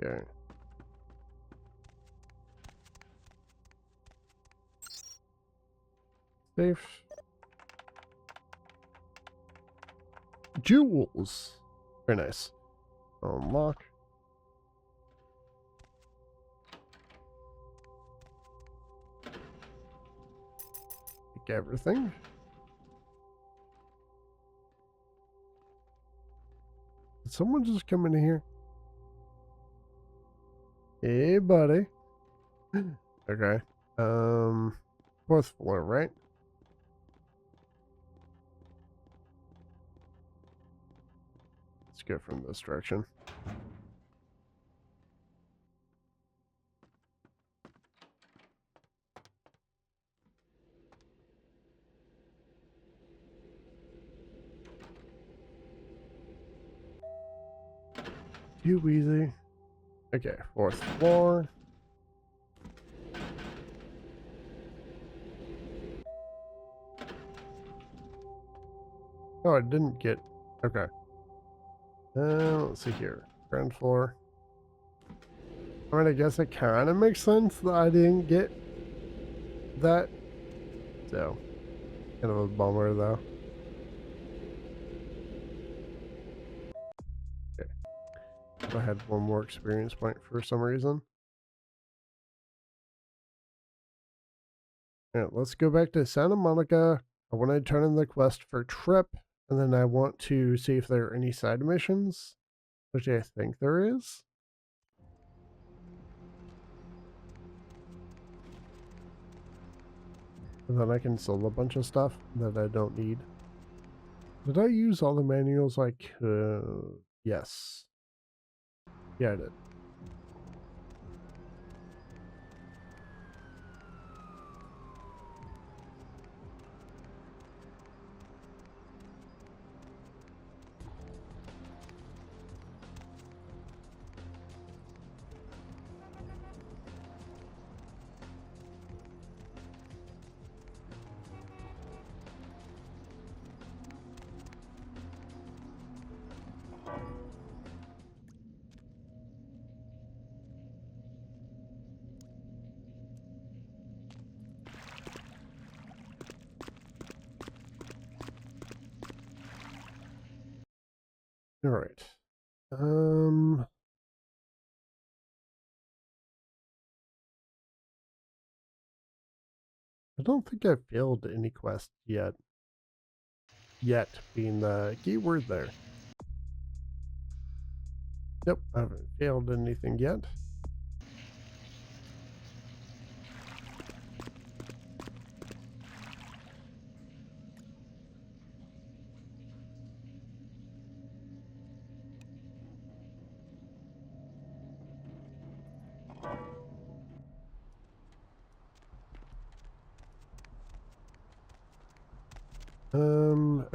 Okay. Safe. Jewels. Very nice. Unlock. Take everything. Did someone just come in here? Hey, buddy. Okay. 4th floor, right? Let's go from this direction. Too easy. Okay, 4th floor. Oh, I didn't get... Okay. Let's see here. Ground floor. I mean, I guess it kind of makes sense that I didn't get that. So, kind of a bummer, though. Okay. I had one more experience point for some reason. Alright, let's go back to Santa Monica. I want to turn in the quest for Trip, and then I want to see if there are any side missions, which I think there is. And then I can sell a bunch of stuff that I don't need. Did I use all the manuals I could? Yes. Yeah, I did. All right. I don't think I've failed any quest yet. Yet being the key word there. Nope, I haven't failed anything yet.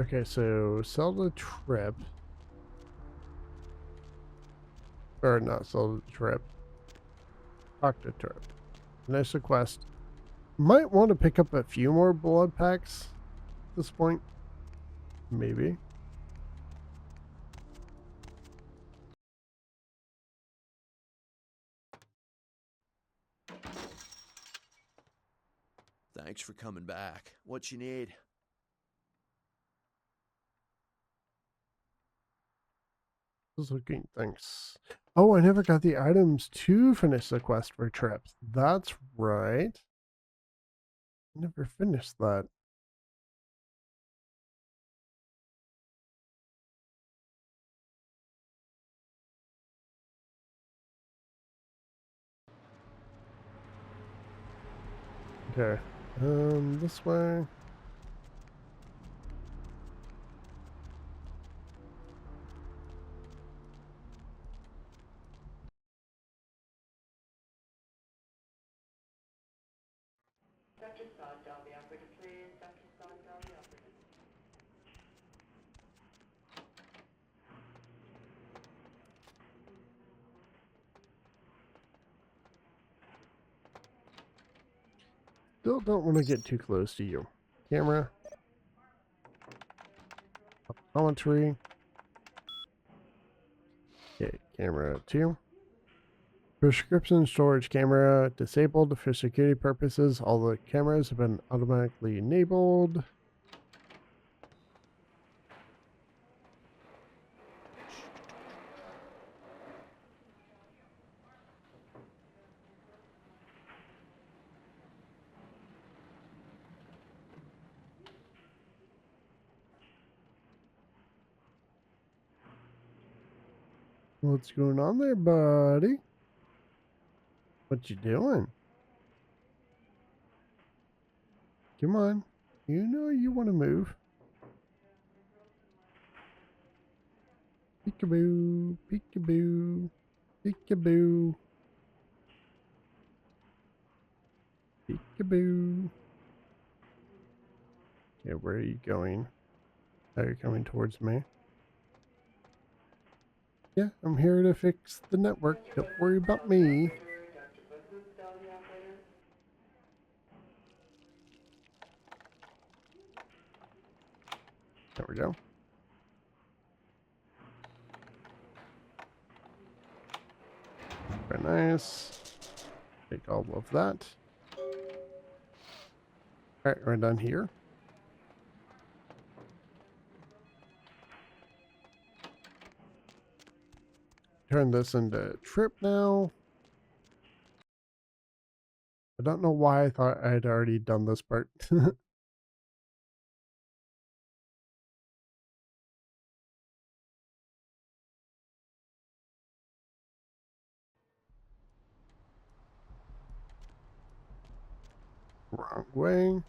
Okay, so sell the trip. Or not sell the trip. Talk to trip. Nice quest. Might want to pick up a few more blood packs at this point. Maybe. Thanks for coming back. What you need? Looking, thanks. Oh, I never got the items to finish the quest for trips. That's right. Never finished that. Okay. This way. Still don't want to get too close to you. Camera. Optometry. Okay, camera 2. Prescription storage camera disabled for security purposes. All the cameras have been automatically enabled. What's going on there, buddy? What you doing? Come on. You know you want to move. Peekaboo, peekaboo, peekaboo. Peekaboo. Yeah, where are you going? Are you coming towards me? Yeah, I'm here to fix the network. Don't worry about me. There we go. Very nice. Take all of that. Alright, we're done here. Turn this into a trip now. I don't know why I thought I had already done this part. Wrong way.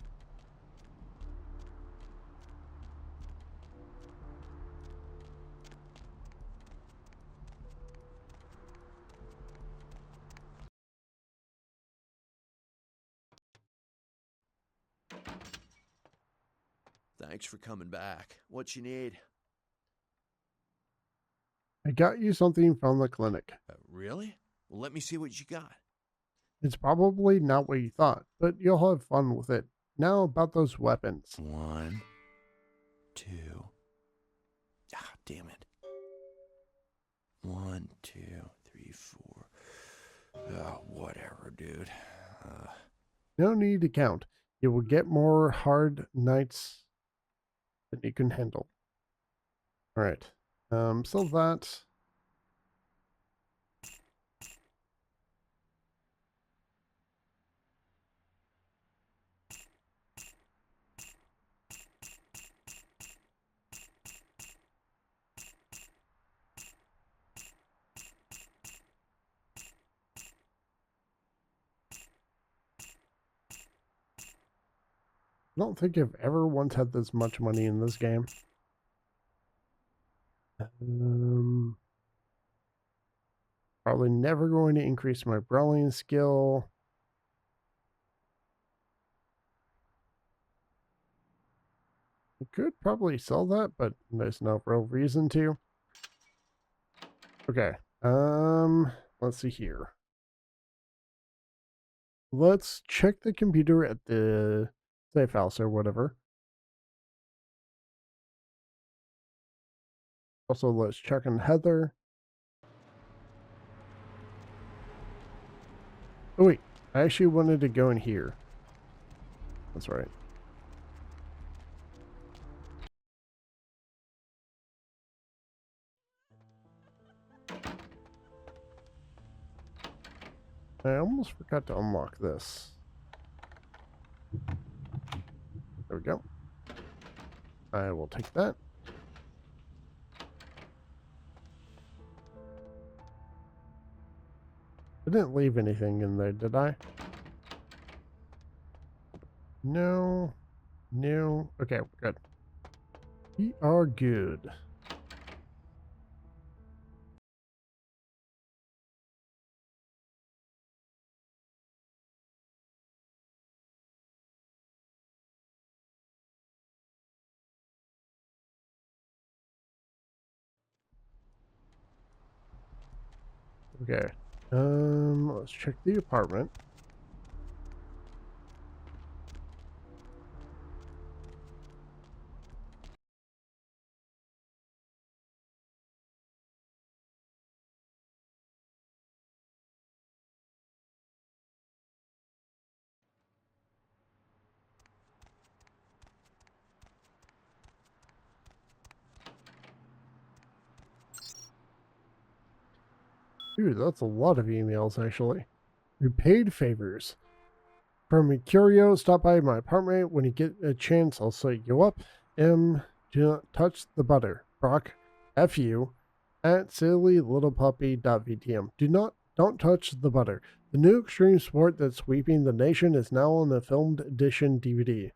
Thanks for coming back. What you need? I got you something from the clinic. Really? Well, let me see what you got. It's probably not what you thought, but you'll have fun with it. Now about those weapons. 1, 2. Ah, damn it. 1, 2, 3, 4. Oh, whatever, dude. No need to count. You will get more hard nights than you can handle. Alright. Sell that. I don't think I've ever once had this much money in this game. Probably never going to increase my brawling skill. I could probably sell that, but there's no real reason to. Okay. Let's see here. Let's check the computer at the safe house or whatever. Also, let's check on Heather. Oh wait, I actually wanted to go in here. That's right. I almost forgot to unlock this. There we go. I will take that. I didn't leave anything in there, did I? No. No. Okay, good. We are good. Okay. Let's check the apartment. Dude, that's a lot of emails, actually. Repaid favors. From Curio, stop by my apartment. When you get a chance, I'll set you up. Do not touch the butter. Brock, F you, at sillylittlepuppy.vtm. Don't touch the butter. The new extreme sport that's sweeping the nation is now on the filmed edition DVD.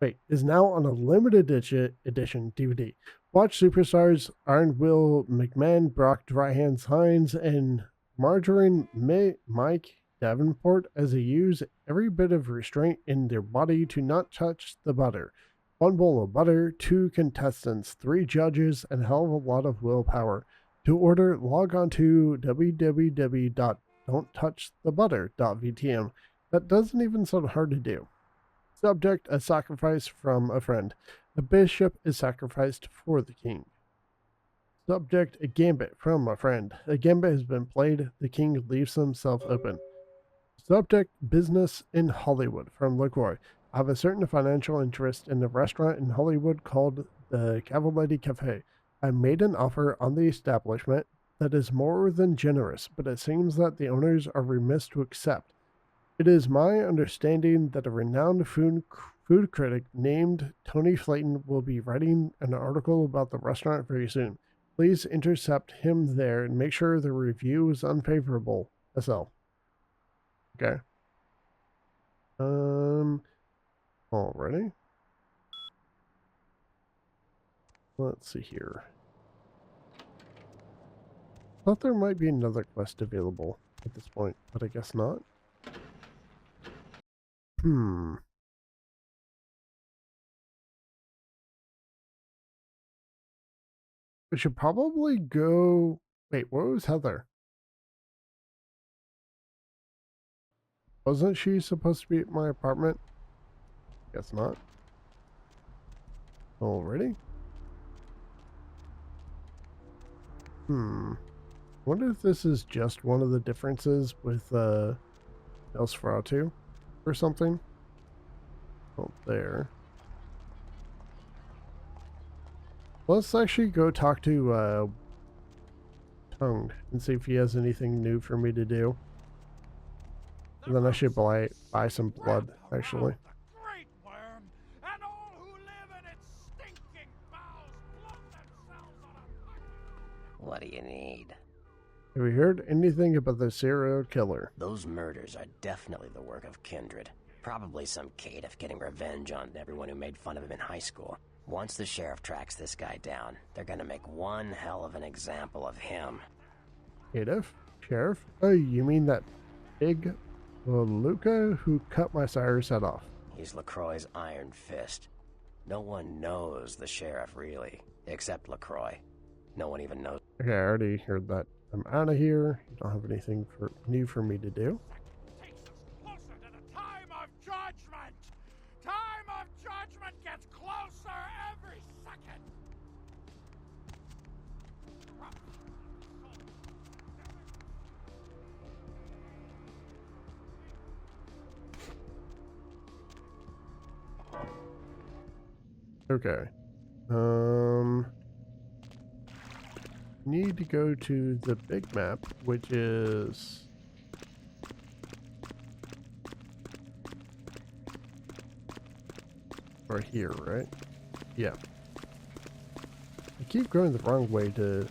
Wait, is now on a limited edition DVD. Watch superstars Iron Will McMahon, Brock Dryhands Hines, and Margarine Mike Davenport as they use every bit of restraint in their body to not touch the butter. 1 bowl of butter, 2 contestants, 3 judges, and a hell of a lot of willpower. To order, log on to www.don'ttouchthebutter.vtm. That doesn't even sound hard to do. Subject, a sacrifice from a friend. A bishop is sacrificed for the king. Subject, a gambit from a friend. A gambit has been played. The king leaves himself open. Subject, business in Hollywood from LaCroix. I have a certain financial interest in a restaurant in Hollywood called the Cavallady Cafe. I made an offer on the establishment that is more than generous, but it seems that the owners are remiss to accept. It is my understanding that a renowned food critic named Tony Flayton will be writing an article about the restaurant very soon. Please intercept him there and make sure the review is unfavorable. SL. Okay. Already? Let's see here. Thought there might be another quest available at this point, but I guess not. We should probably go... Wait, where was Heather? Wasn't she supposed to be at my apartment? Guess not. Already? Wonder if this is just one of the differences with Nosferatu or something. Oh, there. Let's actually go talk to Tongue and see if he has anything new for me to do. And then I should buy some blood, actually. Great worm, and all who live in its stinking bowels float themselves on a... What do you need? Have you heard anything about the serial killer? Those murders are definitely the work of kindred. Probably some caitiff getting revenge on everyone who made fun of him in high school. Once the sheriff tracks this guy down, they're gonna make one hell of an example of him. Caitiff? Sheriff? Oh, you mean that big Luca who cut my sire's head off? He's LaCroix's Iron Fist. No one knows the sheriff, really, except LaCroix. No one even knows. Okay, I already heard that. I'm out of here. You don't have anything new for me to do. Closer to the time of judgment! Time of judgment gets closer every second! Okay. Need to go to the big map, which is right here, right? Yeah. I keep going the wrong way to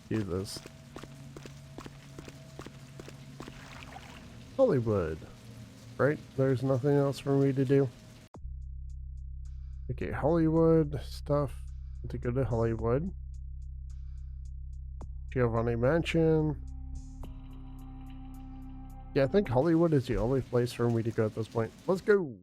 do this. Hollywood. Right? There's nothing else for me to do. Okay, Hollywood stuff. To go to Hollywood. Giovanni Mansion. Yeah, I think Hollywood is the only place for me to go at this point. Let's go!